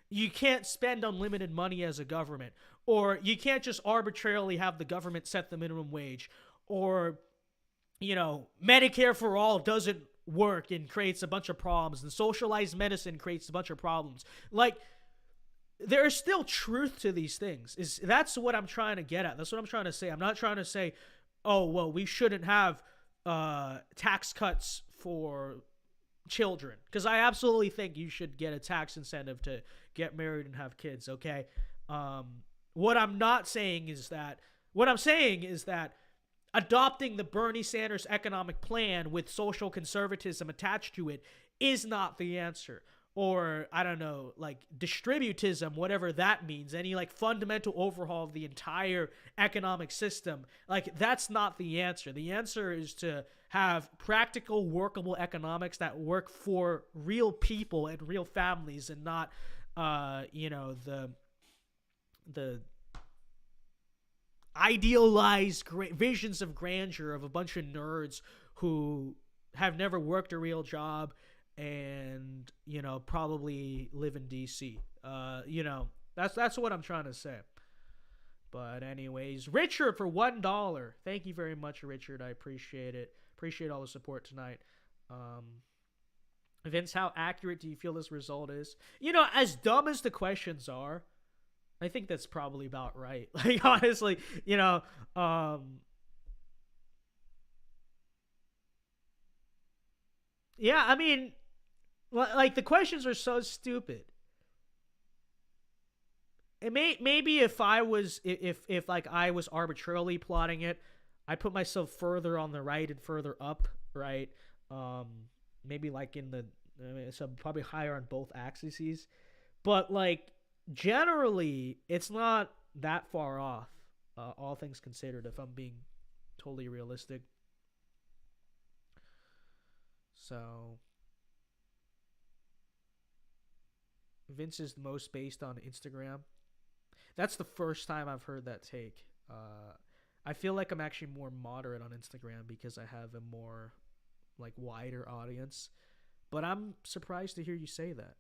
you can't spend unlimited money as a government, or you can't just arbitrarily have the government set the minimum wage, or, Medicare for all doesn't work and creates a bunch of problems, and socialized medicine creates a bunch of problems. Like, there is still truth to these things. That's what I'm trying to get at. That's what I'm trying to say. I'm not trying to say, oh, well, we shouldn't have tax cuts for children, because I absolutely think you should get a tax incentive to get married and have kids, okay? What I'm saying is that adopting the Bernie Sanders economic plan with social conservatism attached to it is not the answer. Or, I don't know, like distributism, whatever that means, any like fundamental overhaul of the entire economic system, like that's not the answer. The answer is to have practical, workable economics that work for real people and real families, and not, the idealized visions of grandeur of a bunch of nerds who have never worked a real job and, probably live in DC. That's what I'm trying to say. But anyways, Richard for $1. Thank you very much, Richard. I appreciate it. Appreciate all the support tonight. Vince, how accurate do you feel this result is? As dumb as the questions are, I think that's probably about right. Like, honestly, yeah, I mean, like, the questions are so stupid. It maybe if I was like I was arbitrarily plotting it, I put myself further on the right and further up, right? Maybe like so probably higher on both axes, but like generally it's not that far off, all things considered, if I'm being totally realistic. So Vince is the most based on Instagram. That's the first time I've heard that take. I feel like I'm actually more moderate on Instagram because I have a more like wider audience. But I'm surprised to hear you say that.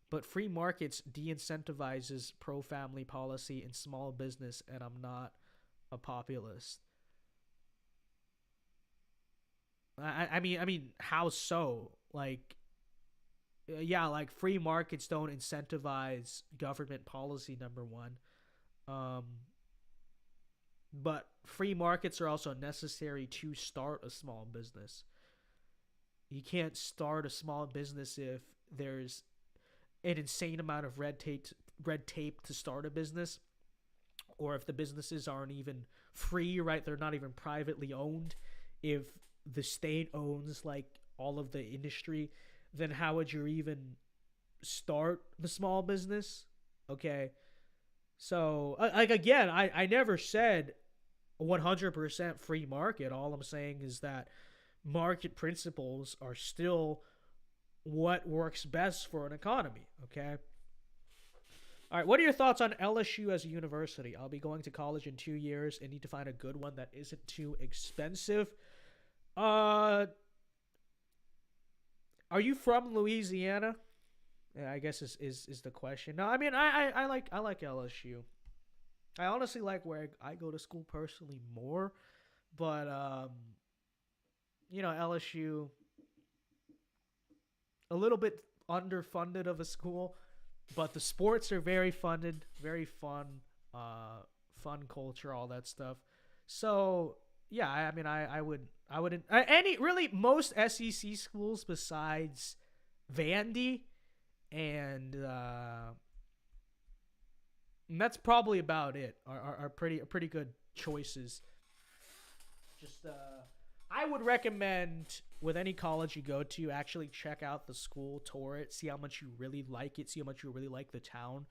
But free markets de-incentivizes pro-family policy and small business, and I'm not a populist. I mean, how so? Like, yeah, like free markets don't incentivize government policy. Number one, but free markets are also necessary to start a small business. You can't start a small business if there's an insane amount of red tape to start a business, or if the businesses aren't even free, right? They're not even privately owned. If the state owns like all of the industry, then how would you even start the small business? Okay. So like, again, I never said 100% free market. All I'm saying is that market principles are still what works best for an economy. Okay. All right, what are your thoughts on LSU as a university? I'll be going to college in 2 years and need to find a good one that isn't too expensive. Are you from Louisiana? Yeah, I guess is the question. No, I mean I like LSU. I honestly like where I go to school personally more, but LSU a little bit underfunded of a school, but the sports are very funded, very fun, fun culture, all that stuff. So yeah, I mean I wouldn't most SEC schools besides Vandy and that's probably about it. Are pretty good choices. Just I would recommend with any college you go to, actually check out the school, tour it, see how much you really like it, see how much you really like the town,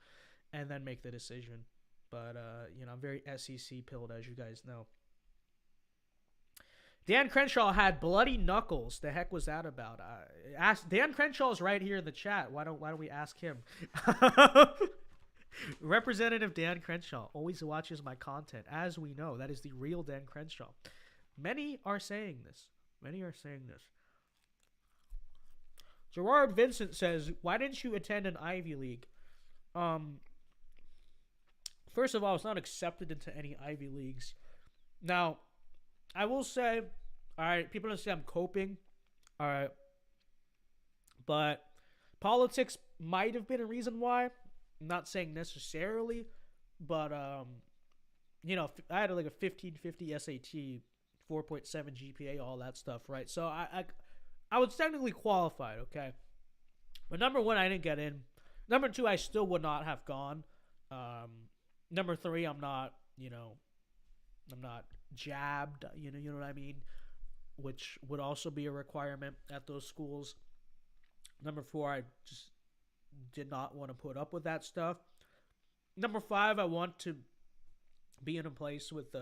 and then make the decision. But I'm very SEC pilled, as you guys know. Dan Crenshaw had bloody knuckles. The heck was that about? Ask Dan Crenshaw's right here in the chat. Why don't we ask him? Representative Dan Crenshaw always watches my content. As we know, that is the real Dan Crenshaw. Many are saying this. Gerard Vincent says, "Why didn't you attend an Ivy League?" First of all, it's not accepted into any Ivy Leagues. Now, I will say, all right, people don't say I'm coping, all right, but politics might have been a reason why. I'm not saying necessarily, but I had like a 1550 SAT, 4.7 GPA, all that stuff, right? So I was technically qualified, okay? But number one, I didn't get in. Number two, I still would not have gone. Number three, I'm not jabbed, you know what I mean? Which would also be a requirement at those schools. Number four, I just did not want to put up with that stuff. Number five, I want to be in a place with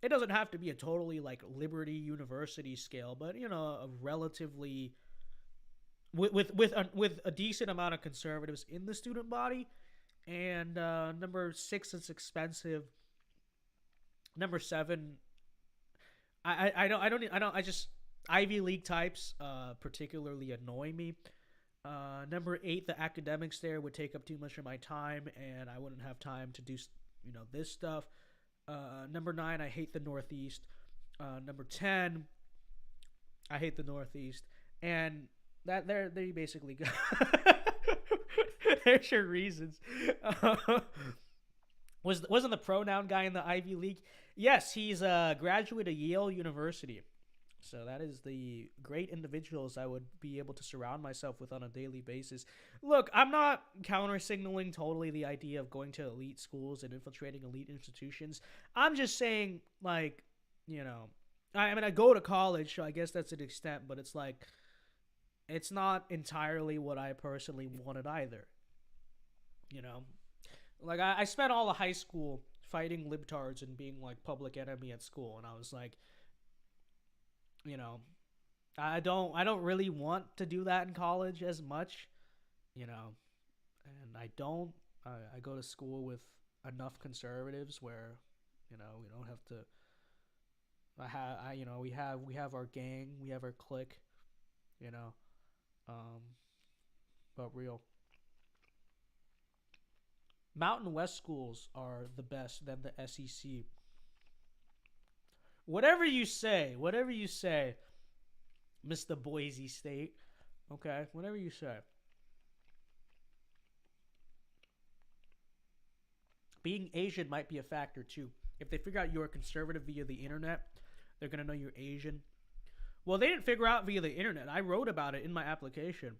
it doesn't have to be a totally like Liberty University scale, but a relatively with a decent amount of conservatives in the student body. And number six, it's expensive. Number seven, I just Ivy League types particularly annoy me. Number eight, the academics there would take up too much of my time, and I wouldn't have time to do this stuff. Number nine, I hate the Northeast. Number 10, I hate the Northeast, and that there you basically go. There's your reasons. Wasn't the pronoun guy in the Ivy League? Yes, he's a graduate of Yale University. So that is the great individuals I would be able to surround myself with on a daily basis. Look, I'm not counter-signaling totally the idea of going to elite schools and infiltrating elite institutions. I'm just saying, like, I mean, I go to college, so I guess that's an extent, but it's like, it's not entirely what I personally wanted either. Like, I spent all of high school fighting libtards and being, like, public enemy at school, and I was like, I don't really want to do that in college as much, and I go to school with enough conservatives where, we don't have to. We have our gang, we have our clique, but real. Mountain West schools are the best than the SEC. Whatever you say, Mr. Boise State. Okay, whatever you say. Being Asian might be a factor too. If they figure out you're a conservative via the internet, they're going to know you're Asian. Well, they didn't figure out via the internet. I wrote about it in my application.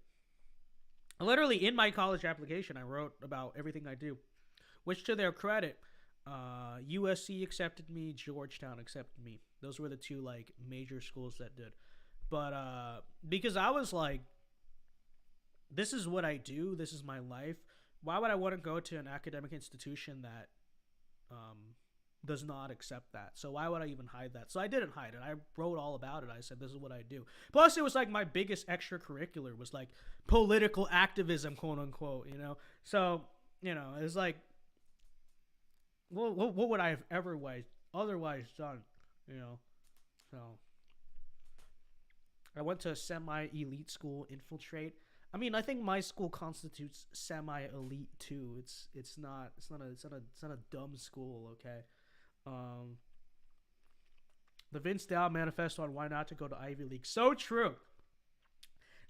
Literally in my college application, I wrote about everything I do. Which, to their credit, USC accepted me, Georgetown accepted me. Those were the two major schools that did. But because I was like, this is what I do, this is my life. Why would I want to go to an academic institution that does not accept that? So why would I even hide that? So I didn't hide it. I wrote all about it. I said, this is what I do. Plus, it was my biggest extracurricular was political activism, quote unquote, So, it was what would I have otherwise done, So I went to a semi-elite school, Infiltrate. I mean, I think my school constitutes semi-elite too. It's not a dumb school, okay? The Vincedao Manifesto on why not to go to Ivy League. So true.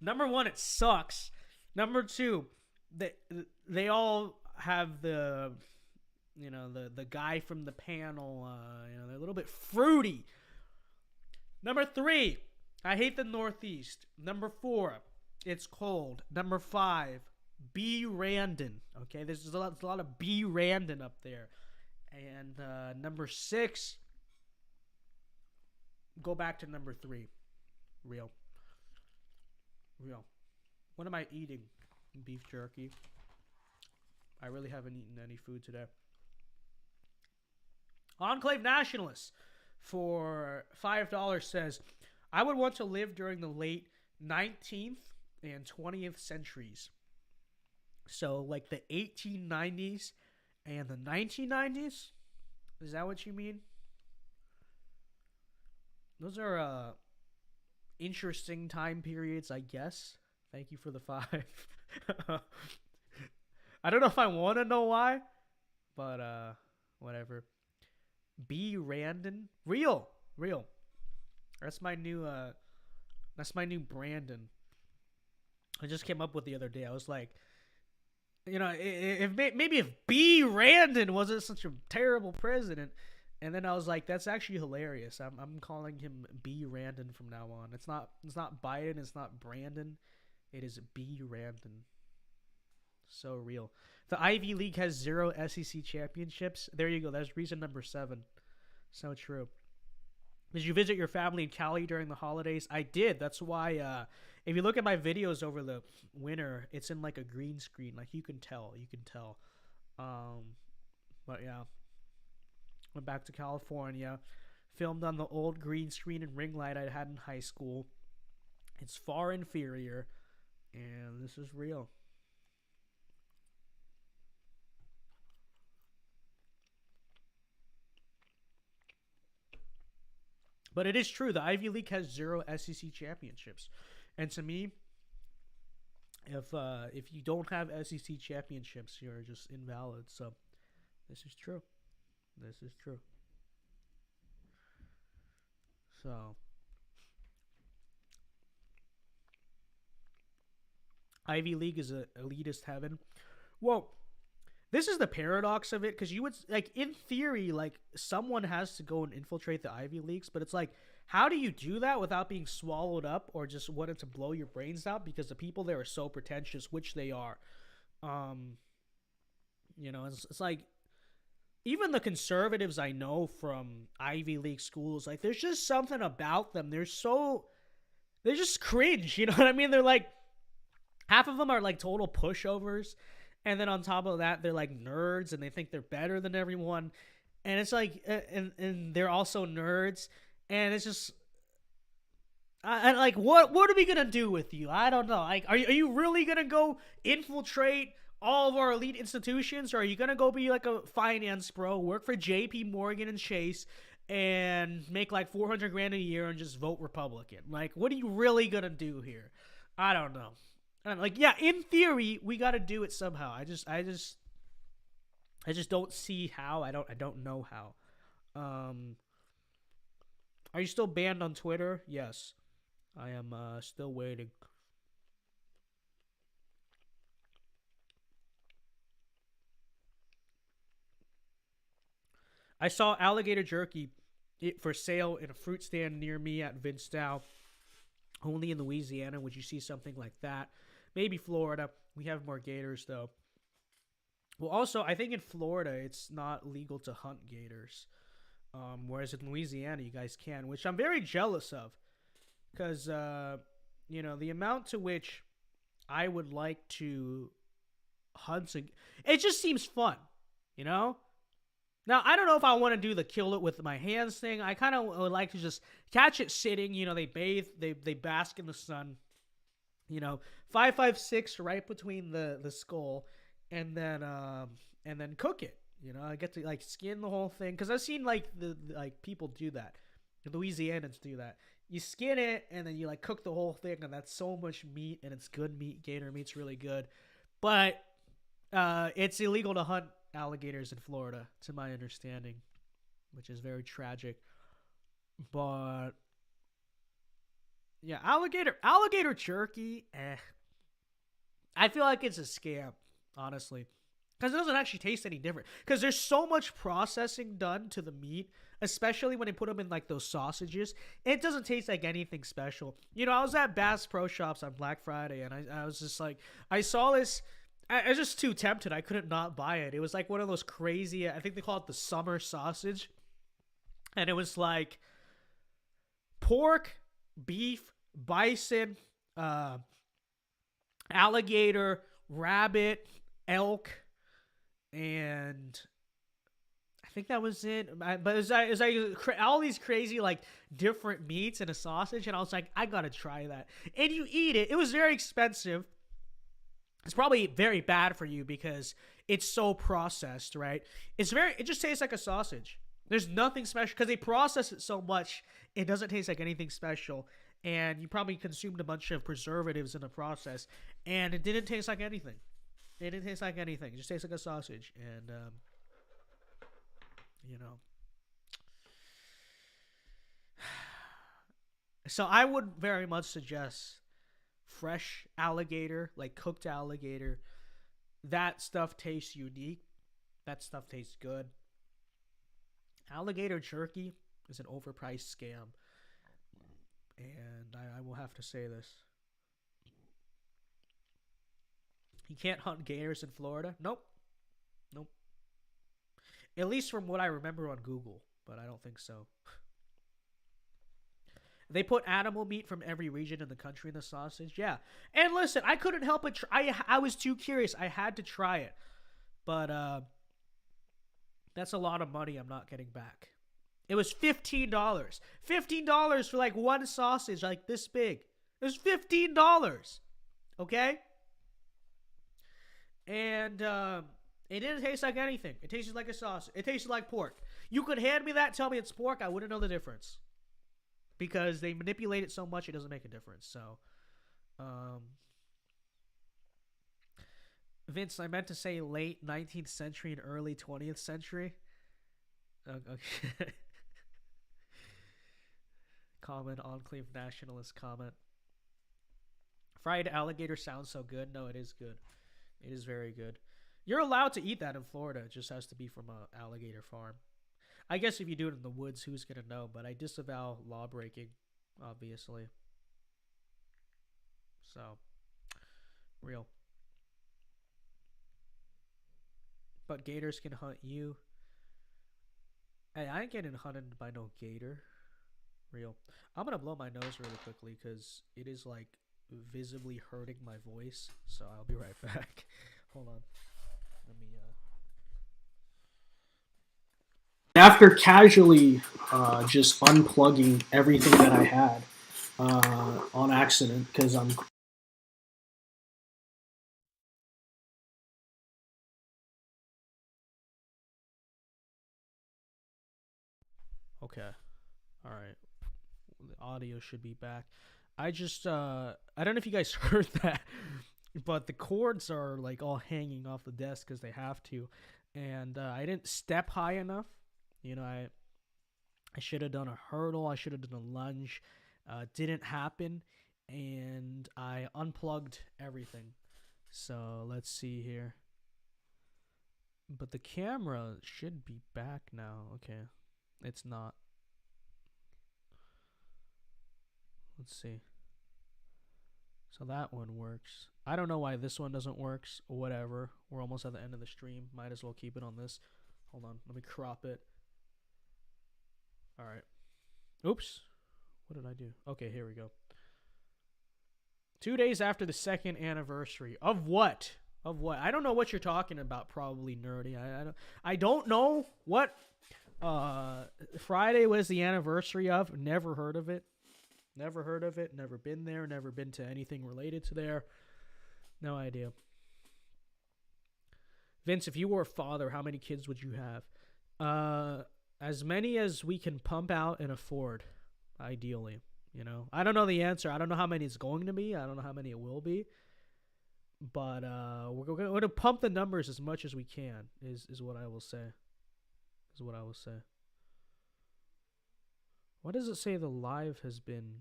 Number one, it sucks. Number two, they all have the guy from the panel. They're a little bit fruity. Number three, I hate the Northeast. Number four, it's cold. Number five, B. Randon. Okay, there's a lot of B. Randon up there. And number six, go back to number three. Real. What am I eating? Beef jerky. I really haven't eaten any food today. Enclave Nationalist for $5 says, I would want to live during the late 19th and 20th centuries. So the 1890s and the 1990s? Is that what you mean? Those are interesting time periods, I guess. Thank you for the 5. I don't know if I want to know why, but whatever. B. Randon, real. That's my new Brandon. I just came up with the other day. I was like, if B. Randon wasn't such a terrible president, and then I was like, that's actually hilarious. I'm calling him B. Randon from now on. It's not Biden. It's not Brandon. It is B. Randon. So real. The Ivy League has 0 SEC championships. There you go. That's reason number 7. So true. Did you visit your family in Cali during the holidays? I did. That's why, if you look at my videos over the winter, it's in a green screen. You can tell. But yeah. Went back to California. Filmed on the old green screen and ring light I had in high school. It's far inferior. And this is real. But it is true. The Ivy League has 0 SEC championships. And to me, if you don't have SEC championships, you're just invalid. So this is true. So Ivy League is a elitist heaven. Well, this is the paradox of it, because you would, in theory, someone has to go and infiltrate the Ivy Leagues, but it's how do you do that without being swallowed up or just wanted to blow your brains out? Because the people there are so pretentious, which they are. It's even the conservatives I know from Ivy League schools, there's just something about them. They're just cringe, you know what I mean? They're half of them are total pushovers. And then on top of that, they're nerds and they think they're better than everyone. And it's and they're also nerds. And it's just, what are we going to do with you? I don't know. Are you really going to go infiltrate all of our elite institutions, or are you gonna go be like a finance bro, work for J.P. Morgan and Chase, and make like $400,000 a year and just vote Republican? Like, what are you really gonna do here? I don't know. Like, yeah, in theory, we got to do it somehow. I just don't see how. I don't know how. Are you still banned on Twitter? Yes, I am. Still waiting. I saw alligator jerky for sale in a fruit stand near me at Vincedao. Only in Louisiana would you see something like that. Maybe Florida. We have more gators, though. Well, also, I think in Florida, it's not legal to hunt gators. Whereas in Louisiana, you guys can, which I'm very jealous of. Because, the amount to which I would like to hunt, it just seems fun, Now, I don't know if I want to do the kill it with my hands thing. I kind of would like to just catch it sitting. They bathe, they bask in the sun. 5.56 right between the skull, and then cook it. I get to like skin the whole thing because I've seen like the people do that. The Louisianans do that. You skin it and then you like cook the whole thing, and that's so much meat, and it's good meat. Gator meat's really good, but it's illegal to hunt alligators in Florida, to my understanding, which is very tragic. But yeah, alligator jerky, I feel like it's a scam, honestly, because it doesn't actually taste any different. Because there's so much processing done to the meat, especially when they put them in like those sausages. It doesn't taste like anything special. I was at Bass Pro Shops on Black Friday, and I was just like, I saw this. I was just too tempted. I couldn't not buy it. It was like one of those crazy, I think they call it the summer sausage. And it was like pork, beef, bison, alligator, rabbit, elk, and I think that was it. But it was like all these crazy like different meats in a sausage, and I was like, I gotta try that. And you eat it. It was very expensive. It's probably very bad for you because it's so processed, right? It just tastes like a sausage. There's nothing special because they process it so much. It doesn't taste like anything special. And you probably consumed a bunch of preservatives in the process, and it didn't taste like anything. It didn't taste like anything. It just tastes like a sausage. And, So I would very much suggest fresh alligator, like cooked alligator. That stuff tastes unique. That stuff tastes good. Alligator jerky is an overpriced scam. And I will have to say this. You can't hunt gators in Florida? Nope. At least from what I remember on Google, but I don't think so. They put animal meat from every region in the country in the sausage. Yeah. And listen, I couldn't help but I was too curious. I had to try it. But that's a lot of money I'm not getting back. It was $15. $15 for like one sausage like this big. It was $15. Okay? And it didn't taste like anything. It tasted like a sausage. It tasted like pork. You could hand me that, tell me it's pork, I wouldn't know the difference. Because they manipulate it so much, it doesn't make a difference. So, Vince, I meant to say late 19th century and early 20th century. Okay. Comment, enclave nationalist comment. Fried alligator sounds so good. No, it is good. It is very good. You're allowed to eat that in Florida. It just has to be from an alligator farm. I guess if you do it in the woods, who's going to know? But I disavow law breaking, obviously. So, real. But gators can hunt you. Hey, I ain't getting hunted by no gator. Real. I'm going to blow my nose really quickly because it is like visibly hurting my voice. So I'll be right back. Hold on. Let me After casually just unplugging everything that I had on accident because I'm All right. The audio should be back. I don't know if you guys heard that, but the cords are like all hanging off the desk because they have to. And I didn't step high enough. I should have done a hurdle. I should have done a lunge. Didn't happen. And I unplugged everything. So let's see here. But the camera should be back now. Okay. It's not. Let's see. So that one works. I don't know why this one doesn't work. Whatever. We're almost at the end of the stream. Might as well keep it on this. Hold on. Let me crop it. All right. Oops. What did I do? Okay, here we go. 2 days after the second anniversary. Of what? Of what? I don't know what you're talking about. Probably nerdy. I don't know what Friday was the anniversary of. Never heard of it. Never heard of it. Never been there. Never been to anything related to there. No idea. Vince, if you were a father, how many kids would you have? As many as we can pump out and afford, ideally. I don't know the answer. I don't know how many it's going to be. I don't know how many it will be. But we're going to pump the numbers as much as we can. Is what I will say. Is what I will say. Why does it say the live has been?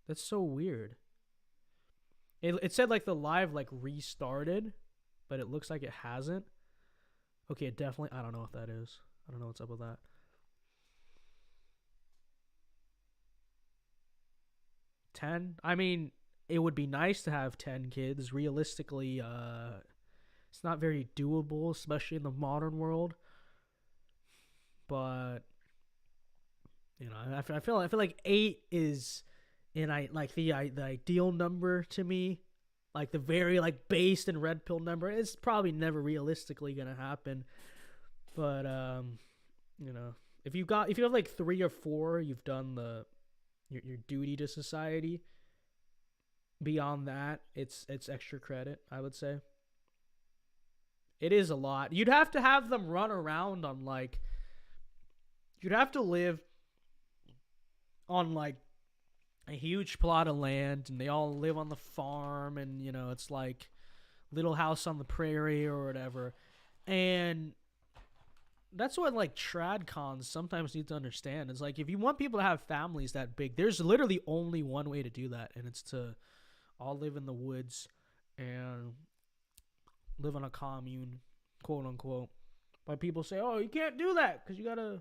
That's so weird. It said like the live like restarted, but it looks like it hasn't. Okay, it definitely. I don't know what that is. I don't know what's up with that. 10. I mean, it would be nice to have 10 kids. Realistically, it's not very doable, especially in the modern world. But I feel like 8 is the ideal number to me. Like the very like based and red pill number. It's probably never realistically gonna happen. But if you have like 3 or 4, you've done your duty to society. Beyond that, it's extra credit, I would say. It is a lot. You'd have to have them run around on like. You'd have to live on like a huge plot of land, and they all live on the farm, and it's like Little House on the Prairie or whatever. And that's what like trad cons sometimes need to understand. It's like if you want people to have families that big, there's literally only one way to do that, and it's to all live in the woods and live on a commune, quote unquote. But people say, oh, you can't do that because you gotta,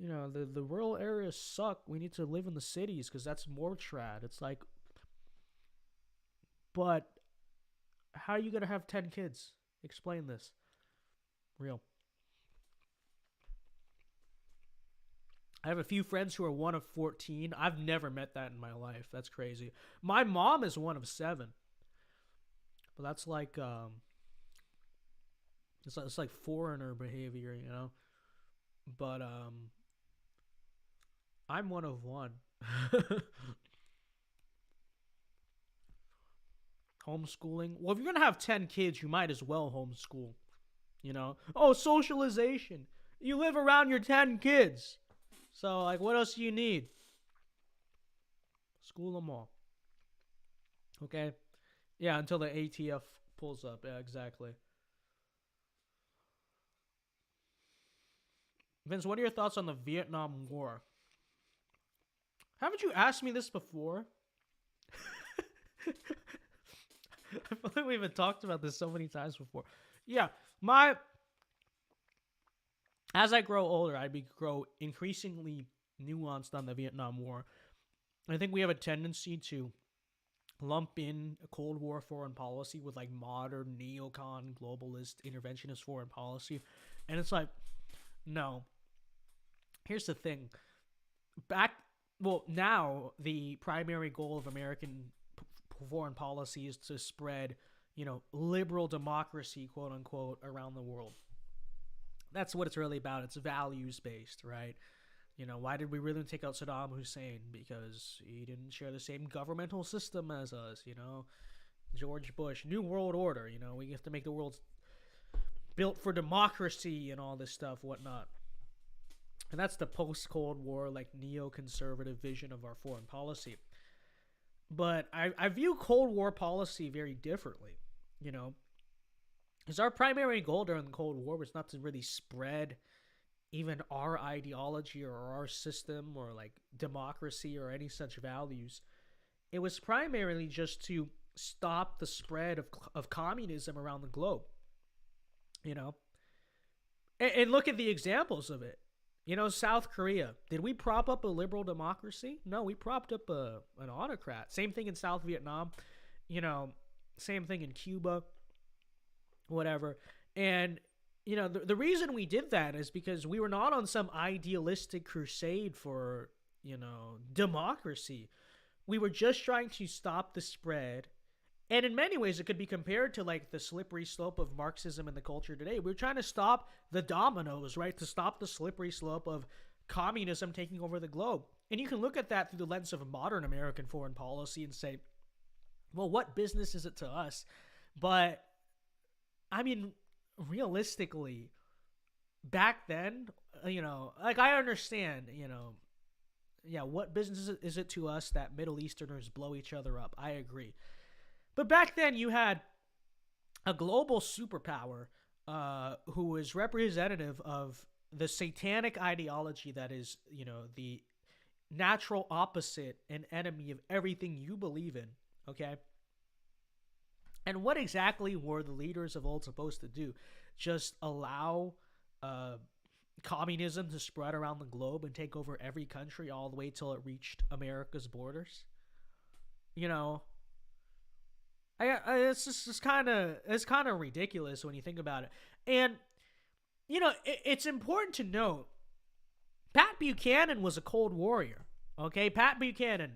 the rural areas suck. We need to live in the cities because that's more trad. It's like, but how are you gonna have 10 kids? Explain this. Real. I have a few friends who are one of 14. I've never met that in my life. That's crazy. My mom is one of 7. But that's like it's like foreigner behavior, But I'm one of 1. Homeschooling. Well, if you're going to have 10 kids, you might as well homeschool. Oh, socialization. You live around your 10 kids. So, like, what else do you need? School them all. Okay? Yeah, until the ATF pulls up. Yeah, exactly. Vince, what are your thoughts on the Vietnam War? Haven't you asked me this before? I feel like we haven't talked about this so many times before. Yeah, as I grow older, I grow increasingly nuanced on the Vietnam War. I think we have a tendency to lump in a Cold War foreign policy with like modern neocon, globalist, interventionist foreign policy. And it's like, no. Here's the thing. Now the primary goal of American foreign policy is to spread, liberal democracy, quote unquote, around the world. That's what it's really about. It's values based, right? Why did we really take out Saddam Hussein? Because he didn't share the same governmental system as us, George Bush, New World Order, we have to make the world built for democracy and all this stuff, whatnot. And that's the post-Cold War, like, neoconservative vision of our foreign policy. But I view Cold War policy very differently, because our primary goal during the Cold War was not to really spread even our ideology or our system or, like, democracy or any such values. It was primarily just to stop the spread of communism around the globe, And look at the examples of it. South Korea. Did we prop up a liberal democracy? No, we propped up an autocrat. Same thing in South Vietnam. Same thing in Cuba. Whatever. And, the reason we did that is because we were not on some idealistic crusade for, democracy. We were just trying to stop the spread. And in many ways, it could be compared to, like, the slippery slope of Marxism in the culture today. We're trying to stop the dominoes, right? To stop the slippery slope of communism taking over the globe. And you can look at that through the lens of modern American foreign policy and say, well, what business is it to us? But, I mean, realistically, back then, like, I understand, what business is it to us that Middle Easterners blow each other up? I agree. But back then, you had a global superpower who was representative of the satanic ideology that is, the natural opposite and enemy of everything you believe in, okay? And what exactly were the leaders of old supposed to do? Just allow communism to spread around the globe and take over every country all the way till it reached America's borders? It's kind of ridiculous when you think about it. And it's important to note Pat Buchanan was a Cold Warrior. Okay, Pat Buchanan,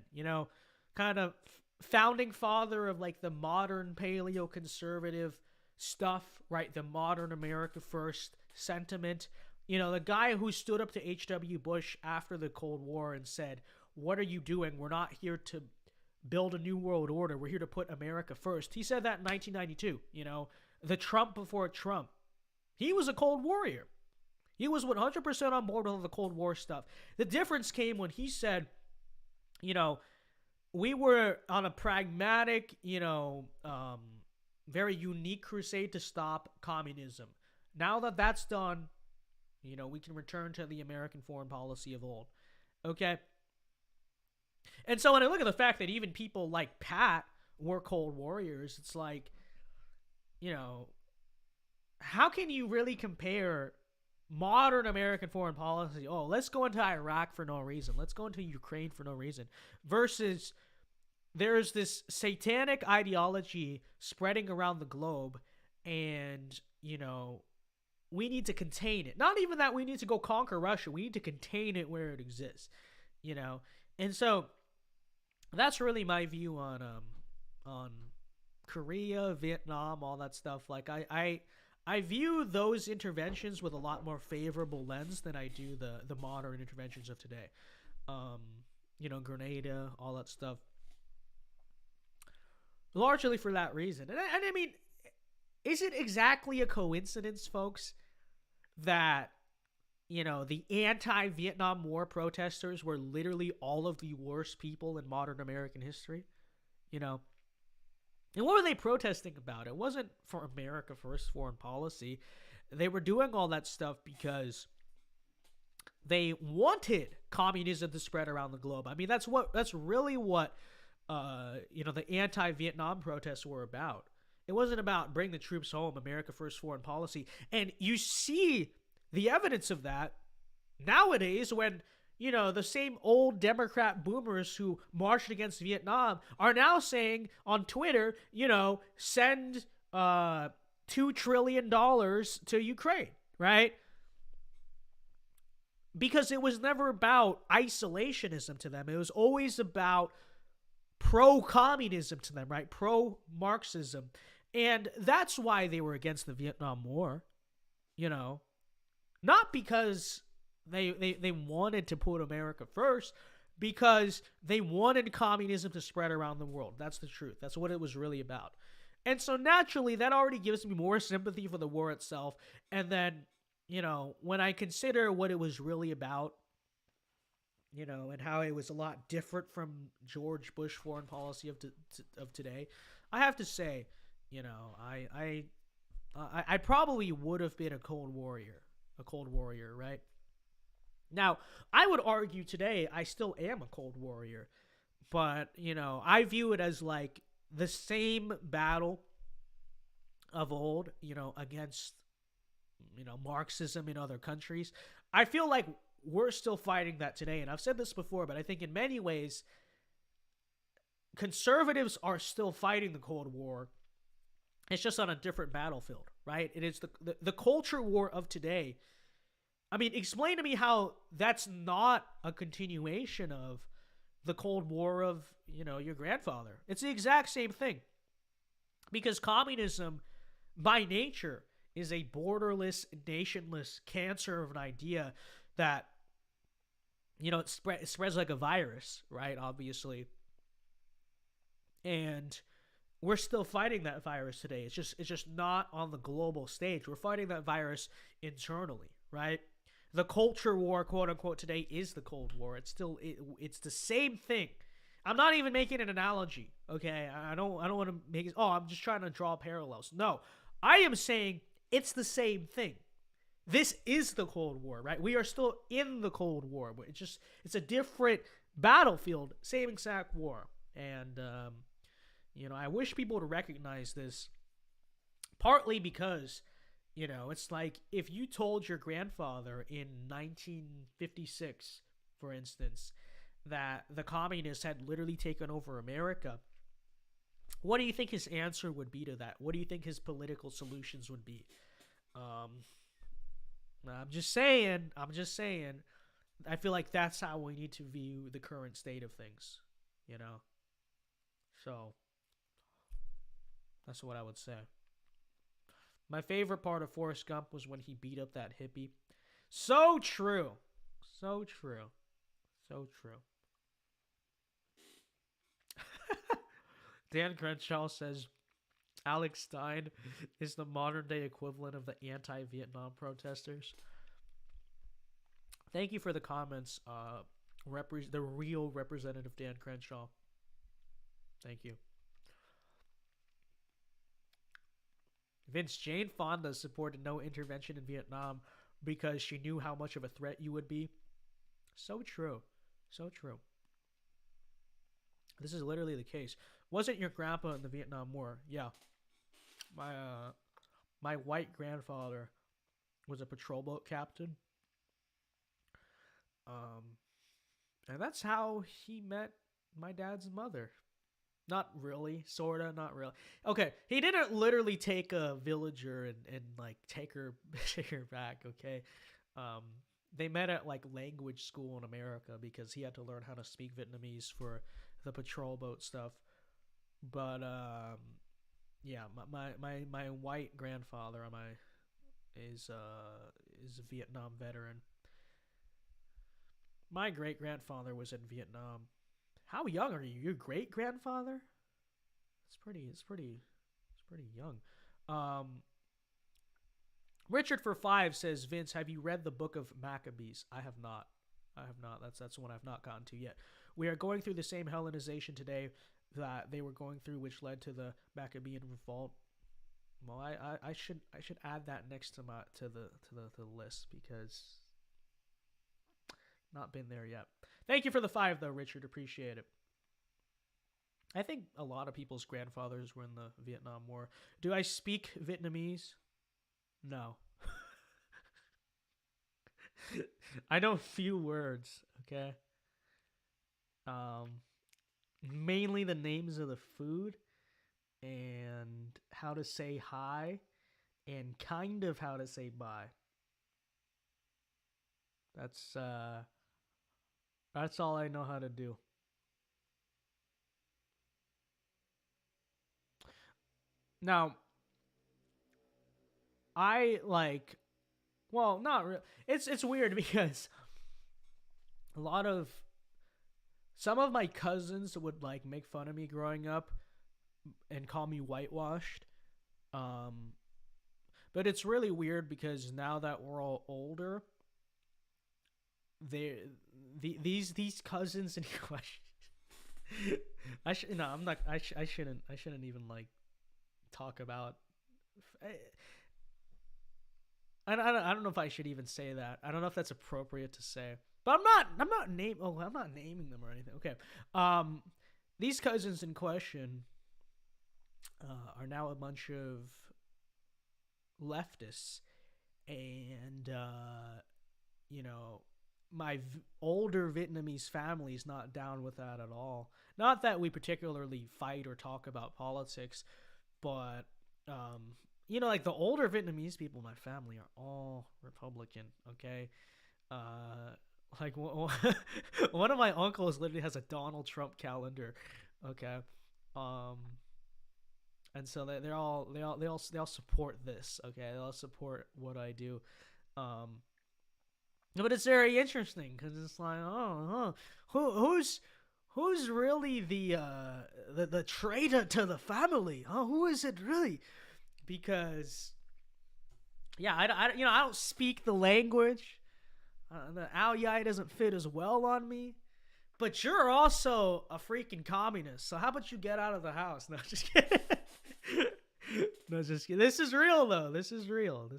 kind of founding father of, like, the modern paleoconservative stuff, right? The modern America First sentiment. The guy who stood up to H.W. Bush after the Cold War and said, "What are you doing? We're not here to build a new world order. We're here to put America first." He said that in 1992, the Trump before Trump. He was a Cold Warrior. He was 100% on board with all the Cold War stuff. The difference came when he said, we were on a pragmatic, very unique crusade to stop communism. Now that that's done, we can return to the American foreign policy of old. Okay? And so when I look at the fact that even people like Pat were Cold Warriors, it's like, how can you really compare modern American foreign policy? Oh, let's go into Iraq for no reason. Let's go into Ukraine for no reason. Versus there's this satanic ideology spreading around the globe and, we need to contain it. Not even that we need to go conquer Russia. We need to contain it where it exists, And so that's really my view on Korea, Vietnam, all that stuff. Like, I view those interventions with a lot more favorable lens than I do the modern interventions of today. Grenada, all that stuff. Largely for that reason. And I mean, is it exactly a coincidence, folks, that, the anti-Vietnam War protesters were literally all of the worst people in modern American history? And what were they protesting about? It wasn't for America First foreign policy. They were doing all that stuff because they wanted communism to spread around the globe. I mean, that's really what, the anti-Vietnam protests were about. It wasn't about bring the troops home, America First foreign policy. And you see the evidence of that nowadays when, the same old Democrat boomers who marched against Vietnam are now saying on Twitter, send $2 trillion to Ukraine, right? Because it was never about isolationism to them. It was always about pro-communism to them, right? Pro-Marxism. And that's why they were against the Vietnam War, Not because they wanted to put America first, because they wanted communism to spread around the world. That's the truth. That's what it was really about. And so naturally, that already gives me more sympathy for the war itself. And then, when I consider what it was really about, and how it was a lot different from George Bush foreign policy of today, I have to say, I probably would have been a Cold Warrior, right? Now, I would argue today I still am a Cold Warrior, but, I view it as like the same battle of old, against, Marxism in other countries. I feel like we're still fighting that today. And I've said this before, but I think in many ways, conservatives are still fighting the Cold War. It's just on a different battlefield, right? It is the culture war of today. I mean, explain to me how that's not a continuation of the Cold War of, your grandfather. It's the exact same thing. Because communism, by nature, is a borderless, nationless cancer of an idea that, it spreads like a virus, right? Obviously. And we're still fighting that virus today. It's just not on the global stage. We're fighting that virus internally, right? The culture war, quote unquote, today is the Cold War. It's it's the same thing. I'm not even making an analogy, okay? I don't want to make it. Oh, I'm just trying to draw parallels. No, I am saying it's the same thing. This is the Cold War, right? We are still in the Cold War, but it's a different battlefield, same exact war. And I wish people would recognize this. Partly because, it's like if you told your grandfather in 1956, for instance, that the communists had literally taken over America, what do you think his answer would be to that? What do you think his political solutions would be? I'm just saying. I feel like that's how we need to view the current state of things, So, that's what I would say. My favorite part of Forrest Gump was when he beat up that hippie. So true. So true. So true. Dan Crenshaw says Alex Stein is the modern day equivalent of the anti-Vietnam protesters. Thank you for the comments, the real representative Dan Crenshaw. Thank you. Jane Fonda supported no intervention in Vietnam because she knew how much of a threat you would be. So true. So true. This is literally the case. Wasn't your grandpa in the Vietnam War? Yeah. My white grandfather was a patrol boat captain. And that's how he met my dad's mother. Not really, sorta, not really. Okay, he didn't literally take a villager and like take her back, okay? They met at like language school in America because he had to learn how to speak Vietnamese for the patrol boat stuff. But yeah, my white grandfather is a Vietnam veteran. My great grandfather was in Vietnam. How young are you? Your great grandfather? It's pretty young. Richard for 5 says, Vince, have you read the book of Maccabees? I have not. That's one I've not gotten to yet. We are going through the same Hellenization today that they were going through, which led to the Maccabean revolt. Well, I should add that next to the list because not been there yet. Thank you for the 5 though, Richard. Appreciate it. I think a lot of people's grandfathers were in the Vietnam War. Do I speak Vietnamese? No. I know a few words, okay? Mainly the names of the food and how to say hi and kind of how to say bye. That's all I know how to do. Now, I like, well, not really. It's weird because some of my cousins would like make fun of me growing up and call me whitewashed. But But it's really weird because now that we're all older, these cousins in question. I'm not. I shouldn't even like talk about. I don't know if I should even say that. I don't know if that's appropriate to say. But I'm not naming them or anything. Okay. These cousins in question are now a bunch of leftists, and my older Vietnamese family is not down with that at all. Not that we particularly fight or talk about politics, but like the older Vietnamese people in my family are all Republican. Okay, like one of my uncles literally has a Donald Trump calendar. Okay, and so they all support this. Okay, they all support what I do. But it's very interesting because it's like, who's really the traitor to the family? Who is it really? Because I don't speak the language. The Ao Yai doesn't fit as well on me. But you're also a freaking communist. So how about you get out of the house? No, just kidding. No, just kidding. This is real though. This is real.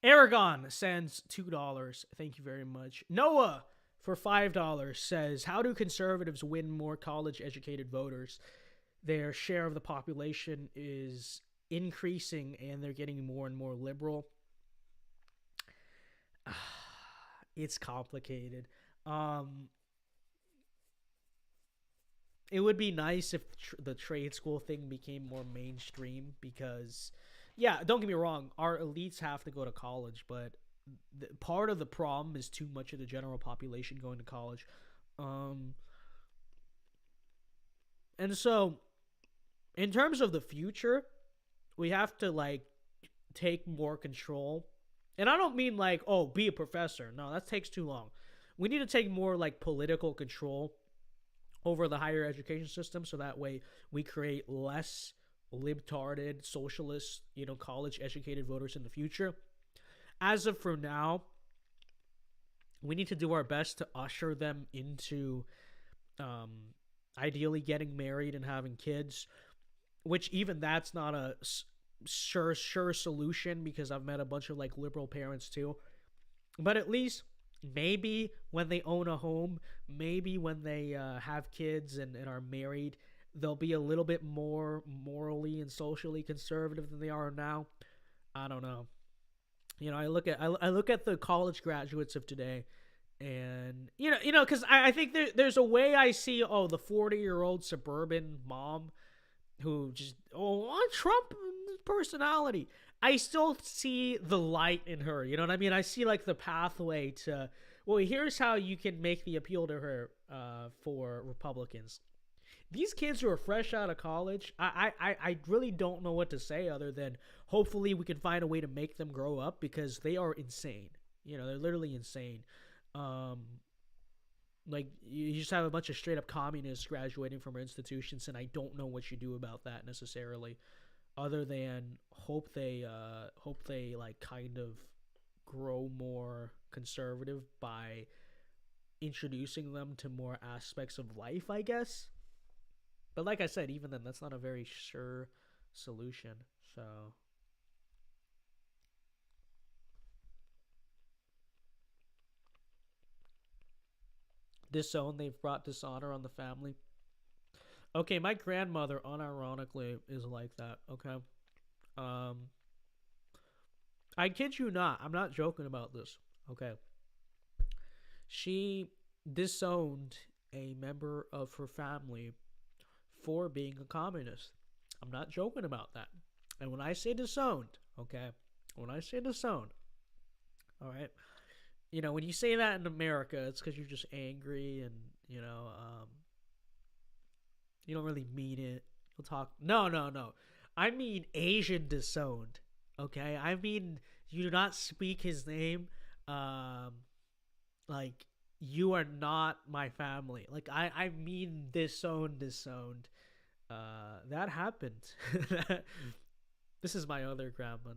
Aragon sends $2. Thank you very much. Noah for $5 says, how do conservatives win more college-educated voters? Their share of the population is increasing, and they're getting more and more liberal. It's complicated. It would be nice if the trade school thing became more mainstream because, yeah, don't get me wrong, our elites have to go to college, but part of the problem is too much of the general population going to college. And so, in terms of the future, we have to, like, take more control. And I don't mean, like, be a professor. No, that takes too long. We need to take more, like, political control over the higher education system so that way we create less libtarded, socialist, college-educated voters in the future. As of for now, we need to do our best to usher them into ideally getting married and having kids, which even that's not a sure solution because I've met a bunch of like liberal parents too. But at least maybe when they own a home, maybe when they have kids and are married, they'll be a little bit more morally and socially conservative than they are now. I don't know. I look at the college graduates of today, and because I think there's a way I see the 40-year-old suburban mom who just Trump personality. I still see the light in her. You know what I mean? I see like the pathway to here's how you can make the appeal to her for Republicans. These kids who are fresh out of college, I really don't know what to say other than hopefully we can find a way to make them grow up because they are insane. They're literally insane. Like, you just have a bunch of straight up communists graduating from our institutions, and I don't know what you do about that necessarily, other than hope they like kind of grow more conservative by introducing them to more aspects of life, I guess. But like I said, even then, that's not a very sure solution. So disown, they've brought dishonor on the family. Okay, my grandmother, unironically, is like that. Okay, I kid you not. I'm not joking about this. Okay, she disowned a member of her family for being a communist. I'm not joking about that. And when I say disowned, okay, when I say disowned, all right, when you say that in America, it's because you're just angry and you don't really mean it. You'll talk. No. I mean Asian disowned. Okay, I mean you do not speak his name. Like you are not my family. Like I mean disowned. That happened. This is my other grandma,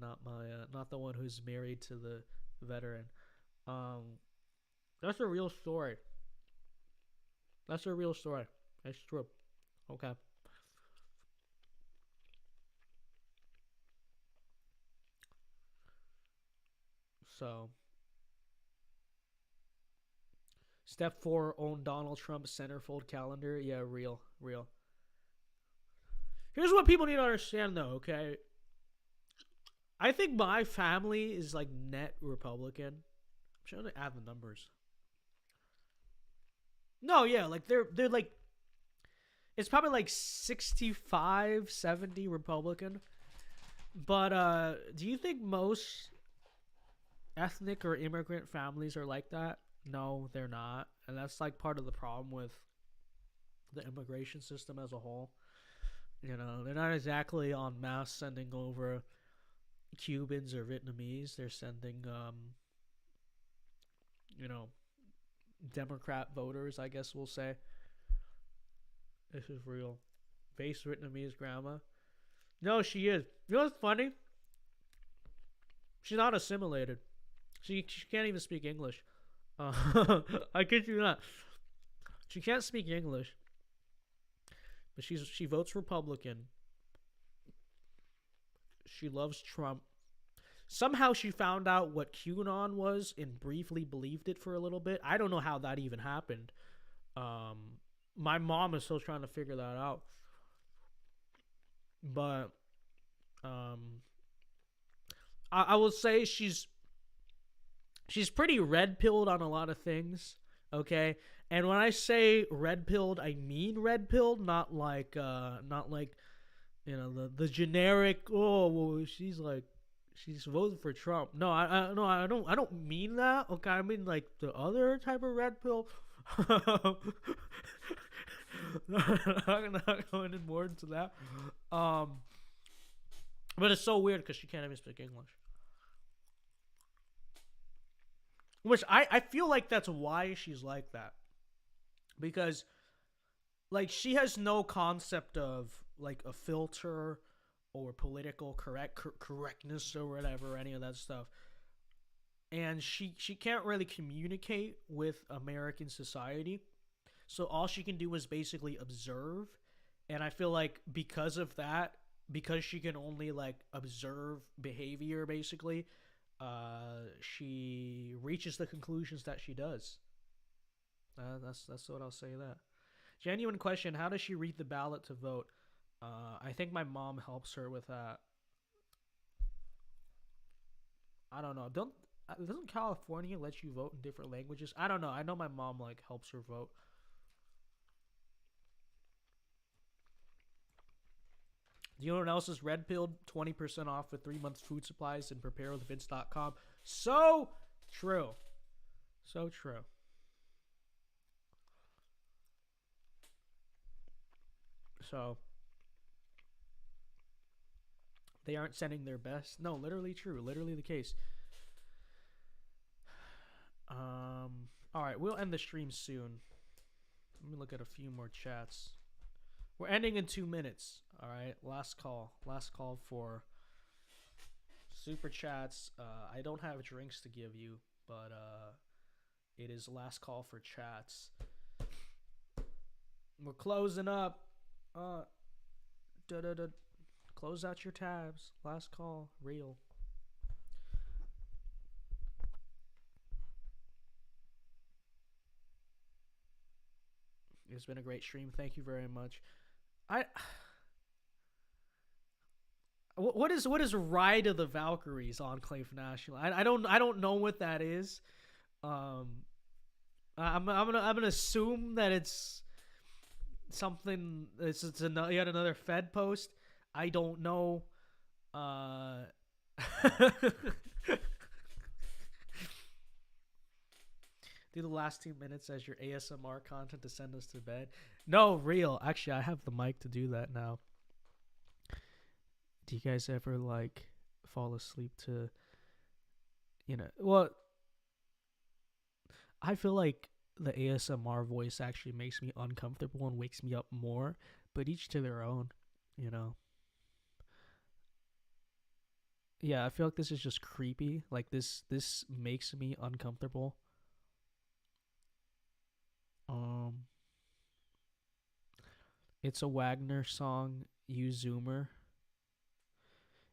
not the one who's married to the veteran. Um, that's a real story. That's a real story. That's true. Okay. So, step 4, own Donald Trump's centerfold calendar. Yeah, real. Here's what people need to understand, though, okay? I think my family is like net Republican. I'm trying to add the numbers. No, yeah, like they're like it's probably like 65, 70 Republican. But do you think most ethnic or immigrant families are like that? No, they're not. And that's like part of the problem with the immigration system as a whole. You know, they're not exactly en masse sending over Cubans or Vietnamese. They're sending you know, Democrat voters, I guess we'll say. This is real. Base Vietnamese grandma. No, she is. You know what's funny? She's not assimilated. She can't even speak English. I kid you not. She can't speak English. But she votes Republican. She loves Trump. Somehow she found out what QAnon was and briefly believed it for a little bit. I don't know how that even happened. My mom is still trying to figure that out. But I will say she's pretty red-pilled on a lot of things, okay? And when I say red-pilled, I mean red-pilled, not like you know, the generic, oh, well, she's voting for Trump. No, I don't mean that. Okay, I mean like the other type of red pill. I'm not going in more into that. But it's so weird because she can't even speak English. Which I feel like that's why she's like that. Because like she has no concept of like a filter or political correctness or whatever, any of that stuff. And she can't really communicate with American society. So all she can do is basically observe. And I feel like because of that, because she can only like observe behavior basically, she reaches the conclusions that she does. That's what I'll say that. Genuine question, how does she read the ballot to vote? I think my mom helps her with that. I don't know. Doesn't California let you vote in different languages? I don't know. I know my mom like helps her vote. Do you know what else is red pilled? 20% off with 3 months food supplies and preparewithvince.com. So true. So true. So they aren't sending their best. No, literally true. Literally the case. All right, we'll end the stream soon. Let me look at a few more chats. We're ending in 2 minutes. All right, last call. Last call for super chats. I don't have drinks to give you, but it is last call for chats. We're closing up. Close out your tabs. Last call. Real. It's been a great stream. Thank you very much. What is Ride of the Valkyries Enclave National? I don't know what that is. I'm gonna assume that it's something. It's yet another Fed post. I don't know. Do the last 2 minutes as your ASMR content to send us to bed. No, real. Actually, I have the mic to do that now. Do you guys ever like fall asleep to, well, I feel like the ASMR voice actually makes me uncomfortable and wakes me up more, but each to their own, you know. Yeah, I feel like this is just creepy. Like this makes me uncomfortable. Um it's a Wagner song, You Zoomer.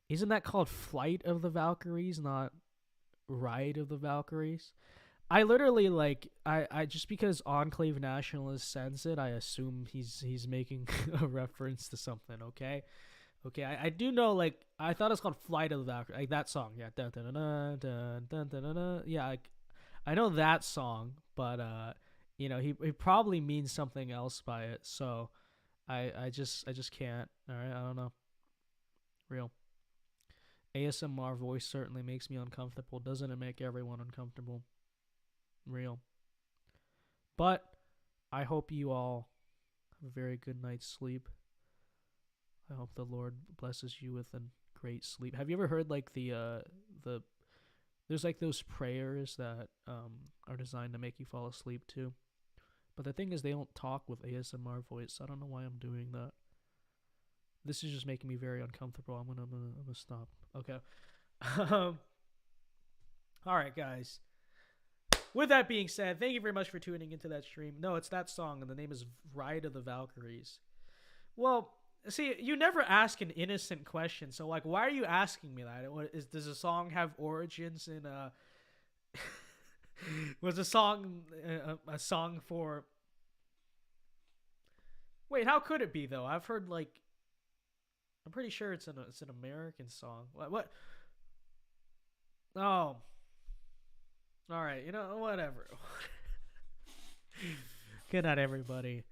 Isn't that called Flight of the Valkyries, not Ride of the Valkyries? I literally like I just because Enclave Nationalist sends it, I assume he's making a reference to something. Okay, okay. I do know, like, I thought it's called Flight of the Valkyrie, like that song. Yeah, dun, dun, dun, dun, dun, dun, dun, dun. Yeah, I know that song, but you know, he probably means something else by it. So I just can't. All right, I don't know. Real ASMR voice certainly makes me uncomfortable. Doesn't it make everyone uncomfortable? Real. But I hope you all have a very good night's sleep. I hope the Lord blesses you with a great sleep. Have you ever heard like the there's like those prayers that are designed to make you fall asleep too? But the thing is, they don't talk with ASMR voice. I don't know why I'm doing that. This is just making me very uncomfortable. I'm gonna stop. Okay. All right, guys. With that being said, thank you very much for tuning into that stream. No, it's that song, and the name is Ride of the Valkyries. Well, see, you never ask an innocent question, so, like, why are you asking me that? Does the song have origins in, was a song a song for... Wait, how could it be, though? I've heard, like... I'm pretty sure it's an American song. What? Oh... All right, you know, whatever. Good night, everybody.